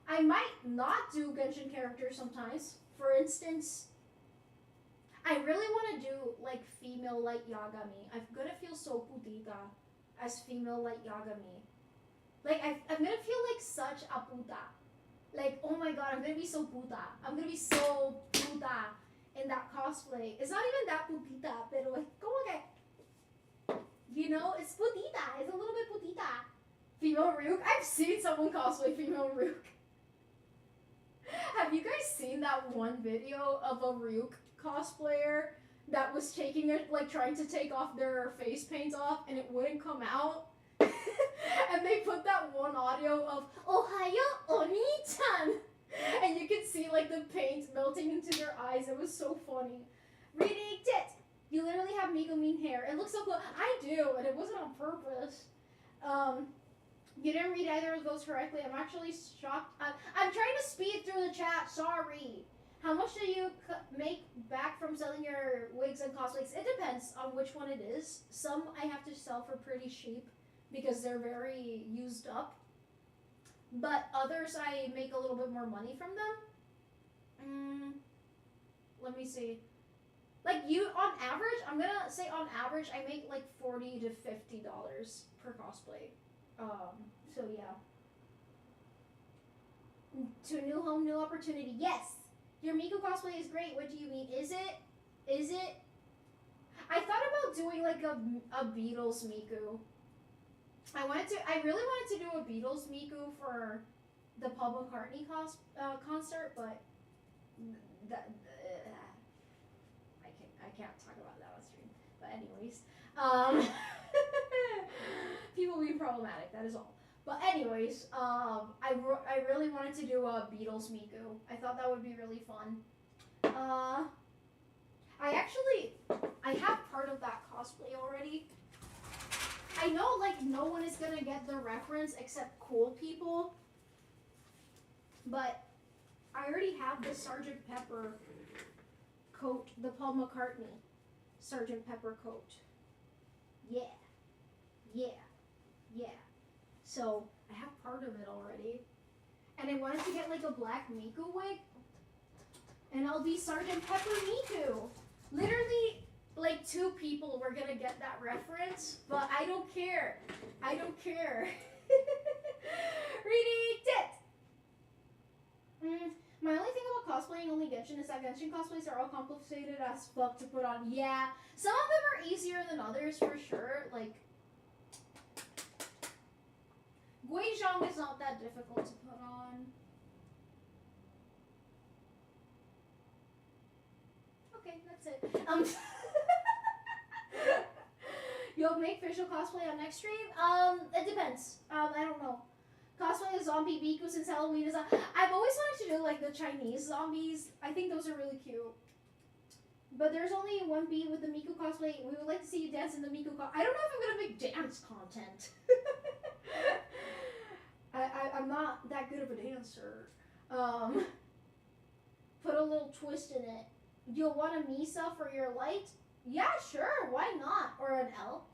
I might not do Genshin characters sometimes. For instance, I really want to do like female light Yagami. I'm gonna feel so putita as female light Yagami. Like I'm gonna feel like such a puta. Like, oh my god, I'm gonna be so puta. I'm gonna be so puta in that cosplay. It's not even that putita, pero like, como que, you know, it's putita. It's a little bit putita. Female Ryuk. I've seen someone cosplay female Ryuk. Have you guys seen that one video of a Ryuk cosplayer that was taking it, like trying to take off their face paint off and it wouldn't come out? And they put that one audio of Ohayo Oni-chan, and you could see like the paint melting into their eyes. It was so funny. Reading it. You literally have Megumi hair. It looks so cool. I do, and it wasn't on purpose. You didn't read either of those correctly. I'm actually shocked. I'm trying to speed through the chat. Sorry. How much do you make back from selling your wigs and cosplays? It depends on which one it is. Some I have to sell for pretty cheap because they're very used up. But others I make a little bit more money from them. Let me see. Like you, on average, I'm gonna say on average, I make like $40 to $50 per cosplay. So yeah. To a new home, new opportunity. Yes! Your Miku cosplay is great. What do you mean? Is it? Is it? I thought about doing like a Beatles Miku. I really wanted to do a Beatles Miku for the Paul McCartney concert, but I can't talk about that on stream. But anyways, people being problematic, that is all. But anyways, I really wanted to do a Beatles Miku. I thought that would be really fun. I have part of that cosplay already. I know like no one is gonna get the reference except cool people. But I already have the Sgt. Pepper coat, the Paul McCartney Sgt. Pepper coat. Yeah. Yeah. Yeah. So I have part of it already. And I wanted to get like a black Miku wig. And I'll be Sgt. Pepper Miku. Literally, like 2 people were gonna get that reference, but I don't care. I don't care. Reading it. My only thing about cosplaying only Genshin is that Genshin cosplays are all complicated as fuck to put on. Yeah, some of them are easier than others for sure. Like, Guizhong is not that difficult to put on. Okay, that's it. You'll make Fischl cosplay on next stream? It depends. I don't know. Cosplay a zombie Miku since Halloween is I've always wanted to do like the Chinese zombies. I think those are really cute. But there's only one bee with the Miku cosplay. We would like to see you dance in the Miku I don't know if I'm gonna make dance content. I'm not that good of a dancer. Put a little twist in it. You'll want a Misa for your light? Yeah, sure. Why not? Or an L?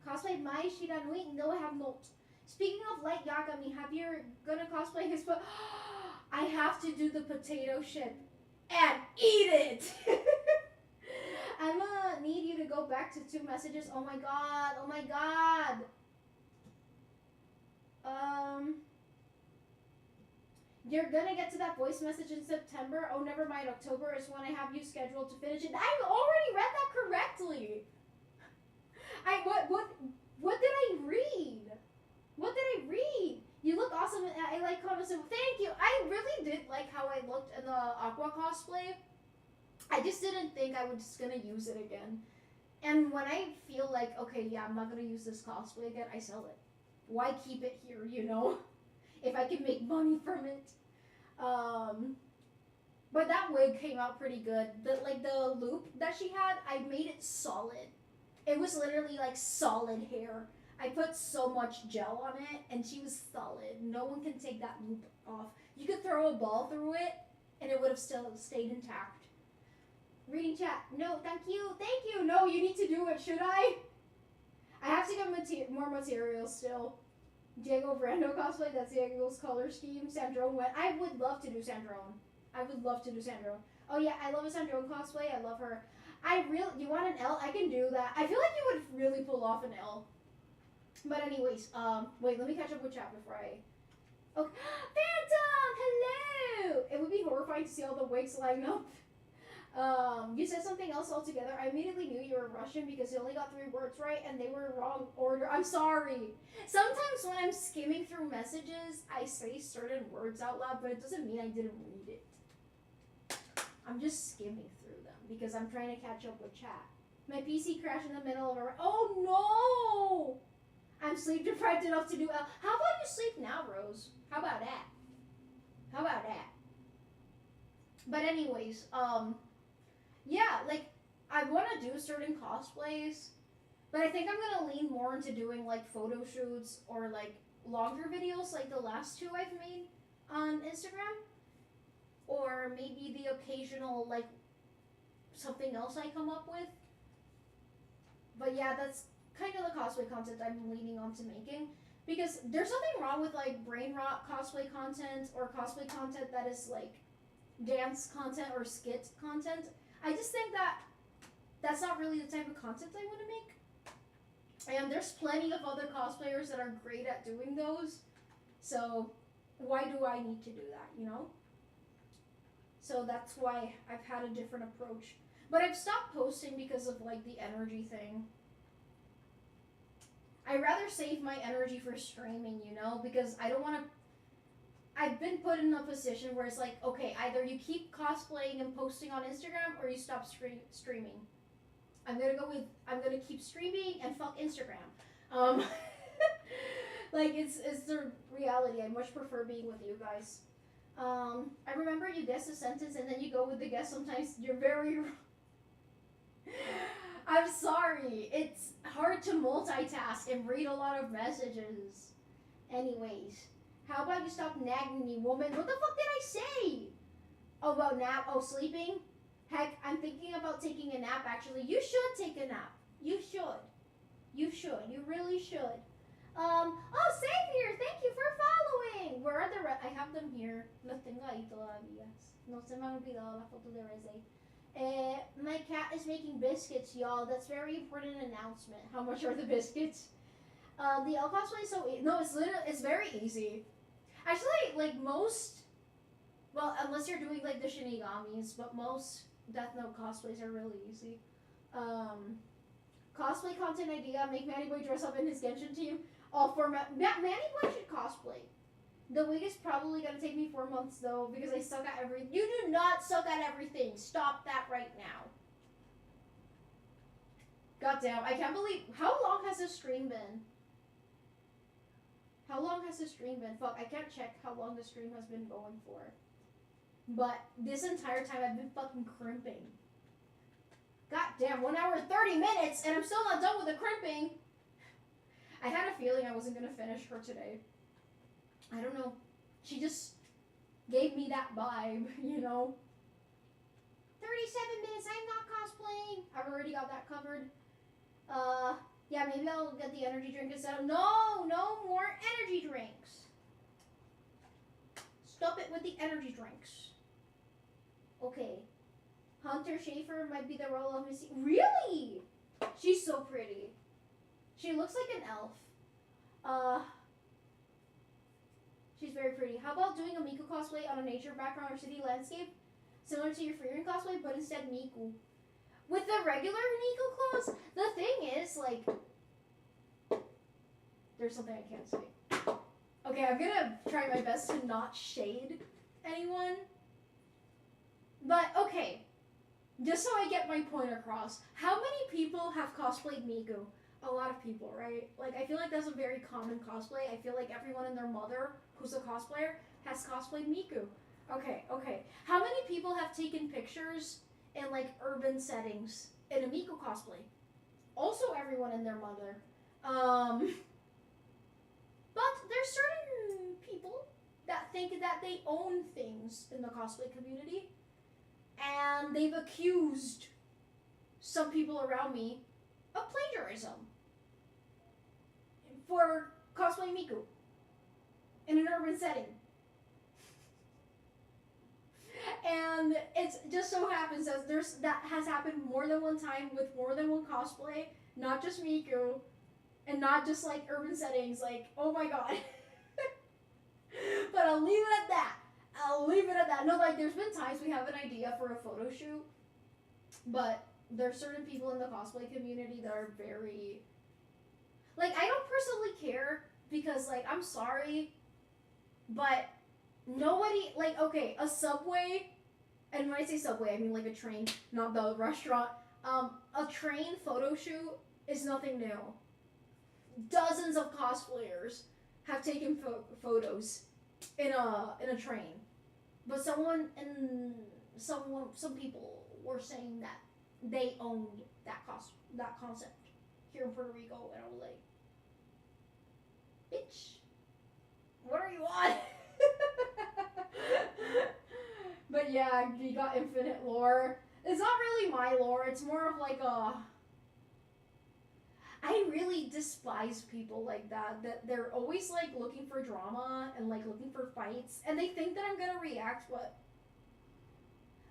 Cosplay Mai Shiranui? No, I have not. Speaking of light Yagami, have you gonna cosplay his I have to do the potato chip and eat it! I'm gonna need you to go back to 2 messages. Oh my god, oh my god! You're gonna get to that voice message in September? Oh, never mind, October is when I have you scheduled to finish it. I've already read that correctly! What did I read? What did I read? You look awesome. I like Konosuba. Thank you. I really did like how I looked in the Aqua cosplay. I just didn't think I was just gonna use it again. And when I feel like, okay, yeah, I'm not gonna use this cosplay again, I sell it. Why keep it here, you know? If I can make money from it. But that wig came out pretty good. The loop that she had, I made it solid. It was literally like solid hair. I put so much gel on it and she was solid. No one can take that loop off. You could throw a ball through it and it would have still stayed intact. Reading chat. No, thank you. Thank you. No, you need to do it. Should I? I have to get more materials still. Diego Brando cosplay. That's Diego's color scheme. Sandrone went. I would love to do Sandrone. I would love to do Sandrone. Oh yeah, I love a Sandrone cosplay. I love her. You want an L? I can do that. I feel like you would really pull off an L. But anyways, wait, let me catch up with chat before I... Okay. Phantom! Hello! It would be horrifying to see all the wigs line up. You said something else altogether. I immediately knew you were Russian because you only got 3 words right and they were wrong order. I'm sorry. Sometimes when I'm skimming through messages, I say certain words out loud, but it doesn't mean I didn't read it. I'm just skimming through them because I'm trying to catch up with chat. My PC crashed in the middle of a... Oh no! I'm sleep deprived enough to do L. How about you sleep now, Rose? How about that? How about that? But anyways, yeah, like, I want to do certain cosplays, but I think I'm going to lean more into doing, like, photo shoots or, like, longer videos, like the last 2 I've made on Instagram. Or maybe the occasional, like, something else I come up with. But yeah, that's kind of the cosplay content I'm leaning on to making. Because there's nothing wrong with, like, brain rot cosplay content or cosplay content that is, like, dance content or skit content. I just think that that's not really the type of content I want to make. And there's plenty of other cosplayers that are great at doing those. So why do I need to do that, you know? So that's why I've had a different approach. But I've stopped posting because of, like, the energy thing. I'd rather save my energy for streaming, you know? Because I don't want to... I've been put in a position where it's like, okay, either you keep cosplaying and posting on Instagram or you stop streaming. I'm gonna keep streaming and fuck Instagram. Like, it's the reality. I much prefer being with you guys. I remember you guess a sentence and then you go with the guess. Sometimes you're very... I'm sorry. It's hard to multitask and read a lot of messages. Anyways. How about you stop nagging me, woman? What the fuck did I say? Oh, about nap? Oh, sleeping? Heck, I'm thinking about taking a nap, actually. You should take a nap. You should. You should. You really should. Oh, Savior, thank you for following. Where are the I have them here. Los tengo ahí todavía. No se me han olvidado la foto de Reze. My cat is making biscuits, y'all. That's very important announcement. How much are the biscuits? The L cosplay is so no, it's very easy. Actually, like most, well, unless you're doing like the Shinigamis, but most Death Note cosplays are really easy. Cosplay content idea: make Manny Boy dress up in his Genshin team. All format. Manny Boy should cosplay. The wig is probably gonna take me 4 months though because I suck at everything. You do not suck at everything. Stop that right now. Goddamn, I can't believe. How long has this stream been? How long has the stream been? Fuck, I can't check how long the stream has been going for. But this entire time I've been fucking crimping. God damn, 1 hour 30 minutes and I'm still not done with the crimping. I had a feeling I wasn't gonna finish her today. I don't know. She just gave me that vibe, you know? 37 minutes, I'm not cosplaying. I've already got that covered. Yeah, maybe I'll get the energy drink instead of... No more energy drinks. Stop it with the energy drinks. Okay. Hunter Schafer might be the role of Missy. Really? She's so pretty. She looks like an elf. She's very pretty. How about doing a Miku cosplay on a nature background or city landscape? Similar to your Freerin cosplay, but instead Miku. With the regular Nico clothes, the thing is, like, there's something I can't say. Okay, I'm gonna try my best to not shade anyone. But, okay, just so I get my point across, how many people have cosplayed Miku? A lot of people, right? Like, I feel like that's a very common cosplay. I feel like everyone and their mother who's a cosplayer has cosplayed Miku. Okay. How many people have taken pictures in, like, urban settings in a Miku cosplay? Also everyone and their mother. But there's certain people that think that they own things in the cosplay community. and they've accused some people around me of plagiarism for cosplaying Miku in an urban setting. And it just so happens that that has happened more than one time with more than one cosplay, not just Miku, and not just like urban settings. Like, oh my god. But I'll leave it at that. No, like, there's been times we have an idea for a photo shoot, but there's certain people in the cosplay community that are very, like, I don't personally care because, like, I'm sorry, but nobody, like, okay, a subway, and when I say subway, I mean like a train, not the restaurant. A train photo shoot is nothing new. Dozens of cosplayers have taken photos in a train, but some people were saying that they owned that concept here in Puerto Rico, and I was like, bitch, what are you on? But yeah, we got infinite lore. It's not really my lore. It's more of like a. I really despise people like that. That they're always like looking for drama and like looking for fights, and they think that I'm gonna react. But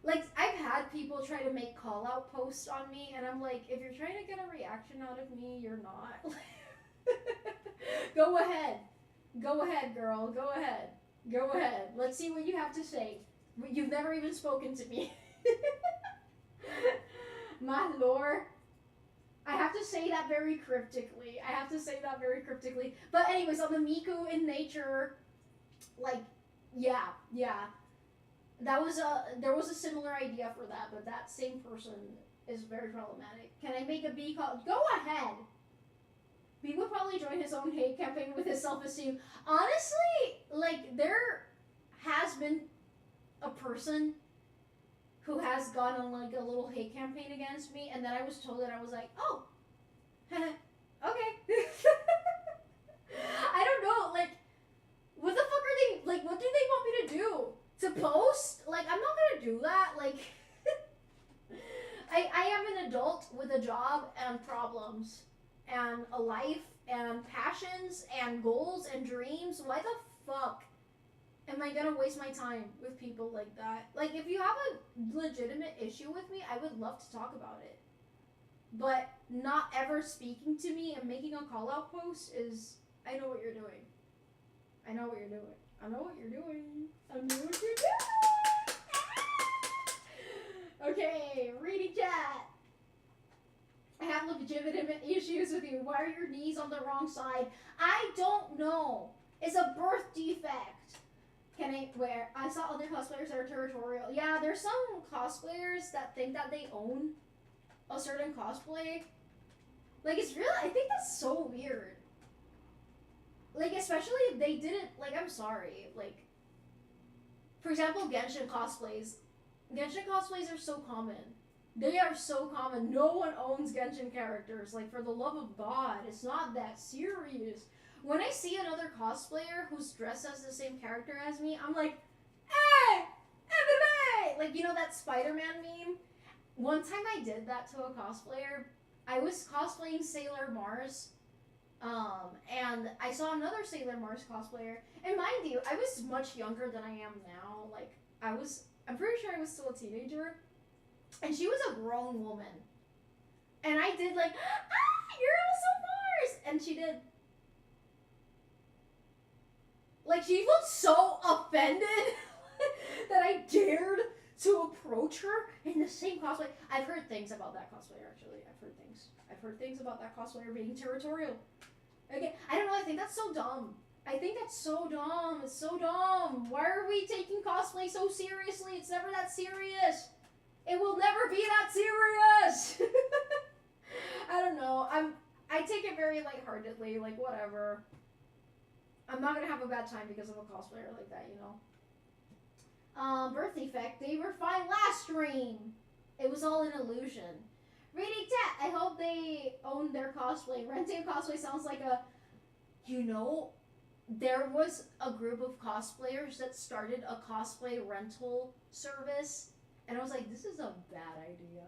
like, I've had people try to make call out posts on me, and I'm like, if you're trying to get a reaction out of me, you're not. Go ahead, girl. Go ahead. Let's see what you have to say. You've never even spoken to me. My lore. I have to say that very cryptically. But anyways, on the Miku in nature, like, yeah. There was a similar idea for that, but that same person is very problematic. Can I make a B call? Go ahead. B would probably join his own hate campaign with his self-esteem. Honestly, like, there has been a person who has gone on like a little hate campaign against me, and then I was told that I was like, oh, okay. I don't know, like, what the fuck are they, like, what do they want me to do? To post? Like, I'm not gonna do that, like, I am an adult with a job and problems, and a life, and passions, and goals, and dreams. Why the fuck am I gonna waste my time with people like that? Like, if you have a legitimate issue with me, I would love to talk about it. But not ever speaking to me and making a call-out post is, I know what you're doing. Okay, reading chat. I have legitimate issues with you. Why are your knees on the wrong side? I don't know. It's a birth defect. I saw other cosplayers that are territorial. Yeah, there's some cosplayers that think that they own a certain cosplay. Like, it's really, I think that's so weird. Like, especially if they didn't, like, I'm sorry. Like, for example, Genshin cosplays. Genshin cosplays are so common. They are so common. No one owns Genshin characters. Like, for the love of God, it's not that serious. When I see another cosplayer who's dressed as the same character as me, I'm like, hey! MMA! Like, you know that Spider-Man meme? One time I did that to a cosplayer. I was cosplaying Sailor Mars, and I saw another Sailor Mars cosplayer. And mind you, I was much younger than I am now. Like, I'm pretty sure I was still a teenager. And she was a grown woman. And I did like, you're also Mars! And she did. Like, she looked so offended that I dared to approach her in the same cosplay. I've heard things about that cosplayer, actually. I've heard things about that cosplayer being territorial. Okay, I don't know, I think that's so dumb. It's so dumb. Why are we taking cosplay so seriously? It's never that serious. It will never be that serious. I don't know. I take it very lightheartedly, like, whatever. I'm not gonna have a bad time because of a cosplayer like that, you know. Birth defect. They were fine last stream. It was all an illusion. Reading chat. I hope they own their cosplay. Renting a cosplay sounds like a, you know, there was a group of cosplayers that started a cosplay rental service, And I was like, this is a bad idea.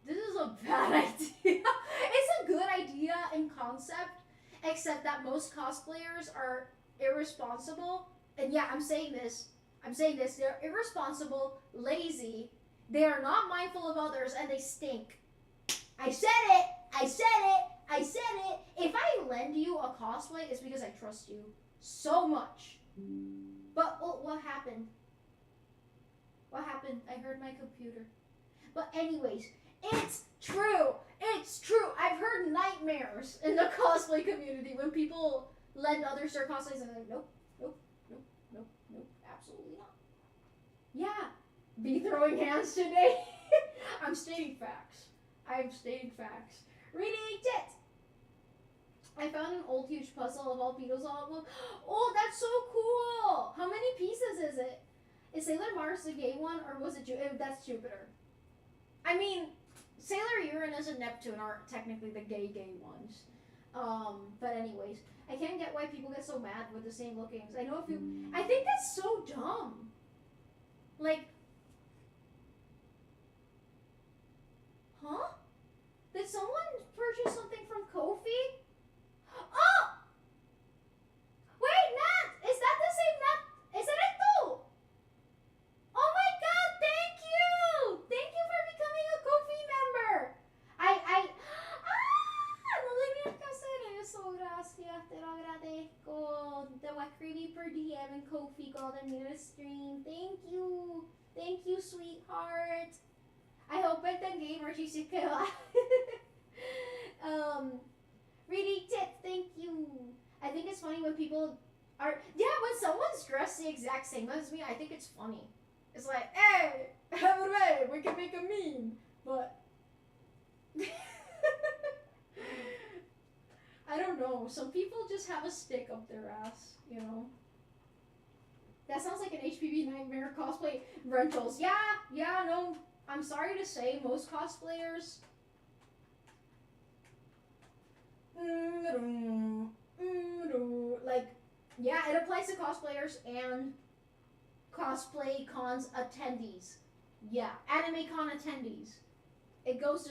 This is a bad idea. It's a good idea in concept, except that most cosplayers are irresponsible. And yeah, I'm saying this. They're irresponsible, lazy. They are not mindful of others, and they stink. I said it. If I lend you a cosplay, it's because I trust you so much. But what happened? I heard my computer. But anyways, it's true. I've heard nightmares in the cosplay community when people lend others their cosplays and they're like, nope, absolutely not. Yeah, be throwing hands today. I'm stating facts. Reading it. I found an old huge puzzle of all Beatles album. Oh, that's so cool. How many pieces is it? Is Sailor Mars the gay one, or was it that's Jupiter? I mean, Sailor Uranus and Neptune are technically the gay ones. But anyways, I can't get why people get so mad with the same lookings. I think that's so dumb. Like, huh? Did someone purchase something from Ko-fi? Oh! Wait, Nat! Is that the same Nat? Is it esto? Oh my god, thank you! Thank you for becoming a Ko-fi member! No le voy a hacer eso, gracias, te lo agradezco. Te voy a escribir per DM en Ko-fi cuando termine el stream. Thank you, sweetheart. I hope entendí, Margie, si que va. Reading tip, thank you. I think it's funny when people are, when someone's dressed the exact same as me, I think it's funny. It's like, hey, hooray, we can make a meme. But, I don't know. Some people just have a stick up their ass, you know? That sounds like an HPV nightmare cosplay rentals. Yeah, no. I'm sorry to say, most cosplayers. Like, yeah, it applies to cosplayers and cosplay cons attendees. Yeah, anime con attendees. It goes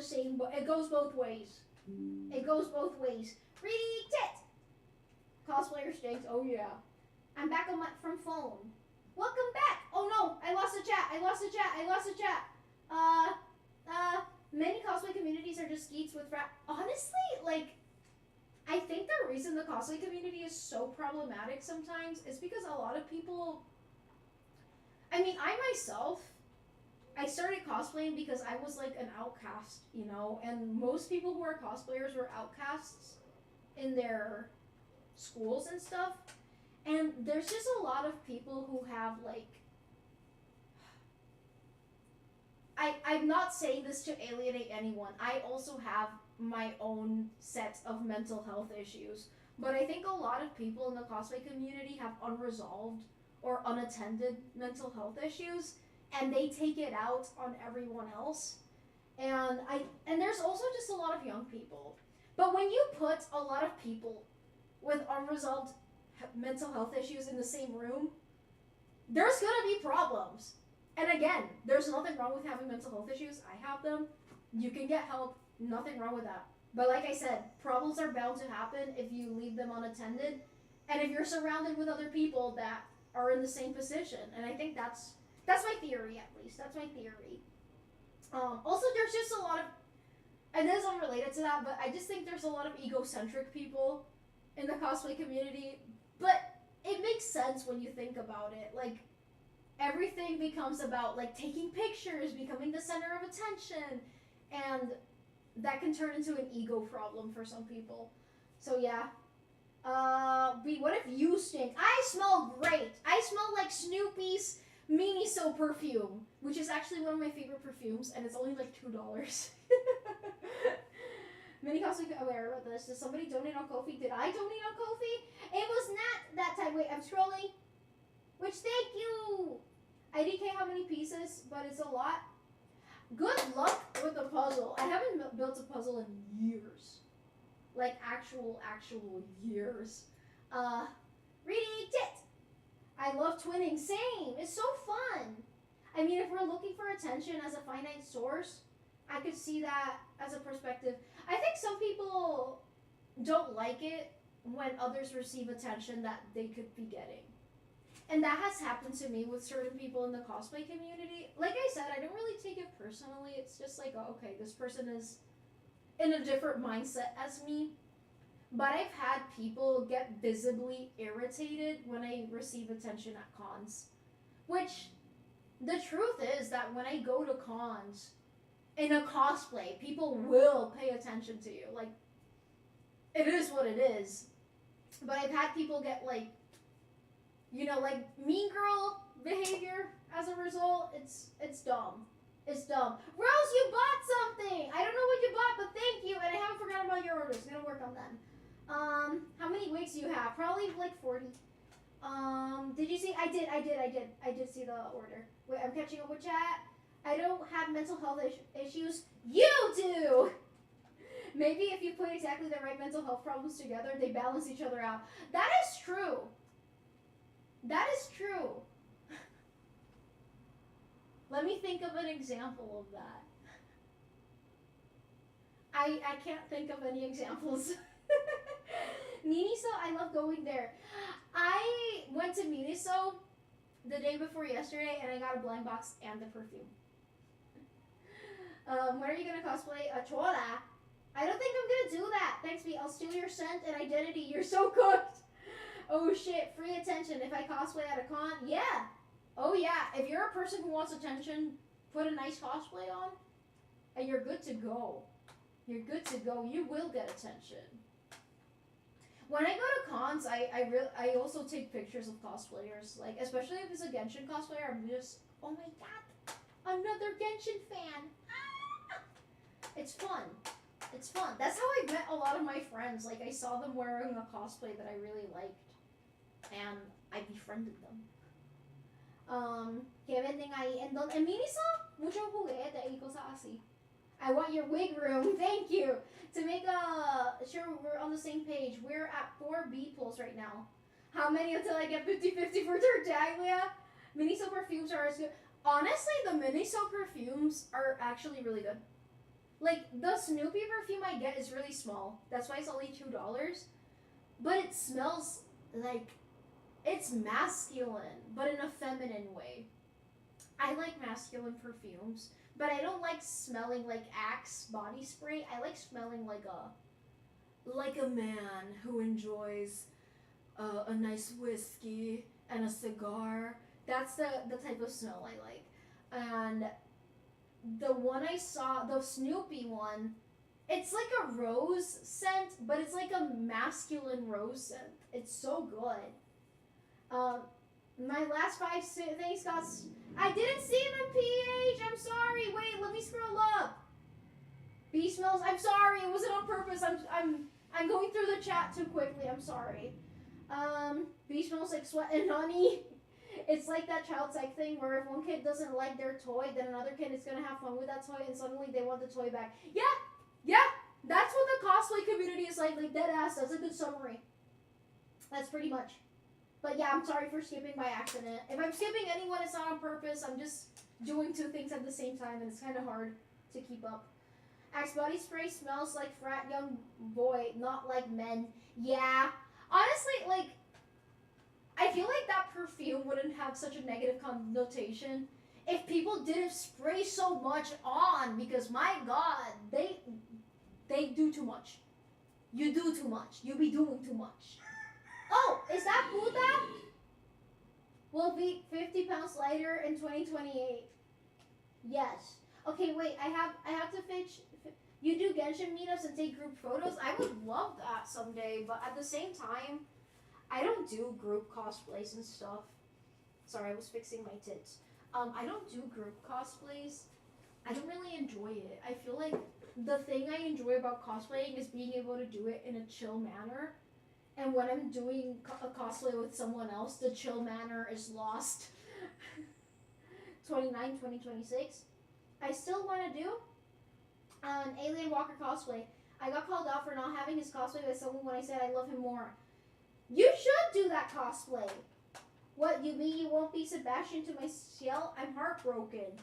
both ways. Reading it. Cosplayer stinks. Oh yeah. I'm back from phone. Welcome back. Oh no, I lost the chat. Many cosplay communities are just geeks with rap. Honestly, like, I think the reason the cosplay community is so problematic sometimes is because a lot of people, I mean, I myself, I started cosplaying because I was like an outcast, you know, and most people who are cosplayers were outcasts in their schools and stuff. And there's just a lot of people who have like, I'm not saying this to alienate anyone. I also have my own set of mental health issues. But I think a lot of people in the cosplay community have unresolved or unattended mental health issues, and they take it out on everyone else. And there's also just a lot of young people. But when you put a lot of people with unresolved mental health issues in the same room, there's gonna be problems. And again, there's nothing wrong with having mental health issues. I have them. You can get help. Nothing wrong with that. But like I said, problems are bound to happen if you leave them unattended, and if you're surrounded with other people that are in the same position. And I think that's my theory, at least. That's my theory. Also, there's just a lot of, and this is unrelated to that, but I just think there's a lot of egocentric people in the cosplay community. But it makes sense when you think about it. Like, everything becomes about like taking pictures, becoming the center of attention, and that can turn into an ego problem for some people. So yeah. B, what if you stink? I smell great. I smell like Snoopy's Miniso perfume, which is actually one of my favorite perfumes, and it's only like $2. Many cosplay aware about this. Did somebody donate on Ko-fi? Did I donate on Ko-fi? It was not that time. Wait, I'm scrolling. Which, thank you. IDK, how many pieces? But it's a lot. Good luck with the puzzle. I haven't built a puzzle in years. Like, actual years. Reading it. I love twinning. Same. It's so fun. I mean, mean, if we're looking for attention as a finite source, I could see that as a perspective. I think some people don't like it when others receive attention that they could be getting. And that has happened to me with certain people in the cosplay community. Like I said, I don't really take it personally. It's just like, oh, okay, this person is in a different mindset as me. But I've had people get visibly irritated when I receive attention at cons. Which, the truth is that when I go to cons, in a cosplay, people will pay attention to you. Like, it is what it is. But I've had people get like, you know, like mean girl behavior as a result. It's dumb. It's dumb. Rose, you bought something! I don't know what you bought, but thank you, and I haven't forgotten about your orders. I'm gonna work on them. How many wigs do you have? Probably like 40. Did you see? I did see the order. Wait, I'm catching up with chat. I don't have mental health issues. You do! Maybe if you put exactly the right mental health problems together, they balance each other out. That is true. That is true. Let me think of an example of that. I can't think of any examples. Miniso, I love going there. I went to Miniso the day before yesterday and I got a blind box and the perfume. When are you gonna cosplay a Chola? I don't think I'm gonna do that. Thanks, B. I'll steal your scent and identity. You're so cooked. Oh shit, free attention if I cosplay at a con? Yeah. Oh yeah, if you're a person who wants attention, put a nice cosplay on and you're good to go. You're good to go. You will get attention. When I go to cons, I also take pictures of cosplayers. Like, especially if it's a Genshin cosplayer, I'm just, oh my god, another Genshin fan. Ah! It's fun. It's fun. That's how I met a lot of my friends. Like, I saw them wearing a cosplay that I really liked. And I befriended them. Que venden ahí. En Miniso, mucho juguete y cosas así. I want your wig room. Thank you. To make sure we're on the same page, we're at 4 B pulls right now. How many until I get 50-50 for Tartaglia? Miniso perfumes are as good. Honestly, the Miniso perfumes are actually really good. Like, the Snoopy perfume I get is really small. That's why it's only $2. But it smells like it's masculine, but in a feminine way. I like masculine perfumes, but I don't like smelling like Axe body spray. I like smelling like a man who enjoys a nice whiskey and a cigar. That's the type of smell I like. And the one I saw, the Snoopy one, it's like a rose scent, but it's like a masculine rose scent. It's so good. My last 5 things got... I didn't see them, PH! I'm sorry! Wait, let me scroll up! B smells... I'm sorry, it wasn't on purpose. I'm going through the chat too quickly. I'm sorry. B smells like sweat and honey. It's like that child psych thing where if one kid doesn't like their toy, then another kid is gonna have fun with that toy and suddenly they want the toy back. Yeah! That's what the cosplay community is like dead ass. That's a good summary. That's pretty much. But yeah, I'm sorry for skipping by accident. If I'm skipping anyone, it's not on purpose. I'm just doing 2 things at the same time, and it's kind of hard to keep up. Axe body spray smells like frat young boy, not like men. Yeah. Honestly, like, I feel like that perfume wouldn't have such a negative connotation if people didn't spray so much on, because my god, they do too much. You do too much. You be doing too much. Oh, is that Buddha? Will be 50 pounds lighter in 2028. Yes. Okay, wait. I have to fetch. You do Genshin meetups and take group photos? I would love that someday, but at the same time, I don't do group cosplays and stuff. Sorry, I was fixing my tits. I don't do group cosplays. I don't really enjoy it. I feel like the thing I enjoy about cosplaying is being able to do it in a chill manner. And when I'm doing a cosplay with someone else, the chill manner is lost. 2026. I still want to do an Alien Walker cosplay. I got called out for not having his cosplay with someone when I said I love him more. You should do that cosplay. What, you mean you won't be Sebastian to my Ciel? I'm heartbroken.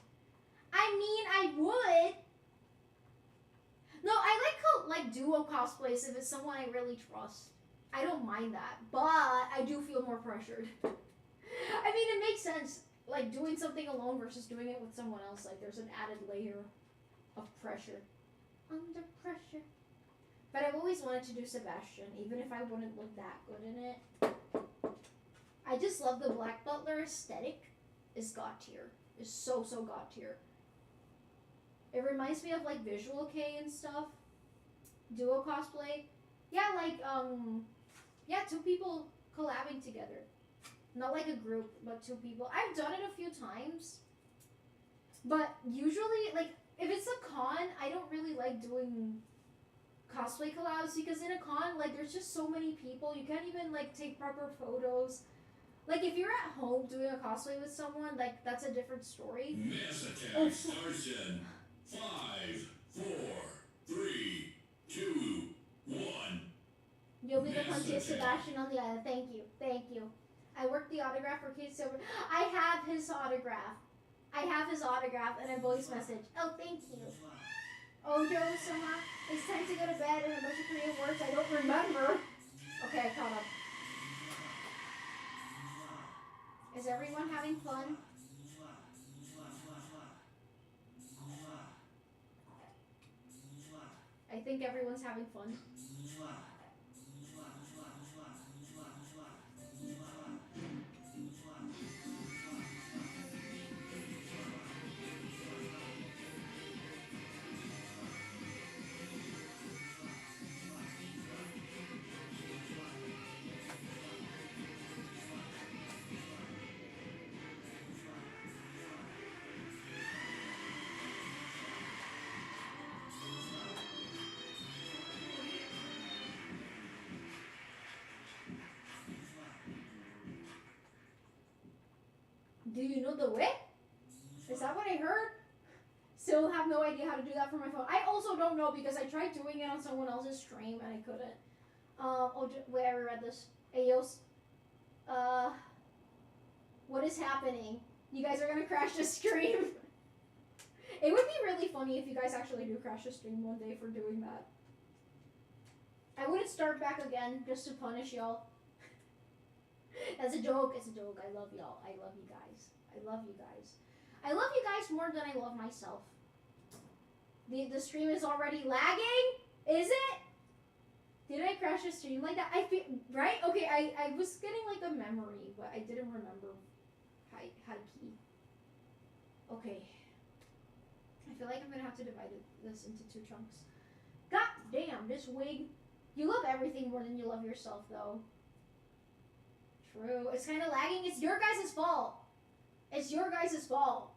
I mean, I would. No, I like duo cosplays if it's someone I really trust. I don't mind that, but I do feel more pressured. I mean, it makes sense. Like doing something alone versus doing it with someone else. Like there's an added layer of pressure. Under pressure. But I've always wanted to do Sebastian, even if I wouldn't look that good in it. I just love the Black Butler aesthetic. Is god tier. Is so god tier. It reminds me of like Visual K and stuff. Duo cosplay. Yeah, like yeah, 2 people collabing together. Not like a group, but 2 people. I've done it a few times. But usually, like, if it's a con, I don't really like doing cosplay collabs because in a con, like, there's just so many people. You can't even, like, take proper photos. Like, if you're at home doing a cosplay with someone, like, that's a different story. Mass attack starts in 5, 4, 3, 2, 1. You'll be the punchiest Sebastian on the island. Thank you. Thank you. I worked the autograph for Kate Silver. I have his autograph. And I voice message. Oh, thank you. Ojo-sama, it's time to go to bed and a bunch of Korean words I don't remember. Okay, I caught up. Is everyone having fun? I think everyone's having fun. Do you know the way? Is that what I heard? Still have no idea how to do that for my phone. I also don't know because I tried doing it on someone else's stream and I couldn't. Wait, I read this. Ayos. What is happening? You guys are gonna crash the stream. It would be really funny if you guys actually do crash the stream one day for doing that. I wouldn't start back again just to punish y'all. As a joke, it's a joke. I love y'all. I love you guys. I love you guys. I love you guys more than I love myself. The stream is already lagging? Is it? Did I crash the stream like that? I feel right? Okay, I was getting like a memory, but I didn't remember how to key. Okay. I feel like I'm gonna have to divide this into 2 chunks. God damn, this wig. You love everything more than you love yourself, though. True. It's kind of lagging. It's your guys' fault. It's your guys' fault.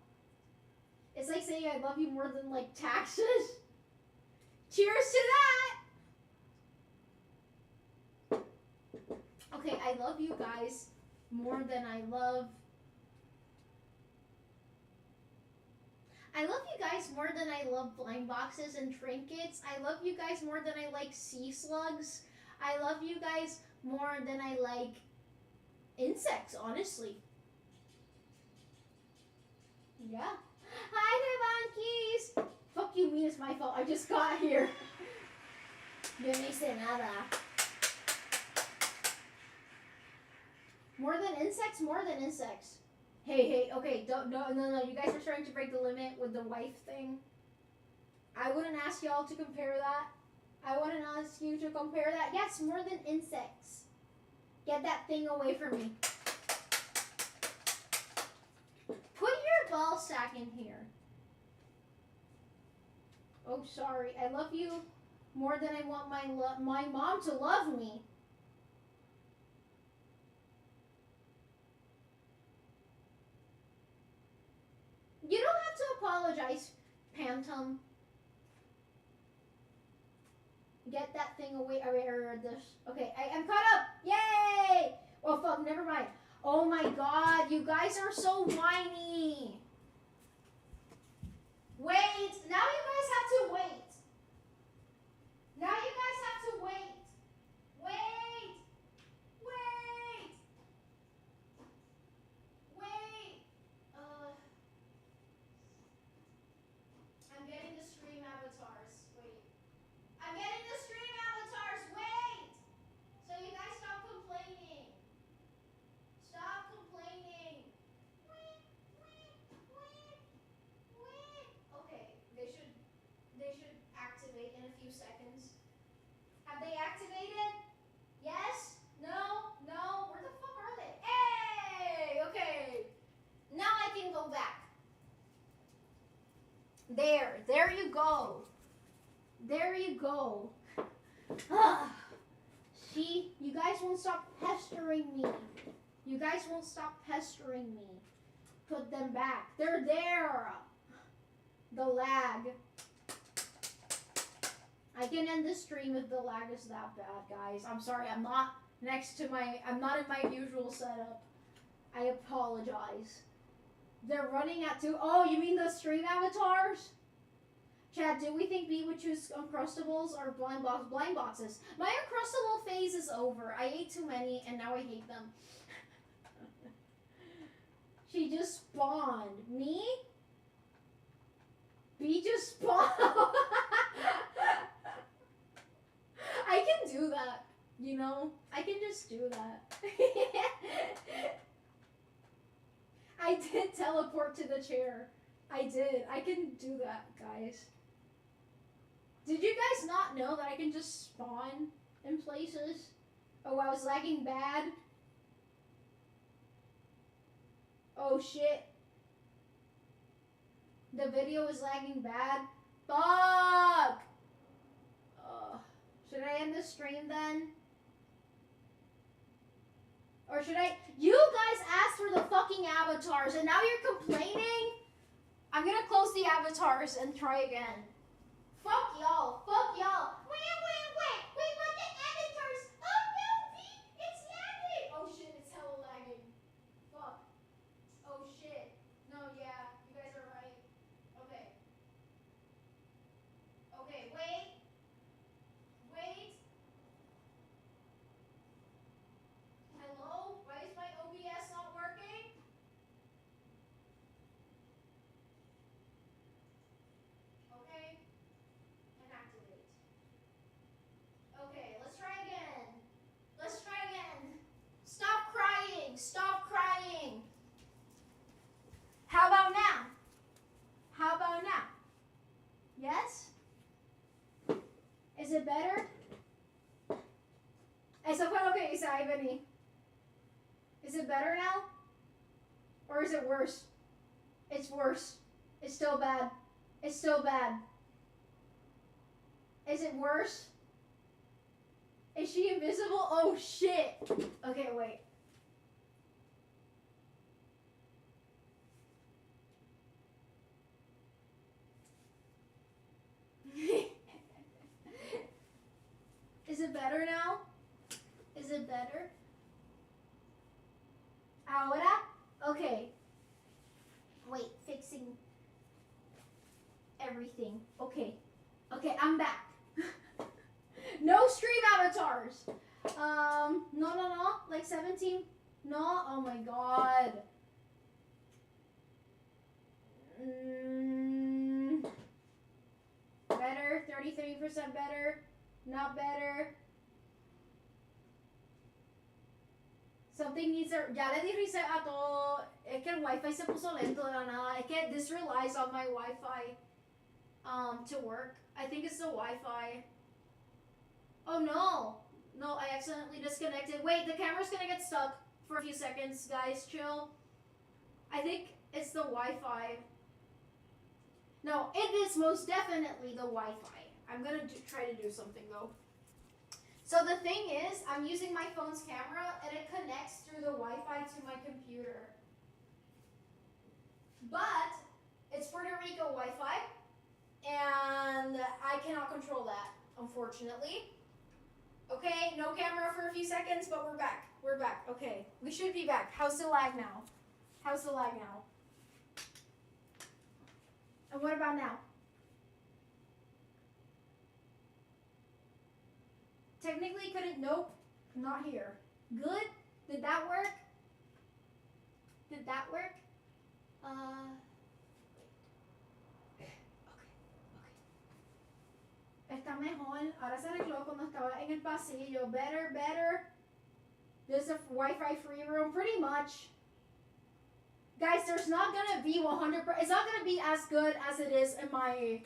It's like saying I love you more than, like, taxes. Cheers to that! Okay, I love you guys more than I love... I love you guys more than I love blind boxes and trinkets. I love you guys more than I like sea slugs. I love you guys more than I like insects, honestly. Yeah. Hi, Devankeys! Fuck you, mean it's my fault. I just got here. No me hice nada. More than insects? More than insects. Hey, okay, no, you guys are starting to break the limit with the wife thing. I wouldn't ask y'all to compare that. I wouldn't ask you to compare that. Yes, more than insects. Get that thing away from me. Put your ball sack in here. Oh, sorry. I love you more than I want my mom to love me. You don't have to apologize, Pantum. Get that thing away. Okay, I'm caught up. Yay! Oh, fuck, never mind. Oh my god, you guys are so whiny. Wait, now you guys have to wait. Now you guys have to wait. Wait. There you go. There you go. Ah. See, you guys won't stop pestering me. You guys won't stop pestering me. Put them back. They're there. The lag. I can end the stream if the lag is that bad, guys. I'm sorry, I'm not in my usual setup. I apologize. They're running at 2. Oh, you mean the stream avatars? Chad, do we think B would choose Uncrustables or blind boxes? My Uncrustable phase is over. I ate too many and now I hate them. She just spawned. Me? B just spawned. I can do that, you know? I can just do that. I did teleport to the chair. I did. I can do that, guys. Did you guys not know that I can just spawn in places? Oh, I was lagging bad. Oh, shit. The video is lagging bad. Fuck! Should I end the stream then? Or should I? You guys asked for the fucking avatars and now you're complaining? I'm gonna close the avatars and try again. Fuck y'all. Fuck y'all. Wait, but the avatars. Oh no, Pete, it's lagging. Oh shit, it's hella lagging. Fuck. Oh shit. No, yeah, you guys are right. Okay. Okay, wait. Hello? Why is my OBS not working? Okay. And activate. Okay, let's try again. Stop crying. Stop crying. How about now? Yes? Is it better? Eso fue lo que hice, Ivany. Is it better now? Or is it worse? It's worse. It's still bad. Is it worse? Is she invisible? Oh shit. Okay, wait. Is it better now? Is it better? Ahora? Okay. Wait, fixing everything. Okay, I'm back. No stream avatars. No. Like 17. No, oh my god. Better, 33% better. Not better. Something needs a... Ya le di reset a todo. Es que el Wi-Fi se puso lento de la nada. Es que this relies on my Wi-Fi to work. I think it's the Wi-Fi. Oh no. No, I accidentally disconnected. Wait, the camera's gonna get stuck for a few seconds. Guys, chill. I think it's the Wi-Fi. No, it is most definitely the Wi-Fi. I'm gonna try to do something though. So the thing is, I'm using my phone's camera and it connects through the Wi-Fi to my computer. But it's Puerto Rico Wi-Fi and I cannot control that, unfortunately. Okay, no camera for a few seconds, but we're back. We're back. Okay, we should be back. How's the lag now? And what about now? Technically couldn't, nope, not here. Good? Did that work? Está mejor. Ahora se arregló cuando estaba en el pasillo. Better. There's a Wi-Fi free room, pretty much. Guys, there's not gonna be 100%, it's not gonna be as good as it is in my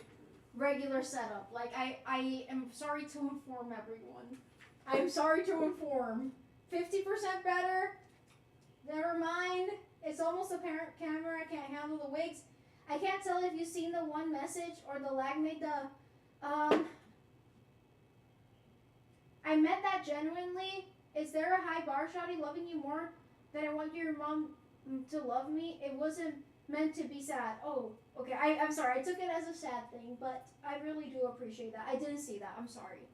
regular setup. Like, I am sorry to inform everyone. I'm sorry to inform. 50% better? Never mind. It's almost a parent camera. I can't handle the wigs. I can't tell if you've seen the one message or the lag made the, I meant that genuinely. Is there a high bar, shawty, loving you more than I want your mom to love me? It wasn't meant to be sad. Oh, okay. I'm sorry. I took it as a sad thing, but I really do appreciate that. I didn't see that. I'm sorry.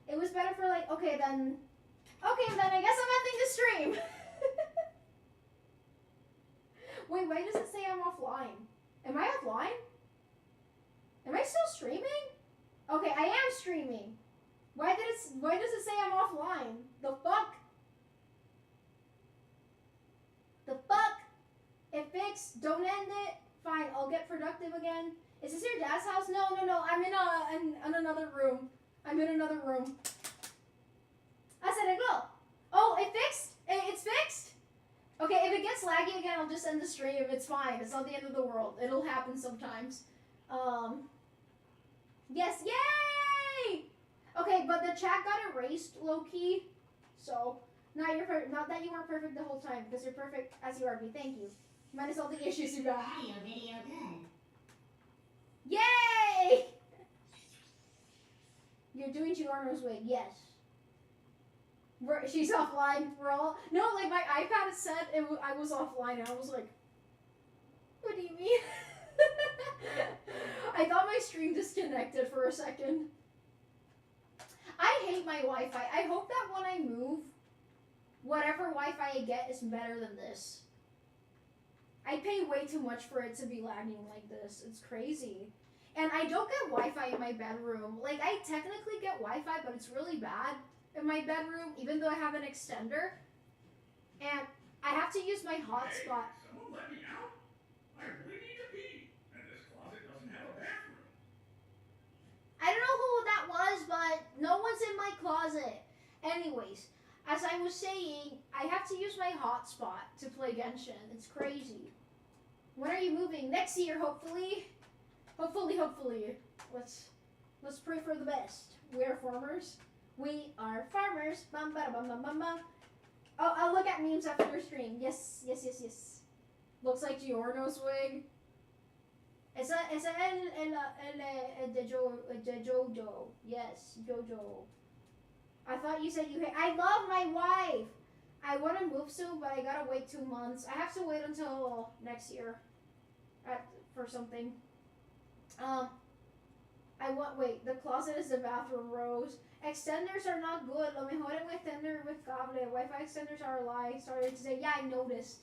It was better for like, okay, then I guess I'm ending the stream. Wait, why does it say I'm offline? Am I offline? Am I still streaming? Okay, I am streaming. Why does it say I'm offline? The fuck? The fuck? It fixed. Don't end it. Fine, I'll get productive again. Is this your dad's house? No. I'm in another room. I'm in another room. I said I go. Oh, it fixed? It's fixed? Okay, if it gets laggy again, I'll just end the stream. It's fine. It's not the end of the world. It'll happen sometimes. Yes, yay! Okay, but the chat got erased, low-key. So, not that you weren't perfect the whole time, because you're perfect as you are. Thank you. Minus all the issues you got. Audio video good. Yay! You're doing Giorno's way. Yes. She's offline. We're all... No, like, my iPad said I was offline, and I was like, what do you mean? I thought my stream disconnected for a second. I hate my Wi-Fi. I hope that when I move, whatever Wi-Fi I get is better than this. I pay way too much for it to be lagging like this. It's crazy. And I don't get Wi-Fi in my bedroom. Like, I technically get Wi-Fi, but it's really bad in my bedroom, even though I have an extender. And I have to use my hotspot. Hey, someone let me out? I really need to pee, and this closet doesn't have a bathroom. I don't know who that was, but no one's in my closet. Anyways, as I was saying, I have to use my hotspot to play Genshin. It's crazy. When are you moving? Next year, hopefully. Hopefully. Let's pray for the best. We are farmers. We are farmers. Bum, ba, bum, bum, bum, bum. Oh, I'll look at memes after your stream. Yes. Looks like Giorno's wig. It's a Jojo. Yes, Jojo. I thought you said you hate. I love my wife. I want to move soon, but I gotta wait 2 months. I have to wait until next year for something. Wait, the closet is the bathroom, Rose. Extenders are not good. Lo mejor en un extender with cable. Wi-Fi extenders are a lie. Started to say, yeah, I noticed.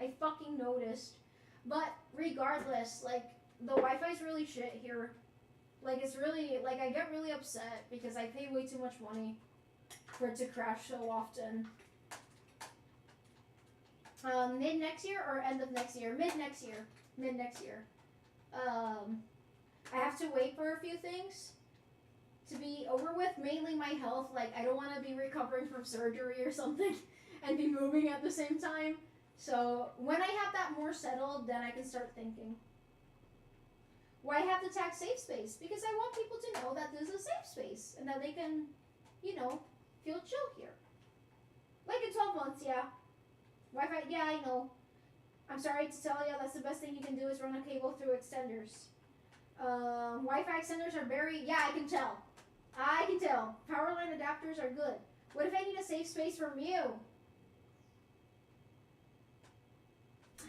I fucking noticed. But regardless, like, the Wi-Fi is really shit here. Like, it's really, like, I get really upset because I pay way too much money for it to crash so often. Mid next year or end of next year? Mid next year. I have to wait for a few things to be over with, mainly my health. Like, I don't want to be recovering from surgery or something and be moving at the same time. So when I have that more settled, then I can start thinking. Why have the tag safe space? Because I want people to know that this is a safe space and that they can, you know, feel chill here. Like in 12 months, yeah. Wi-Fi, yeah, I know. I'm sorry to tell you, that's the best thing you can do is run a cable through extenders. Wi-Fi extenders are very, yeah, I can tell. Power line adapters are good. What if I need a safe space from you?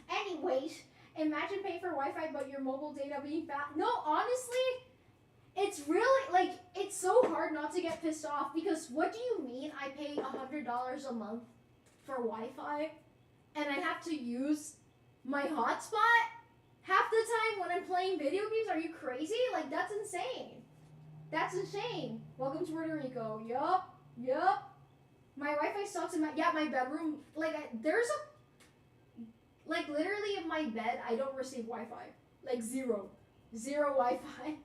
Anyways, imagine paying for Wi-Fi but your mobile data being fast. No, honestly, it's really, like, it's so hard not to get pissed off because what do you mean I pay $100 a month for Wi-Fi and I have to use my hotspot half the time when I'm playing video games? Are you crazy? Like, that's insane. That's insane. Welcome to Puerto Rico. Yup. My Wi-Fi sucks in my bedroom. Like, there's a, like, literally in my bed, I don't receive Wi-Fi. Like, zero Wi-Fi.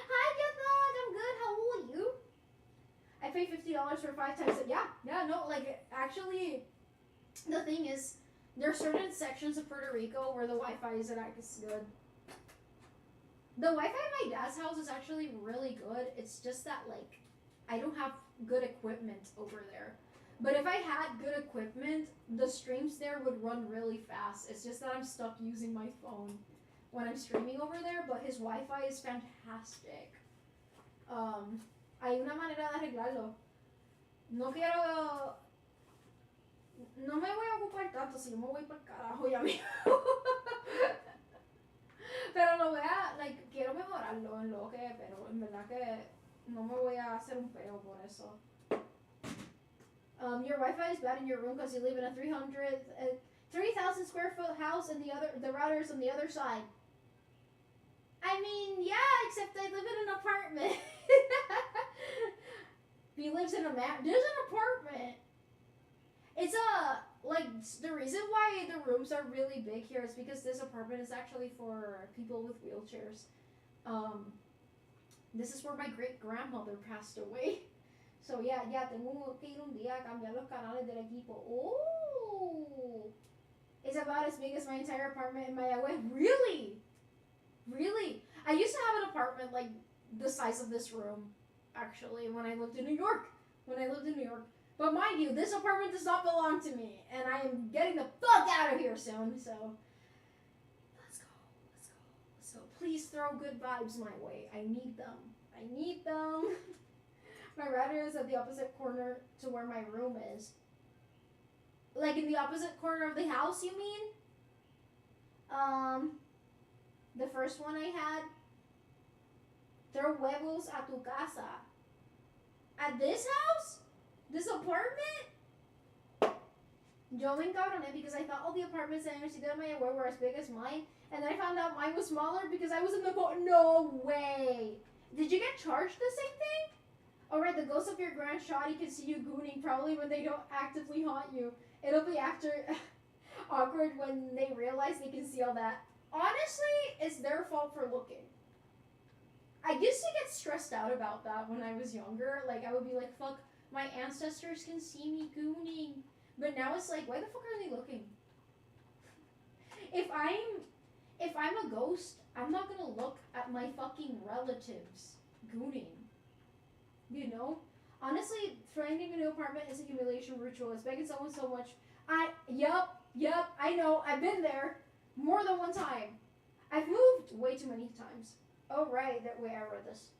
Hi, Gethog. I'm good. How old are you? I pay $50 for 5 times. Yeah, no, like, actually, the thing is, there are certain sections of Puerto Rico where the Wi-Fi isn't as good. The Wi-Fi in my dad's house is actually really good. It's just that, like, I don't have good equipment over there. But if I had good equipment, the streams there would run really fast. It's just that I'm stuck using my phone when I'm streaming over there, but his Wi-Fi is fantastic. Hay una manera de arreglarlo. No quiero... No me voy a ocupar tanto si yo me voy para el carajo ya mismo. Pero lo voy a... Like, quiero mejorarlo en lo que... Pero en verdad que no me voy a hacer un peo por eso. Your Wi-Fi is bad in your room because you live in a 3,000 square foot house and the router is on the other side. I mean, yeah, except I live in an apartment. He lives in a there's an apartment. It's like, the reason why the rooms are really big here is because this apartment is actually for people with wheelchairs. This is where my great-grandmother passed away. So yeah, tengo que ir un día a cambiar los canales del equipo. Oh! It's about as big as my entire apartment in Mayagüez. Really? Really? I used to have an apartment like the size of this room, actually, when I lived in New York. But mind you, this apartment does not belong to me, and I am getting the fuck out of here soon, so... Let's go. Please throw good vibes my way. I need them. My router is at the opposite corner to where my room is. Like in the opposite corner of the house, you mean? The first one I had. Throw huevos a tu casa. At this house? This apartment? Yo me encabroné because I thought all the apartments in Universidad de Mayagüez were as big as mine. And then I found out mine was smaller because I was in the no way. Did you get charged the same thing? Alright, the ghost of your grand shoddy can see you gooning probably when they don't actively haunt you. It'll be awkward when they realize they can see all that. Honestly, it's their fault for looking. I used to get stressed out about that when I was younger. Like, I would be like, fuck, my ancestors can see me gooning. But now it's like, why the fuck are they looking? If I'm a ghost, I'm not gonna look at my fucking relatives gooning. You know? Honestly, finding a new apartment is a humiliation ritual. It's begging someone so much. Yep, I know. I've been there more than one time. I've moved way too many times. Oh, right, that way I read this.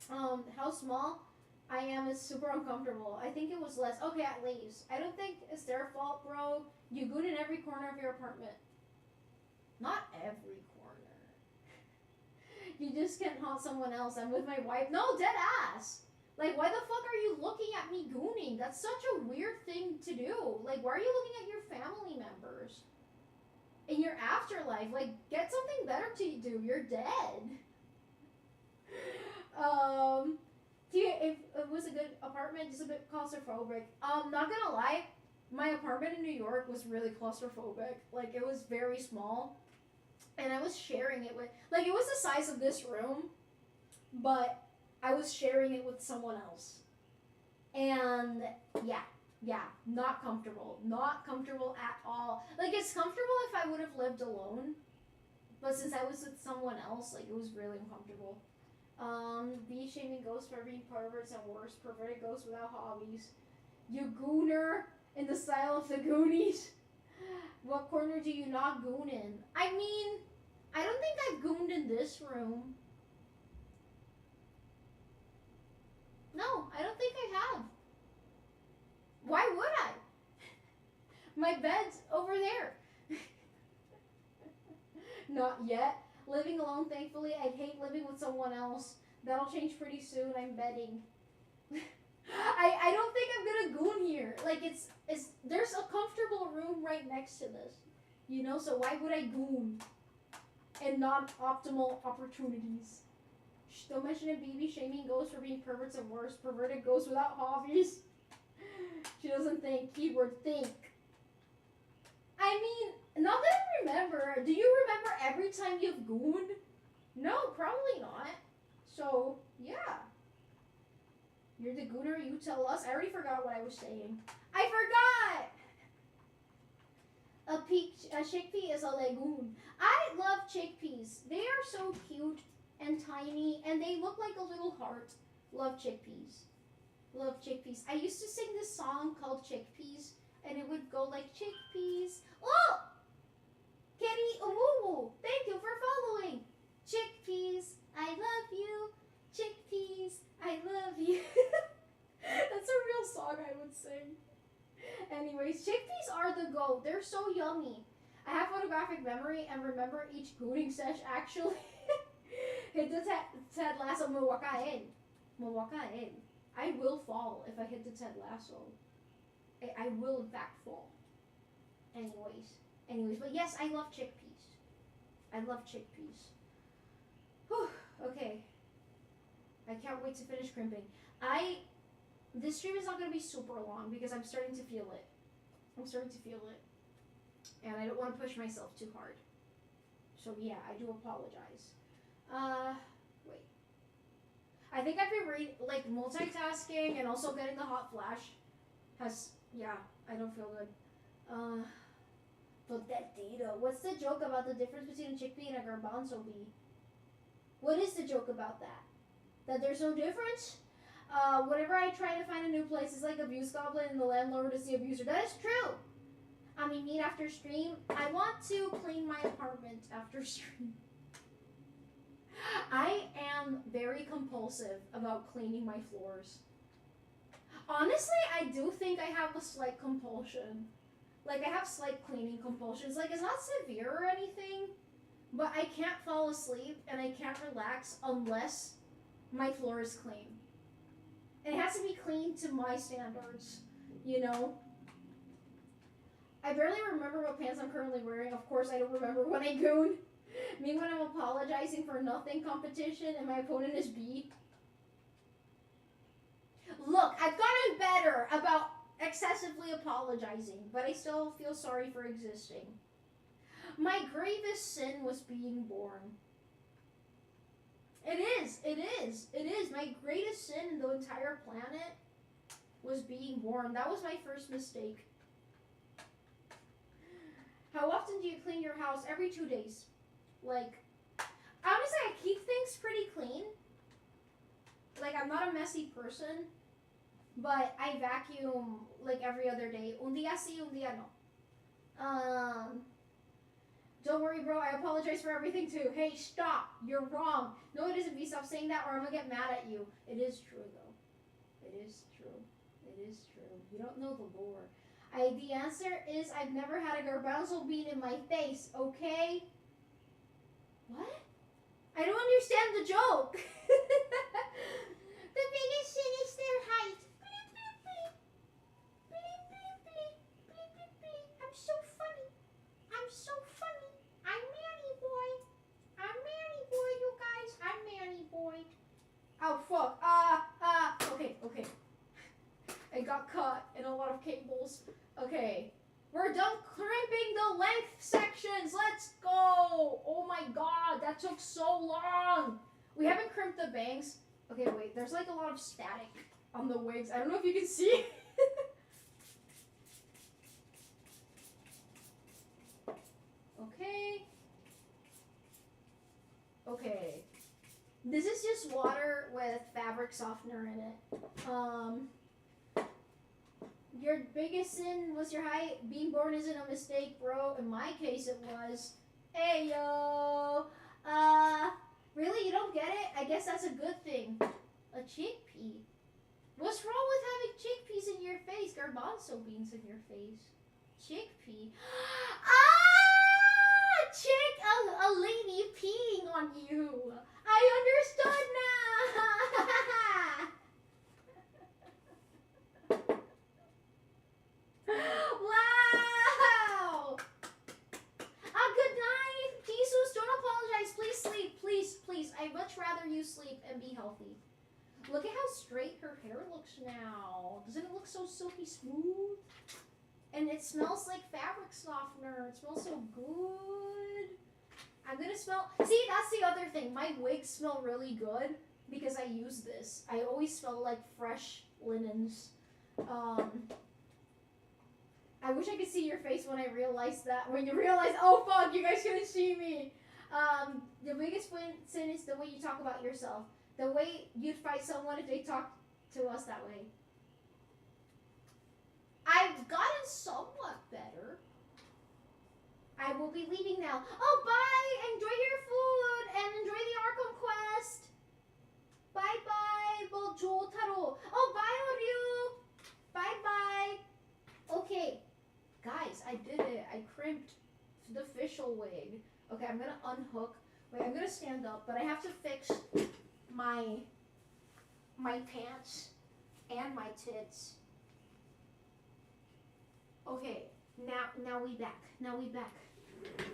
How small I am is super uncomfortable. I think it was less. Okay, at least. I don't think it's their fault, bro. You goon in every corner of your apartment. Not every corner. You just can't haunt someone else. I'm with my wife. No, dead ass. Like, why the fuck are you looking at me gooning? That's such a weird thing to do. Like, why are you looking at your family members? In your afterlife, like, get something better to do. You're dead. If it was a good apartment, just a bit claustrophobic. Not gonna lie, my apartment in New York was really claustrophobic. Like, it was very small, and I was sharing it with, like, it was the size of this room, but I was sharing it with someone else. And yeah, not comfortable. Not comfortable at all. Like, it's comfortable if I would have lived alone, but since I was with someone else, like, it was really uncomfortable. Be shaming ghosts for being perverts and worse, perverted ghosts without hobbies. You gooner in the style of the Goonies. What corner do you not goon in? I mean, I don't think I've gooned in this room. No, I don't think I have. Why would I? My bed's over there. Not yet. Living alone, thankfully. I'd hate living with someone else. That'll change pretty soon, I'm betting. I don't think I'm gonna goon here. Like, it's there's a comfortable room right next to this. You know, so why would I goon? And non-optimal opportunities. Don't mention it, BB shaming ghosts for being perverts and worse. Perverted ghosts without hobbies. She doesn't think. Keyword think. I mean, not that I remember. Do you remember every time you've gooned? No, probably not. So, yeah. You're the gooner, you tell us. I already forgot what I was saying. I forgot! A chickpea is a legume. I love chickpeas. They are so cute and tiny, and they look like a little heart. Love chickpeas. Love chickpeas. I used to sing this song called Chickpeas, and it would go like chickpeas. Oh! Kenny Omuwu, thank you for following. Chickpeas, I love you. Chickpeas, I love you. That's a real song I would sing. Anyways, chickpeas are the goat. They're so yummy. I have photographic memory and remember each gooning sesh actually. Hit the Ted Lasso Mawakain. Mawakain. I will fall if I hit the Ted Lasso. I will in fact fall. Anyways, but yes, I love chickpeas. I love chickpeas. Whew, okay. I can't wait to finish crimping. This stream is not going to be super long because I'm starting to feel it. And I don't want to push myself too hard. So yeah, I do apologize. Wait. I think I've been multitasking and also getting the hot flash I don't feel good. But that data. What's the joke about the difference between a chickpea and a garbanzo bee? What is the joke about that? That there's no difference? Whenever I try to find a new place, it's like Abuse Goblin and the landlord is the abuser. That is true. I mean, meet after stream. I want to clean my apartment after stream. I am very compulsive about cleaning my floors. Honestly, I do think I have a slight compulsion. Like, I have slight cleaning compulsions. Like, it's not severe or anything, but I can't fall asleep and I can't relax unless my floor is clean. And it has to be clean to my standards, you know? I barely remember what pants I'm currently wearing. Of course, I don't remember when I goon. Me when I'm apologizing for nothing competition and my opponent is B. Look, I've gotten better about excessively apologizing, but I still feel sorry for existing. My grievous sin was being born. It is. My greatest sin in the entire planet was being born. That was my first mistake. How often do you clean your house? Every 2 days. Like, honestly, I keep things pretty clean. Like, I'm not a messy person, but I vacuum like every other day. Un día sí, un día no. Don't worry, bro. I apologize for everything too. Hey, stop. You're wrong. No, it isn't me. Stop saying that or I'm gonna get mad at you. It is true, though. It is true. You don't know the lore. The answer is I've never had a garbanzo bean in my face, okay? What? I don't understand the joke. The biggest sin is their height. Bleep, bleep, bleep. Bleep, bleep, bleep. Bleep, bleep, bleep. I'm so funny. I'm Manny boy. You guys. I'm Manny boy. Oh, fuck. Okay. I got caught in a lot of cables. Okay. We're done crimping the length sections. Let's go. Oh my god, that took so long. We haven't crimped the bangs. Okay, wait. There's like a lot of static on the wigs. I don't know if you can see. Okay. This is just water with fabric softener in it. Your biggest sin was your height. Being born isn't a mistake, bro. In my case, it was. Hey, yo. Really? You don't get it? I guess that's a good thing. A chickpea. What's wrong with having chickpeas in your face? Garbanzo beans in your face. Chickpea. A lady peeing on you. I understood now. Wow. Good night. Jesus, don't apologize. Please sleep. Please. I'd much rather you sleep and be healthy. Look at how straight her hair looks now. Doesn't it look so silky smooth? And it smells like fabric softener. It smells so good. I'm gonna smell. See, that's the other thing. My wigs smell really good because I use this. I always smell like fresh linens. I wish I could see your face when I realized that. When you realize, oh fuck, you guys couldn't see me. The biggest sin is the way you talk about yourself. The way you'd fight someone if they talked to us that way. I've gotten somewhat better. I will be leaving now. Oh, bye! Enjoy your food and enjoy the Arkham quest. Bye-bye, Bojo Taro. Oh, bye, Oryu. Bye-bye. Okay, guys, I did it. I crimped the Fischl wig. Okay, I'm gonna unhook. Wait, I'm gonna stand up, but I have to fix my pants and my tits. Okay, now we back. Now we back.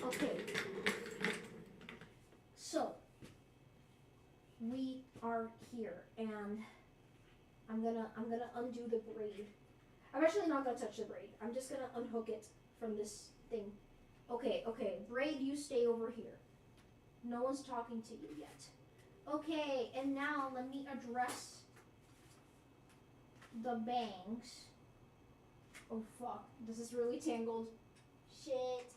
Okay. So we are here, and I'm gonna undo the braid. I'm actually not gonna touch the braid. I'm just gonna unhook it from this thing. Okay, braid, you stay over here. No one's talking to you yet. Okay, and now let me address the bangs. Oh fuck, this is really tangled. Shit.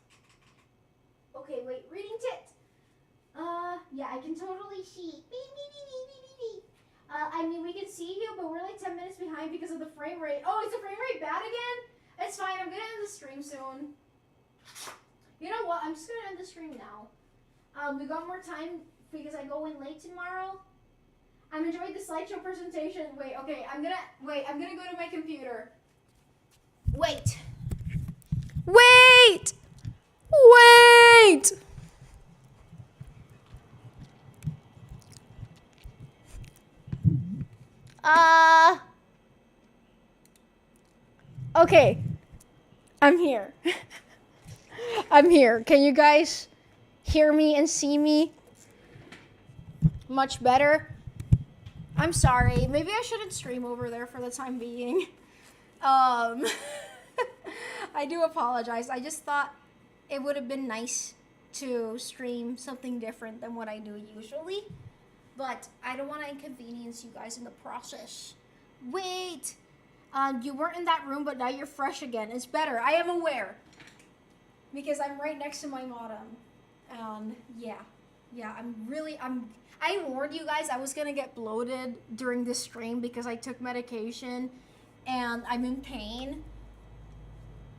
Okay, wait, reading tit. Yeah, I can totally see. I mean, we can see you, but we're like 10 minutes behind because of the frame rate. Oh, is the frame rate bad again? It's fine, I'm gonna end the stream soon. You know what, I'm just gonna end the stream now. We got more time because I go in late tomorrow. I'm enjoying the slideshow presentation. Wait, okay, I'm gonna go to my computer. Wait. Okay. I'm here. I'm here. Can you guys hear me and see me much better? I'm sorry. Maybe I shouldn't stream over there for the time being. I do apologize. I just thought it would have been nice to stream something different than what I do usually. But I don't want to inconvenience you guys in the process. Wait! You weren't in that room, but now you're fresh again. It's better. I am aware. Because I'm right next to my modem. Yeah, I warned you guys I was going to get bloated during this stream because I took medication and I'm in pain.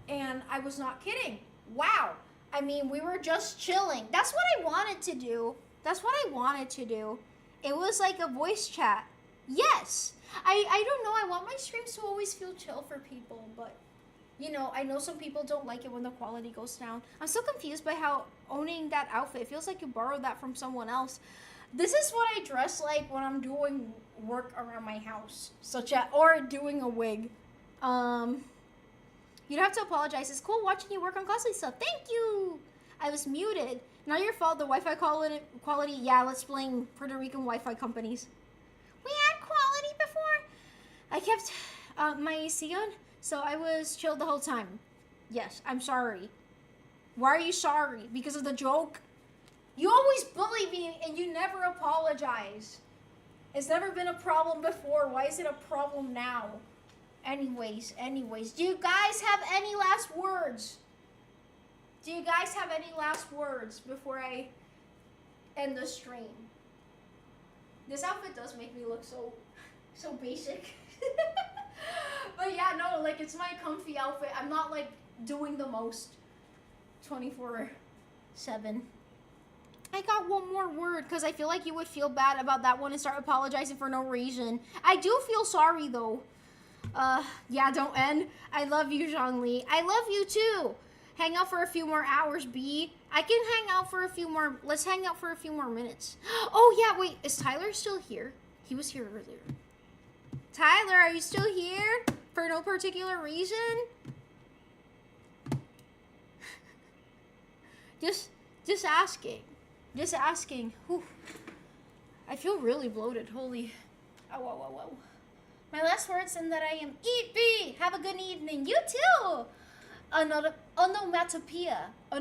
And I was not kidding. Wow. I mean, we were just chilling. That's what I wanted to do. It was like a voice chat. Yes. I don't know. I want my streams to always feel chill for people, but you know, I know some people don't like it when the quality goes down. I'm still confused by how owning that outfit, it feels like you borrowed that from someone else. This is what I dress like when I'm doing work around my house, or doing a wig. You don't have to apologize. It's cool watching you work on cosplay stuff. Thank you. I was muted. Not your fault. The Wi-Fi quality. Yeah, let's blame Puerto Rican Wi-Fi companies. We had quality before. I kept my AC on, so I was chilled the whole time. Yes, I'm sorry. Why are you sorry? Because of the joke? You always bully me and you never apologize. It's never been a problem before. Why is it a problem now? Anyways, do you guys have any last words? Before I end the stream? This outfit does make me look so basic. But yeah, no, like it's my comfy outfit. I'm not like doing the most 24/7. I got one more word because I feel like you would feel bad about that one and start apologizing for no reason. I do feel sorry though. Yeah, don't end. I love you, Zhongli. I love you too. Hang out for a few more hours, B. I can hang out for a few more. Let's hang out for a few more minutes. Oh yeah, wait. Is Tyler still here? He was here earlier. Tyler, are you still here? For no particular reason? Just asking. Just asking. Whew. I feel really bloated. Holy. Oh. My last words and that I am eat B. Have a good evening. You too. Onomatopoeia. I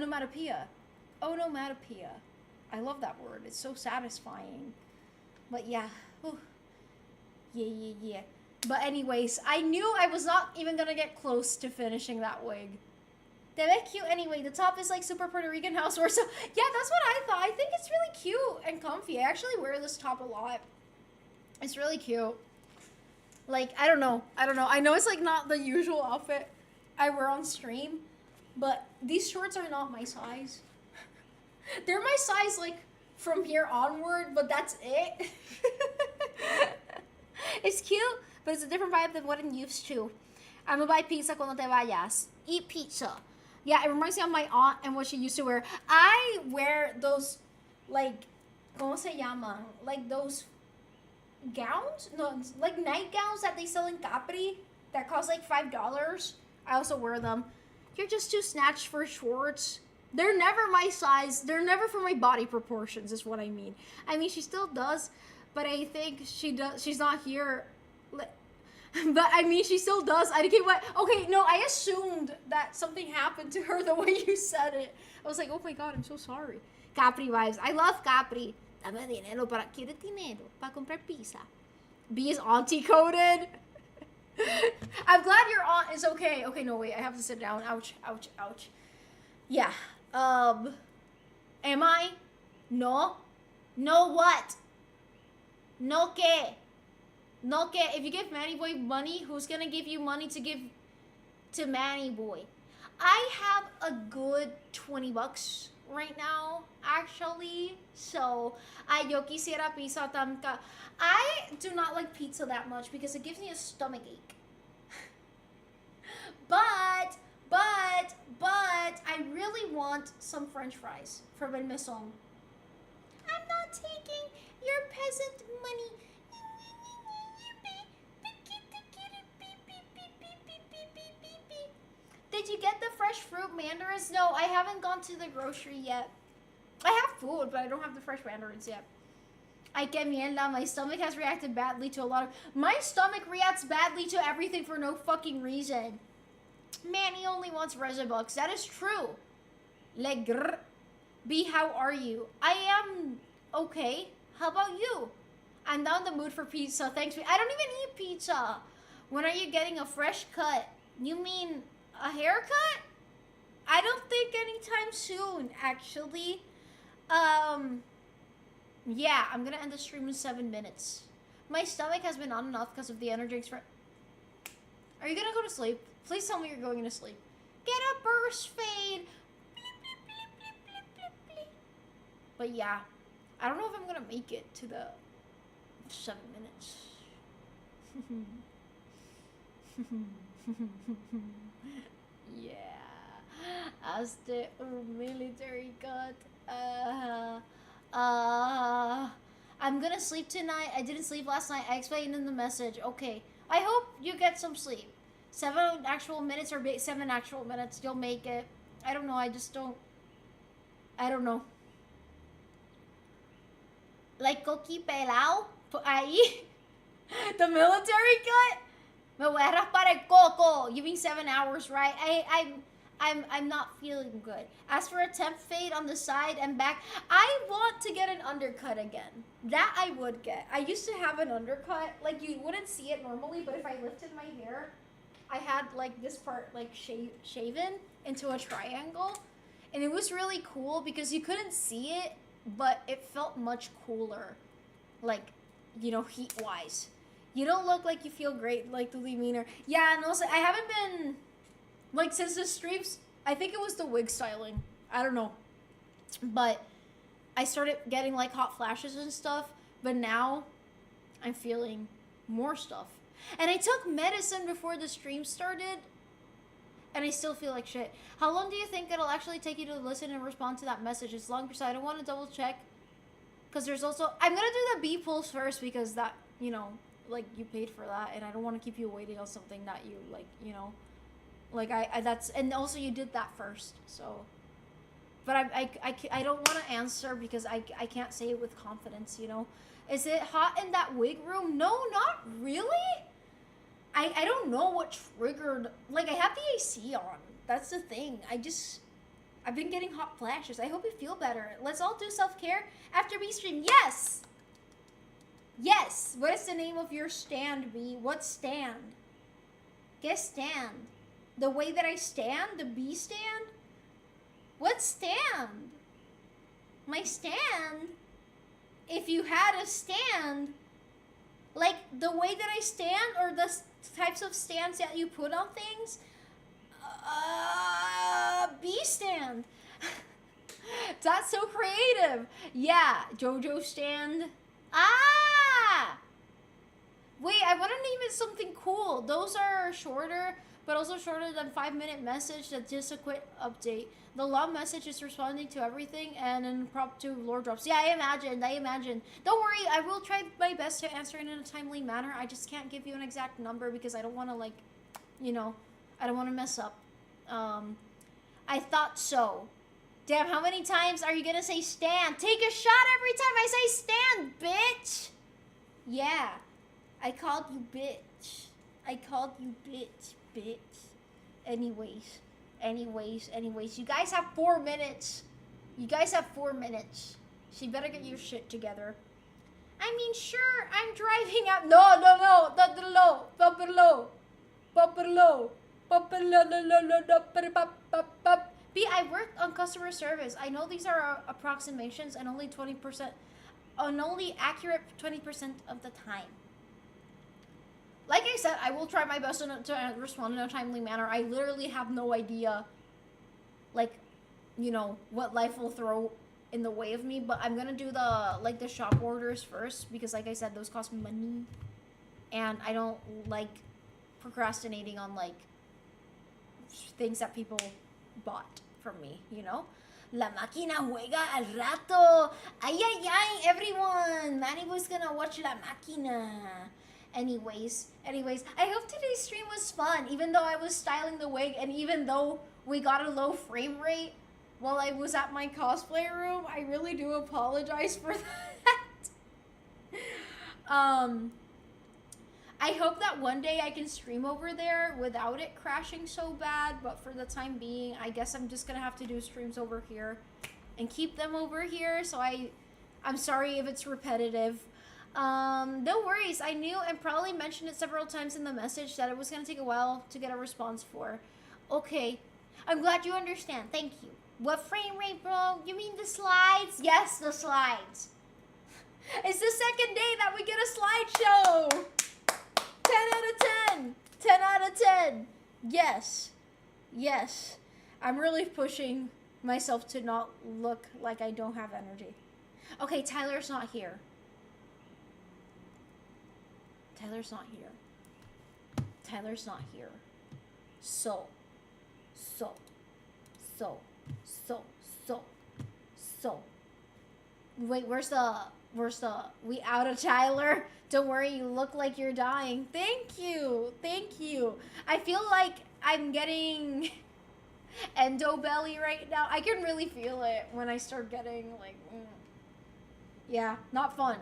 love that word. It's so satisfying. But yeah. Whew. Yeah. But anyways, I knew I was not even gonna get close to finishing that wig. They're cute anyway. The top is like super Puerto Rican housewear. So yeah, that's what I thought. I think it's really cute and comfy. I actually wear this top a lot. It's really cute. Like, I don't know. I know it's like not the usual outfit I wear on stream, but these shorts are not my size. They're my size like from here onward, but that's it. It's cute, but it's a different vibe than what I'm used to. I'm gonna buy pizza cuando te vayas. Eat pizza. Yeah, it reminds me of my aunt and what she used to wear. I wear those, like, ¿cómo se llaman? Like those gowns? No, like night gowns that they sell in Capri that cost like $5. I also wear them. You're just too snatched for shorts. They're never my size. They're never for my body proportions, is what I mean. I mean, she still does, but I think she does. She's not here. But I mean, she still does. I can't what? Okay, no, I assumed that something happened to her the way you said it. I was like, oh my god, I'm so sorry. Capri vibes. I love Capri. Dame dinero para ¿quieres dinero para comprar pizza? B is auntie coded. I'm glad your aunt is okay. Okay, no wait, I have to sit down. Ouch, ouch, ouch. Yeah. Am I? No. No what? No que? No que? If you give Manny Boy money, who's gonna give you money to give to Manny Boy? I have a good $20 right now, actually. So, yo quisiera pizza tamca. I do not like pizza that much because it gives me a stomach ache. But I really want some French fries from El Maison. I'm not taking your peasant money. Did you get the fresh fruit mandarins? No, I haven't gone to the grocery yet. I have food, but I don't have the fresh mandarins yet. I que mierda, my stomach has reacted badly to a lot of... My stomach reacts badly to everything for no fucking reason. Manny only wants resin bucks. That is true. Like, grr. B, how are you? I am okay. How about you? I'm now in the mood for pizza. Thanks. I don't even eat pizza. When are you getting a fresh cut? You mean a haircut? I don't think anytime soon, actually. Yeah, I'm gonna end the stream in 7 minutes. My stomach has been on enough because of the energy drinks. Are you gonna go to sleep? Please tell me you're going to sleep. Get a burst fade. But yeah, I don't know if I'm gonna make it to the 7 minutes. Yeah, hasta un military cut. I'm gonna sleep tonight. I didn't sleep last night. I explained in the message. Okay, I hope you get some sleep. 7 actual minutes or 7 actual minutes. You'll make it. I don't know. I just don't. I don't know. Like Coqui Pelao? Ahí? The military cut? Me voy a raspar el coco. You mean 7 hours, right? I'm not feeling good. As for a temp fade on the side and back, I want to get an undercut again. That I would get. I used to have an undercut. Like, you wouldn't see it normally, but if I lifted my hair, I had, like, this part, like, shaven into a triangle. And it was really cool because you couldn't see it, but it felt much cooler. Like, you know, heat-wise. You don't look like you feel great, like the demeanor. Yeah, and also, I haven't been, like, since the streams, I think it was the wig styling. I don't know. But I started getting, like, hot flashes and stuff. But now, I'm feeling more stuff. And I took medicine before the stream started. And I still feel like shit. How long do you think it'll actually take you to listen and respond to that message? It's long, because I don't want to double check. Because there's also... I'm going to do the B pulse first because that, you know... Like, you paid for that, and I don't want to keep you waiting on something that you, like, you know, like, that's, and also you did that first, so, but I don't want to answer because I can't say it with confidence, you know. Is it hot in that wig room? No, not really. I don't know what triggered, like, I have the AC on, that's the thing. I've been getting hot flashes. I hope you feel better. Let's all do self-care after B stream. Yes! Yes! What is the name of your stand, B? What stand? Guess stand. The way that I stand? The B stand? What stand? My stand? If you had a stand, Like, the way that I stand, or the types of stands that you put on things, B stand. That's so creative. Yeah, JoJo stand. Ah! Wait, I want to name it something cool. Those are shorter, but also shorter than 5-minute message. That's just a quick update. The long message is responding to everything, and then prop 2 lore drops. Yeah, I imagine. Don't worry, I will try my best to answer it in a timely manner. I just can't give you an exact number because I don't want to, like, you know, I don't want to mess up. I thought so. Damn, how many times are you gonna say stand? Take a shot every time I say stand, bitch! Yeah. I called you bitch. Bitch. Anyways. You guys have 4 minutes. So you better get your shit together. I mean, sure, I'm driving out. No. B, I worked on customer service. I know these are approximations and only 20%, only accurate 20% of the time. Like I said, I will try my best to respond in a timely manner. I literally have no idea, like, you know, what life will throw in the way of me. But I'm gonna do the shop orders first because, like I said, those cost money, and I don't like procrastinating on like things that people bought from me, you know. La máquina juega al rato. Ay, everyone. Manny was gonna watch La Máquina. Anyways, I hope today's stream was fun, even though I was styling the wig, and even though we got a low frame rate while I was at my cosplay room. I really do apologize for that. I hope that one day I can stream over there without it crashing so bad, but for the time being, I guess I'm just gonna have to do streams over here and keep them over here, so I'm sorry if it's repetitive. No worries, I knew and probably mentioned it several times in the message that it was gonna take a while to get a response for. Okay, I'm glad you understand, thank you. What frame rate, bro? You mean the slides? Yes, the slides. It's the second day that we get a slideshow! 10 out of 10! 10 out of 10! Yes. Yes. I'm really pushing myself to not look like I don't have energy. Okay, Tyler's not here. Tyler's not here. Tyler's not here. So. Wait, where's the, we out of Tyler? Don't worry, you look like you're dying. Thank you. I feel like I'm getting endo belly right now. I can really feel it when I start getting like, yeah, not fun.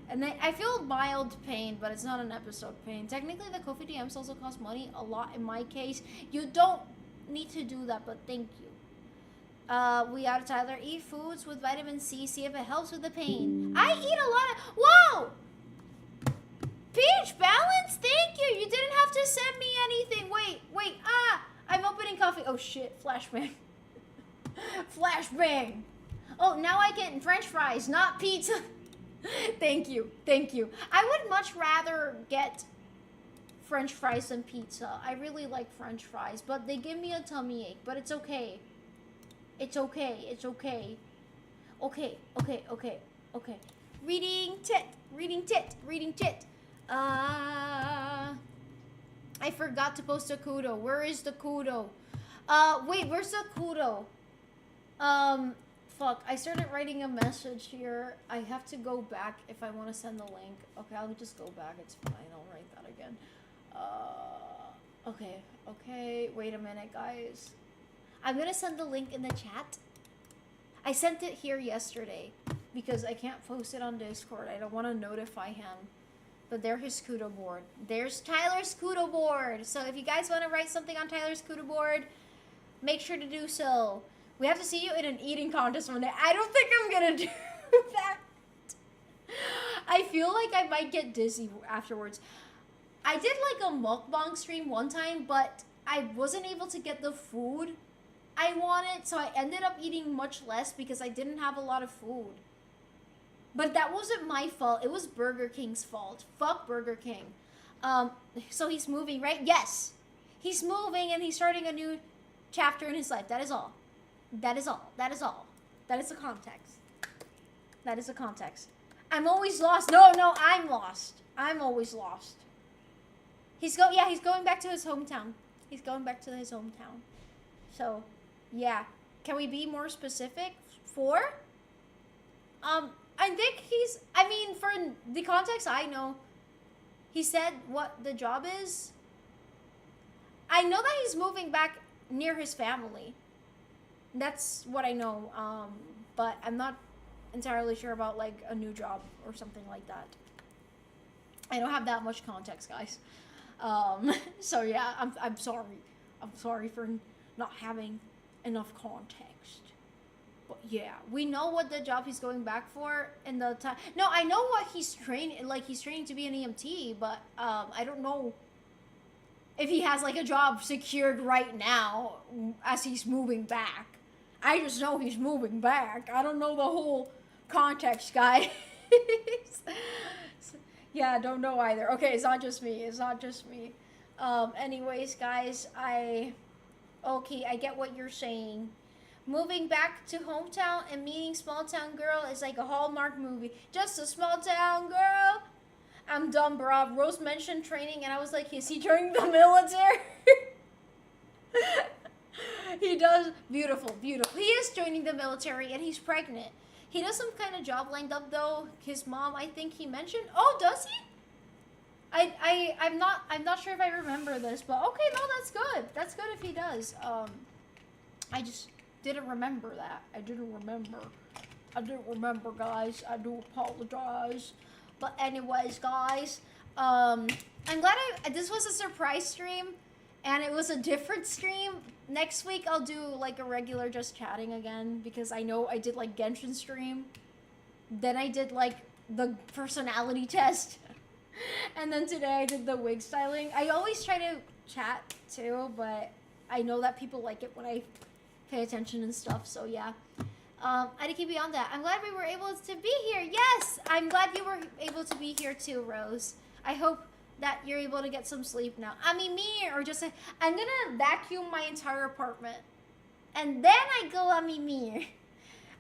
And I feel mild pain, but it's not an episode pain. Technically, the Kofi DMs also cost money, a lot in my case. You don't need to do that, but thank you. We out of Tyler. Eat foods with vitamin C. See if it helps with the pain. I eat a lot of... Whoa! Peach Balance, thank you. You didn't have to send me anything. Wait. I'm opening coffee. Oh, shit. Flashbang. Flashbang. Oh, now I get French fries, not pizza. Thank you. I would much rather get French fries than pizza. I really like French fries, but they give me a tummy ache, but it's okay. It's okay. Okay. Reading tit. I forgot to post a kudo. Where is the kudo? Wait, where's the kudo? Fuck, I started writing a message here. I have to go back if I want to send the link. Okay, I'll just go back. It's fine. I'll write that again. Okay. Wait a minute, guys. I'm gonna send the link in the chat. I sent it here yesterday because I can't post it on Discord. I don't want to notify him. But there's his kudo board. There's Tyler's kudo board. So if you guys want to write something on Tyler's kudo board, make sure to do so. We have to see you in an eating contest one day. I don't think I'm gonna do that. I feel like I might get dizzy afterwards. I did like a mukbang stream one time, but I wasn't able to get the food I wanted, so I ended up eating much less because I didn't have a lot of food. But that wasn't my fault. It was Burger King's fault. Fuck Burger King. So he's moving, right? Yes. He's moving and he's starting a new chapter in his life. That is all. That is all. That is all. That is the context. That is the context. I'm always lost. No, I'm lost. I'm always lost. He's going back to his hometown. He's going back to his hometown. So, yeah. Can we be more specific? For? I think for the context I know, he said what the job is. I know that he's moving back near his family. That's what I know. But I'm not entirely sure about like a new job or something like that. I don't have that much context, guys. So yeah, I'm sorry. I'm sorry for not having enough context. But yeah, we know what the job he's going back for in the time. No, I know what he's training. Like he's training to be an EMT, but I don't know if he has like a job secured right now as he's moving back. I just know he's moving back. I don't know the whole context, guys. Yeah, I don't know either. Okay, it's not just me. It's not just me. Anyways, guys, I get what you're saying. Moving back to hometown and meeting small town girl is like a Hallmark movie. Just a small town girl. I'm dumb, bro. Rose mentioned training, and I was like, is he joining the military? He does. Beautiful, beautiful. He is joining the military, and he's pregnant. He does some kind of job lined up, though. His mom, I think he mentioned. Oh, does he? I'm not sure if I remember this, but okay, no, that's good. That's good if he does. I just didn't remember that. I didn't remember, guys. I do apologize. But anyways, guys, I'm glad this was a surprise stream, and it was a different stream. Next week, I'll do like a regular just chatting again, because I know I did like Genshin stream. Then I did like the personality test. And then today I did the wig styling. I always try to chat too, but I know that people like it when I pay attention and stuff, so yeah. I keep beyond that. I'm glad we were able to be here. Yes, I'm glad you were able to be here too, Rose. I hope that you're able to get some sleep now. I mean, or just I'm gonna vacuum my entire apartment, and then I go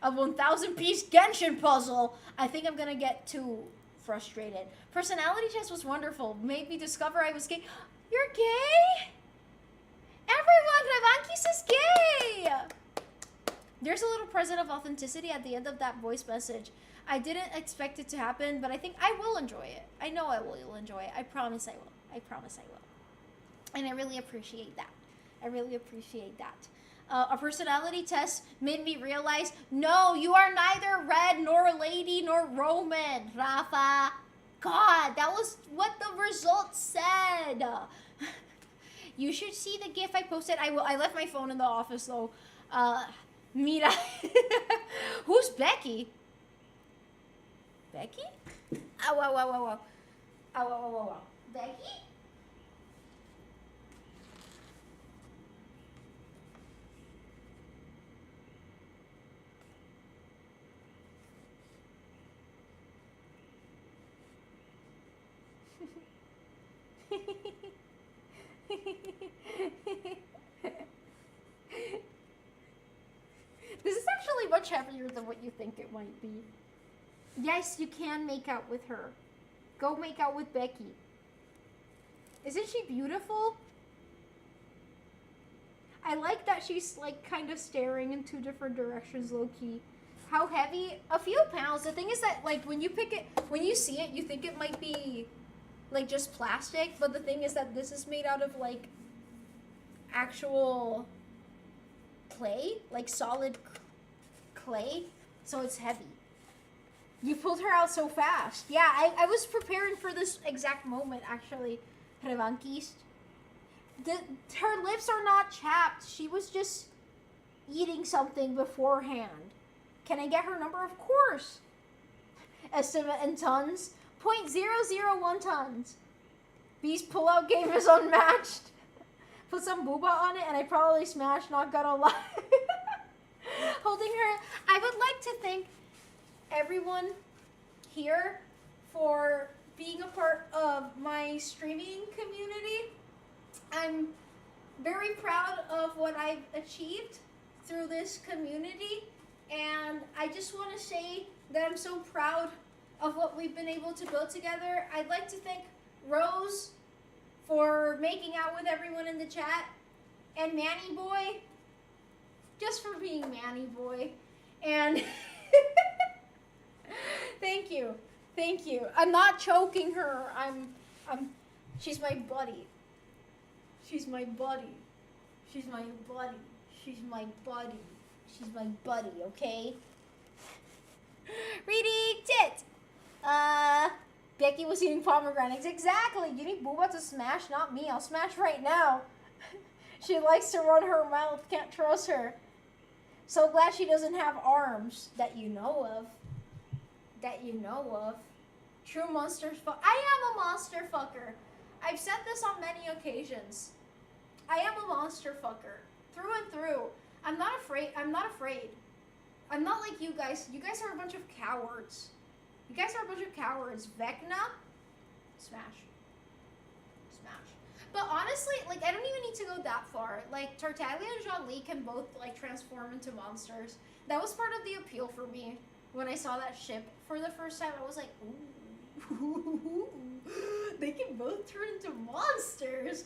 a 1,000-piece Genshin puzzle. I think I'm gonna get too frustrated. Personality test was wonderful. Made me discover I was gay. You're gay? Everyone, Revankis is gay! There's a little present of authenticity at the end of that voice message. I didn't expect it to happen, but I think I will enjoy it. I know I will enjoy it. I promise I will. I promise I will. And I really appreciate that. I really appreciate that. A personality test made me realize, no, you are neither red, nor lady, nor Roman, Rafa. God, that was what the results said. You should see the GIF I posted. I will. I left my phone in the office, though. Mira. Who's Becky? Becky? Ow, ow, ow, ow, ow. Ow, ow, ow, ow, ow. Becky? This is actually much heavier than what you think it might be. Yes, you can make out with her. Go make out with Becky. Isn't she beautiful? I like that she's like kind of staring in two different directions, low-key. How heavy? A few pounds. The thing is that like when you pick it, when you see it, you think it might be like just plastic, but the thing is that this is made out of like actual clay, like solid clay, so it's heavy. You pulled her out so fast. Yeah, I was preparing for this exact moment, actually, Revankist. Her lips are not chapped. She was just eating something beforehand. Can I get her number? Of course. Estimate in tons. 0.001 tons. B's pullout game is unmatched. Put some booba on it and I probably smashed, not gonna lie. Holding her, I would like to thank everyone here for being a part of my streaming community. I'm very proud of what I've achieved through this community, and I just want to say that I'm so proud of what we've been able to build together. I'd like to thank Rose for making out with everyone in the chat, and Manny Boy, just for being Manny Boy, and thank you. I'm not choking her. She's my buddy. She's my buddy. She's my buddy. She's my buddy. She's my buddy, okay? Reading tit. Becky was eating pomegranates. Exactly. You need Booba to smash, not me. I'll smash right now. She likes to run her mouth. Can't trust her. So glad she doesn't have arms that you know of. True monster fuck. I am a monster fucker. I've said this on many occasions. I am a monster fucker. Through and through. I'm not afraid. I'm not like you guys. You guys are a bunch of cowards. Vecna? Smash. But honestly, like, I don't even need to go that far. Like, Tartaglia and Jean-Li can both, like, transform into monsters. That was part of the appeal for me. When I saw that ship for the first time, I was like, ooh, they can both turn into monsters.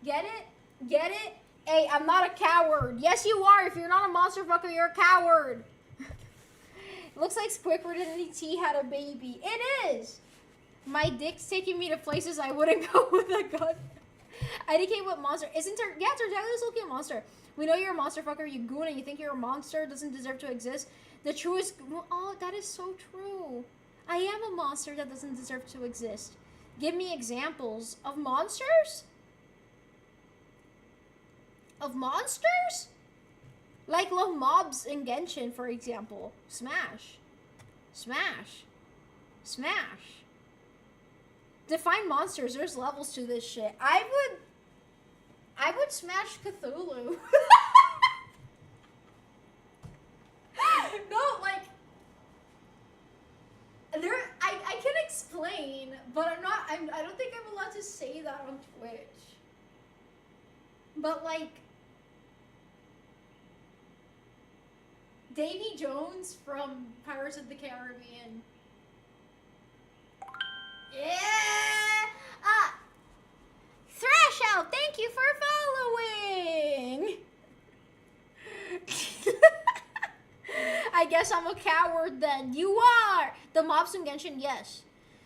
Get it? Hey, I'm not a coward. Yes, you are. If you're not a monster fucker, you're a coward. Looks like Squidward and E.T. had a baby. It is. My dick's taking me to places I wouldn't go with a gun. IDK, what monster? Yeah, Tartaglia's looking a monster. We know you're a monster fucker, you goon, and you think you're a monster, doesn't deserve to exist. The truest... Oh, that is so true. I am a monster that doesn't deserve to exist. Give me examples of monsters? Like little mobs in Genshin, for example. Smash. Define monsters. There's levels to this shit. I would smash Cthulhu. No, like I can explain, but I don't think I'm allowed to say that on Twitch. But like Davy Jones from Pirates of the Caribbean. Yeah! Thrash Out, thank you for following! I guess I'm a coward then. You are! The mobs in Genshin, yes.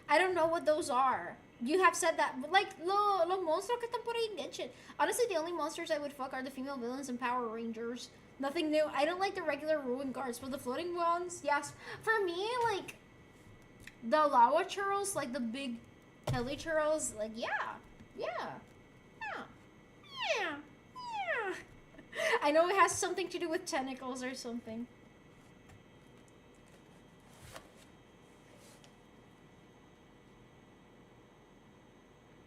I don't know what those are. You have said that. Like, los monstruos que están por ahí en Genshin. Honestly, the only monsters I would fuck are the female villains and Power Rangers. Nothing new. I don't like the regular ruin guards, but the floating ones, yes. For me, like, the lava churros, like the big heli churros, like, yeah. I know it has something to do with tentacles or something.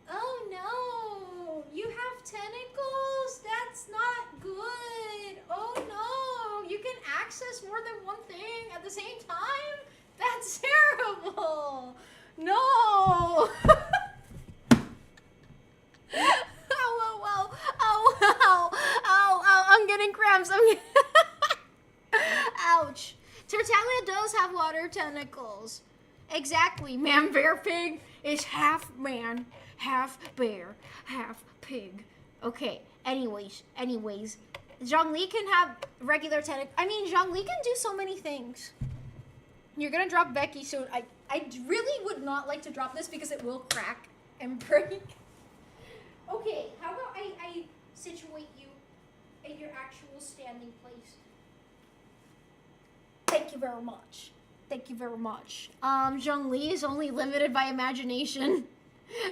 Oh no, you have tentacles? That's not good. Oh no, you can access more than one thing at the same time? That's terrible. No. Ow, I'm getting cramps. Ouch. Tartaglia does have water tentacles. Exactly. Man, bear, pig is half man, half bear, half pig. Okay, anyways. Zhongli can have regular tentacles. I mean, Zhongli can do so many things. You're gonna drop Becky soon. I really would not like to drop this because it will crack and break. Okay, how about I situate you in your actual standing place? Thank you very much. Zhongli is only limited by imagination.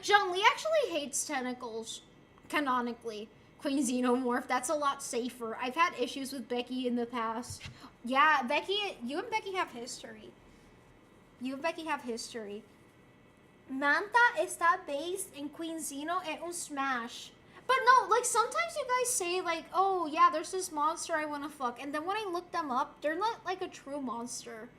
Zhongli actually hates tentacles, canonically. Queen Xenomorph, that's a lot safer. I've had issues with Becky in the past. Yeah, Becky, you and Becky have history. Manta está based in Queen Xeno and un Smash. But no, like, sometimes you guys say, like, oh, yeah, there's this monster I want to fuck. And then when I look them up, they're not, like, a true monster.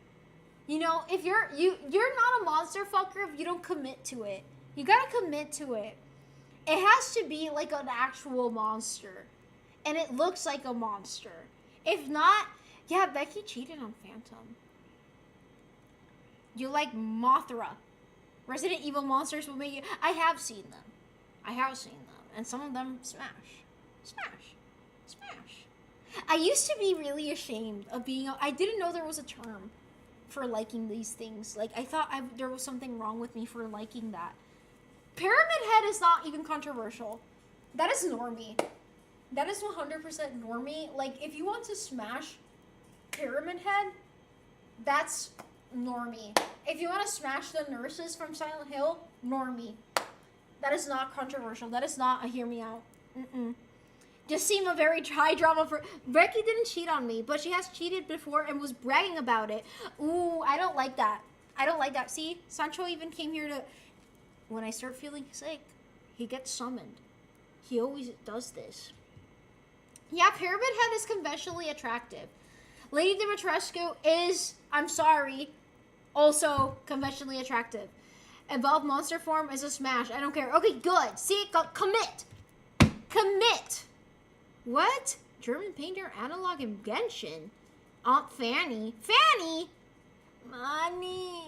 You know, if you're not a monster fucker if you don't commit to it. You gotta commit to it. It has to be like an actual monster. And it looks like a monster. If not, yeah, Becky cheated on Phantom. You like Mothra. Resident Evil monsters will make you... I have seen them. And some of them smash. I used to be really ashamed of being... I didn't know there was a term for liking these things. Like, I thought there was something wrong with me for liking that. Pyramid Head is not even controversial. That is normie. That is 100% normie. Like, if you want to smash Pyramid Head, that's normie. If you want to smash the nurses from Silent Hill, normie. That is not controversial. That is not a hear me out. Just seem a very high drama for... Becky didn't cheat on me, but she has cheated before and was bragging about it. Ooh, I don't like that. See, Sancho even came here to... When I start feeling sick, he gets summoned. He always does this. Yeah, Pyramid Head is conventionally attractive. Lady Dimitrescu is, I'm sorry, also conventionally attractive. Evolved monster form is a smash. I don't care. Okay, good. See, commit. What? German painter analog in Genshin. Aunt Fanny. Manny.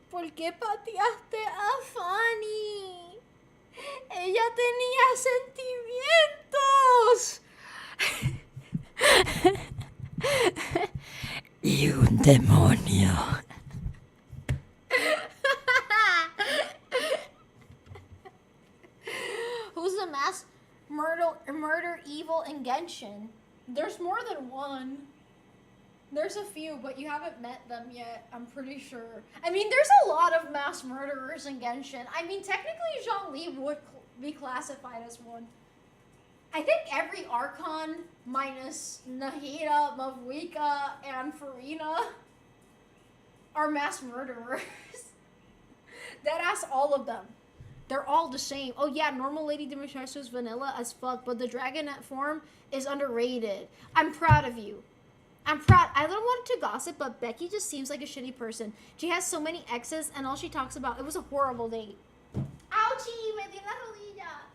¿Por qué pateaste a Fanny? Ella tenía sentimientos. Y un demonio. Who's the mass murder evil in Genshin? There's more than one. There's a few, but you haven't met them yet, I'm pretty sure. I mean, there's a lot of mass murderers in Genshin. I mean, technically, Zhongli would be classified as one. I think every Archon, minus Nahida, Mavwika, and Farina, are mass murderers. Deadass, all of them. They're all the same. Oh yeah, normal Lady Dimitrescu is vanilla as fuck, but the Dragonette form is underrated. I'm proud of you. I'm proud. I don't want to gossip, but Becky just seems like a shitty person. She has so many exes, and all she talks about, it was a horrible date. Ouchie, me di la rodilla.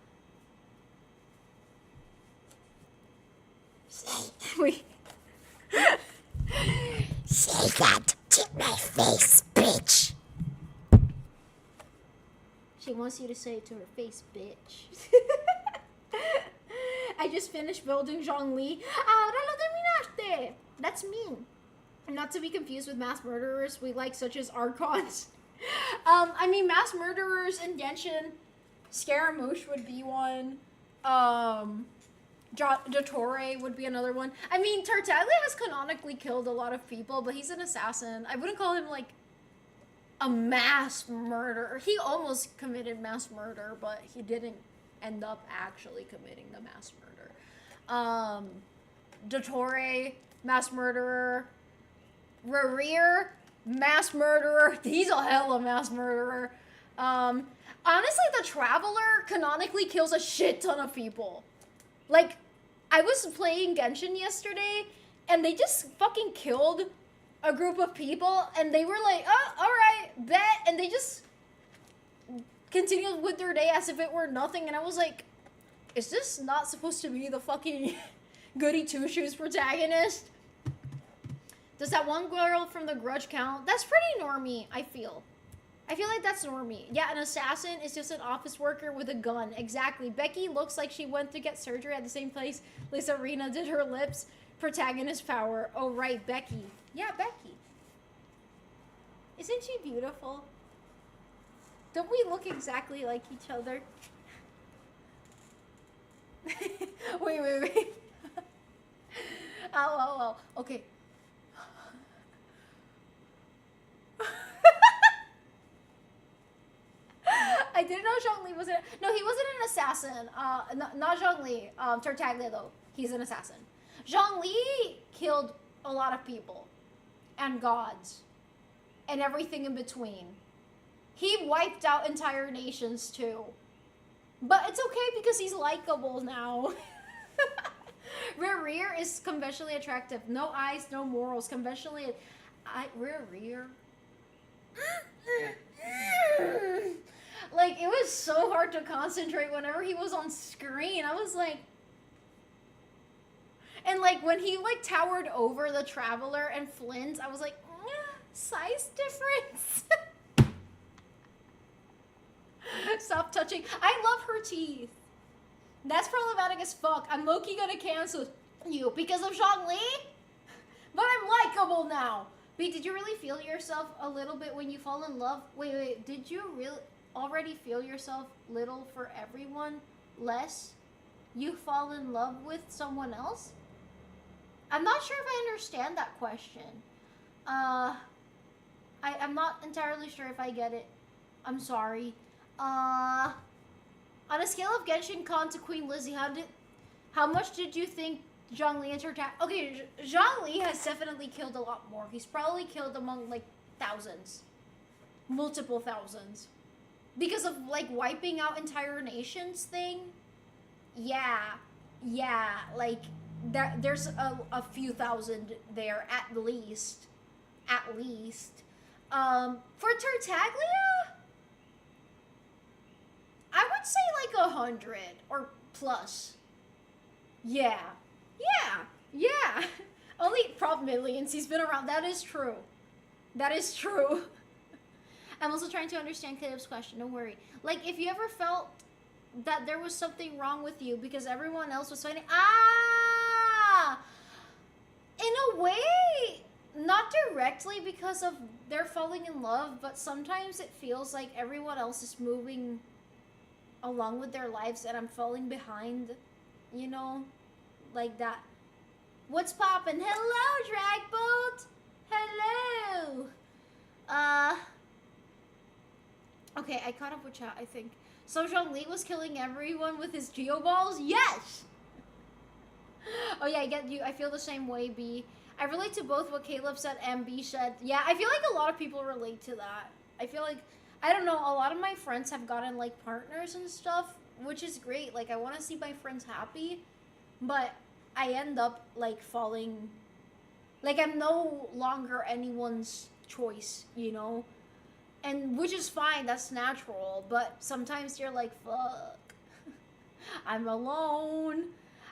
Wait. Say that to my face, bitch. She wants you to say it to her face, bitch. I just finished building Zhongli. Ahora lo terminaste. That's mean. Not to be confused with mass murderers we like, such as Archons. I mean, mass murderers in Genshin, Scaramouche would be one. Dottore would be another one. I mean, Tartaglia has canonically killed a lot of people, but he's an assassin. I wouldn't call him, like, a mass murderer. He almost committed mass murder, but he didn't end up actually committing the mass murder. Dottore, mass murderer. Rerir, mass murderer. He's a hella mass murderer. Honestly, the Traveler canonically kills a shit ton of people. Like, I was playing Genshin yesterday, and they just fucking killed a group of people, and they were like, oh, alright, bet, and they just continued with their day as if it were nothing, and I was like, is this not supposed to be the fucking goody two-shoes protagonist? Does that one girl from The Grudge count? That's pretty normie, I feel. I feel like that's normie. Yeah, an assassin is just an office worker with a gun. Exactly. Becky looks like she went to get surgery at the same place Lisa Rena did her lips. Protagonist power. Oh, right, Becky. Yeah, Becky. Isn't she beautiful? Don't we look exactly like each other? wait. Oh. Okay. I didn't know Zhongli was no, he wasn't an assassin. Not Zhongli. Tartaglia though. He's an assassin. Zhongli killed a lot of people. And gods. And everything in between. He wiped out entire nations too. But it's okay because he's likable now. Rerir is conventionally attractive. No eyes, no morals. Conventionally... Rerir? Like, it was so hard to concentrate whenever he was on screen. I was like... And, like, when he, like, towered over the Traveler and Flint, I was like, size difference. Stop touching. I love her teeth. That's problematic as fuck. I'm low-key gonna cancel you because of Zhongli. But I'm likable now. B, did you really feel yourself a little bit when you fall in love? Wait. Did you really already feel yourself little for everyone? Less? You fall in love with someone else? I'm not sure if I understand that question. I'm not entirely sure if I get it. I'm sorry. On a scale of Genshin Khan to Queen Lizzie, how much did you think Zhongli and her Okay, Zhongli has definitely killed a lot more. He's probably killed among, like, thousands. Multiple thousands. Because of, like, wiping out entire nations thing. Yeah, like, there's a few thousand there, at least. For Tartaglia, I would say like 100 or plus. Yeah. Only prop millions. He's been around. That is true. I'm also trying to understand Caleb's question. Don't worry. Like, if you ever felt that there was something wrong with you because everyone else was fighting. In a way, not directly because of they're falling in love, but sometimes it feels like everyone else is moving along with their lives and I'm falling behind, you know, like that. What's poppin'? Hello, Dragbolt! Hello! Okay, I caught up with chat, I think. So Zhongli was killing everyone with his Geo Balls? Yes! Oh yeah, I get you. I feel the same way, B. I relate to both what Caleb said and B said. Yeah, I feel like a lot of people relate to that. I feel like, I don't know, a lot of my friends have gotten, like, partners and stuff, which is great. Like, I want to see my friends happy, but I end up, like, falling, like, I'm no longer anyone's choice, you know? And, which is fine, that's natural, but sometimes you're like, fuck, I'm alone.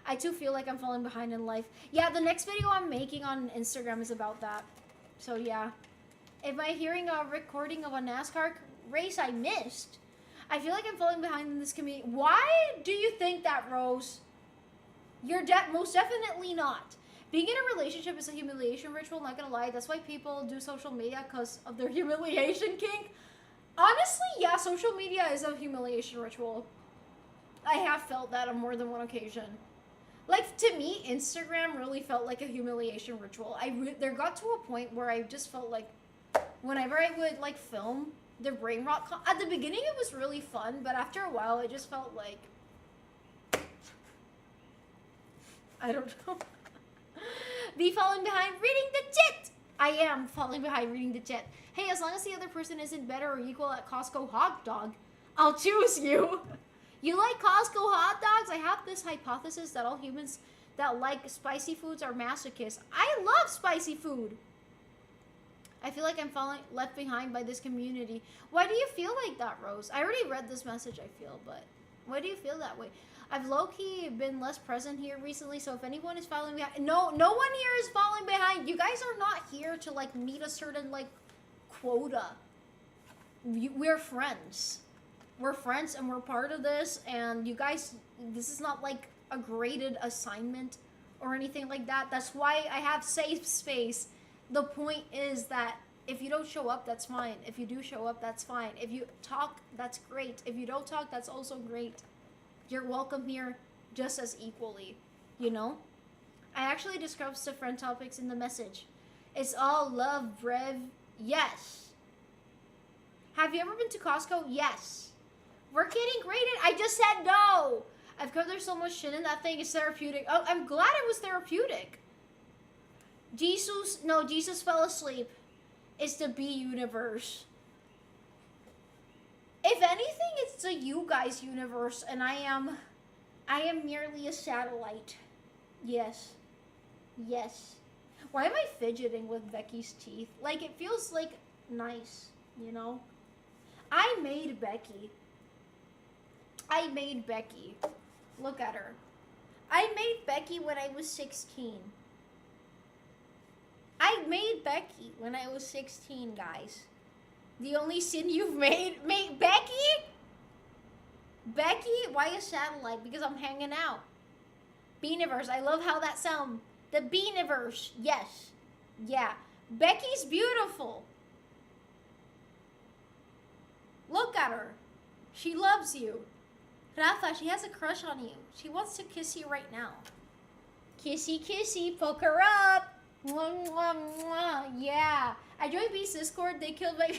I too feel like I'm falling behind in life. Yeah, the next video I'm making on Instagram is about that. So yeah. Am I hearing a recording of a NASCAR race I missed? I feel like I'm falling behind in this community. Why do you think that, Rose? You're most definitely not. Being in a relationship is a humiliation ritual, not gonna lie. That's why people do social media, because of their humiliation kink. Honestly, yeah, social media is a humiliation ritual. I have felt that on more than one occasion. Like, to me, Instagram really felt like a humiliation ritual. There got to a point where I just felt like, whenever I would, like, film the brain rot, at the beginning it was really fun, but after a while it just felt like, I don't know. Be falling behind reading the chat. I am falling behind reading the chat. Hey, as long as the other person isn't better or equal at Costco hot dog, I'll choose you. You like Costco hot dogs? I have this hypothesis that all humans that like spicy foods are masochists. I love spicy food. I feel like I'm left behind by this community. Why do you feel like that, Rose? I already read this message, I feel, but why do you feel that way? I've low-key been less present here recently, so if anyone is falling behind... No one here is falling behind. You guys are not here to, like, meet a certain, like, quota. We're friends. We're friends and we're part of this, and you guys, this is not like a graded assignment or anything like that. That's why I have safe space. The point is that if you don't show up, that's fine. If you do show up, that's fine. If you talk, that's great. If you don't talk, that's also great. You're welcome here just as equally, you know? I actually described the friend topics in the message. It's all love, Brev. Yes. Have you ever been to Costco? Yes. We're getting graded. I just said no. I've covered so much shit in that thing. It's therapeutic. Oh, I'm glad it was therapeutic. Jesus fell asleep. It's the B universe. If anything, it's the you guys universe, and I am merely a satellite. Yes. Why am I fidgeting with Becky's teeth? Like, it feels like nice. you know? I made Becky. Look at her. I made Becky when I was 16. I made Becky when I was 16, guys. The only sin you've made Becky? Becky? Why a satellite? Because I'm hanging out. Beaniverse. I love how that sounds. The Beaniverse. Yes. Yeah. Becky's beautiful. Look at her. She loves you. Rafa, she has a crush on you. She wants to kiss you right now. Kissy, kissy, poke her up. Mwah, mwah, mwah. Yeah. I joined Beast Discord. They killed my...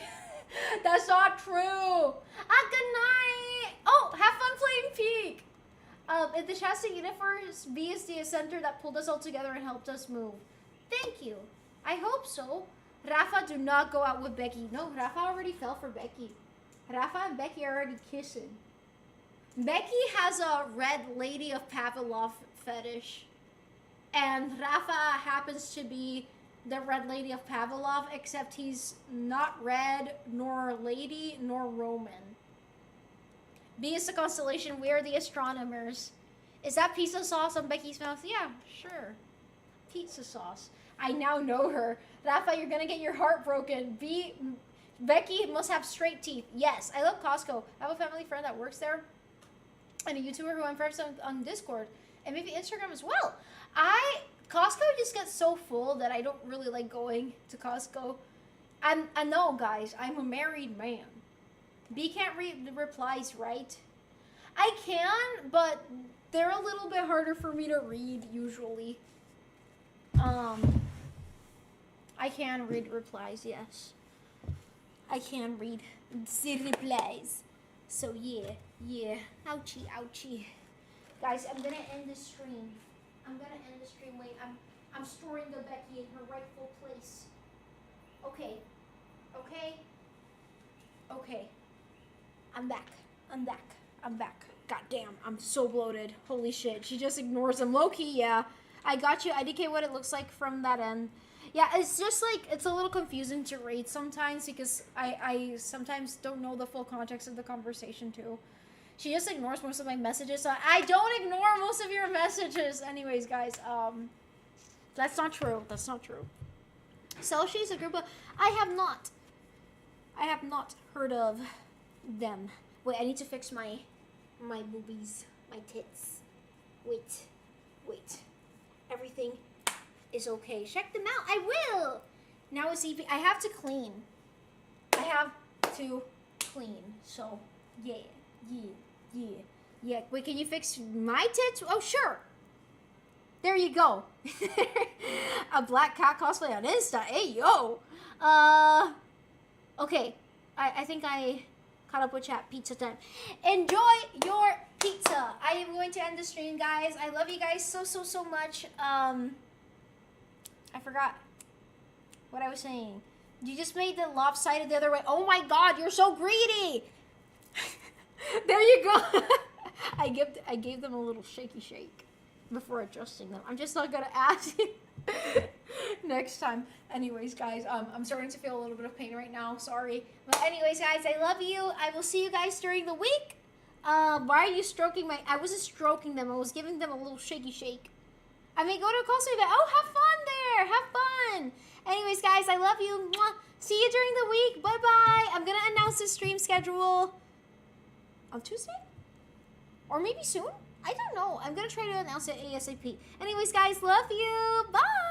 That's not true. Good night. Oh, have fun playing Peak. In the Shasta universe, B is the center that pulled us all together and helped us move. Thank you. I hope so. Rafa, do not go out with Becky. No, Rafa already fell for Becky. Rafa and Becky are already kissing. Becky has a red Lady of Pavlov fetish. And Rafa happens to be the red Lady of Pavlov, except he's not red, nor lady, nor Roman. B is the constellation. We are the astronomers. Is that pizza sauce on Becky's mouth? Yeah, sure. Pizza sauce. I now know her. Rafa, you're gonna get your heart broken. Becky must have straight teeth. Yes, I love Costco. I have a family friend that works there, and a YouTuber who I'm friends with on Discord, and maybe Instagram as well. Costco just gets so full that I don't really like going to Costco. I know, guys, I'm a married man. B can't read the replies, right? I can, but they're a little bit harder for me to read usually. I can read replies, yes. I can read the replies. So yeah. Ouchie, ouchie. Guys, I'm gonna end the stream. Wait, I'm storing the Becky in her rightful place. Okay. I'm back. God damn, I'm so bloated. Holy shit. She just ignores him. Low-key, yeah. I got you. IDK what it looks like from that end. Yeah, it's just like, it's a little confusing to read sometimes because I sometimes don't know the full context of the conversation too. She just ignores most of my messages. So I don't ignore most of your messages. Anyways, guys, that's not true. Selshi is a group of... I have not heard of them. Wait, I need to fix my boobies, my tits. Wait. Everything is okay. Check them out. I will. Now it's EP. I have to clean. So, yeah. Wait, can you fix my tits? Oh, sure. There you go. A black cat cosplay on Insta. Hey, yo. Okay. I think I caught up with chat. Pizza time. Enjoy your pizza. I am going to end the stream, guys. I love you guys so much. I forgot what I was saying. You just made the lopsided the other way. Oh my god, you're so greedy. There you go. I gave them a little shaky shake before adjusting them. I'm just not gonna ask you next time. Anyways, guys, I'm starting to feel a little bit of pain right now. Sorry. But anyways, guys, I love you. I will see you guys during the week. Why are you stroking my... I wasn't stroking them. I was giving them a little shaky shake. I mean, go to a cosplay event. Oh, have fun there. Have fun. Anyways, guys, I love you. Mwah. See you during the week. Bye-bye. I'm going to announce the stream schedule on Tuesday? Or maybe soon? I don't know. I'm going to try to announce it ASAP. Anyways, guys, love you. Bye.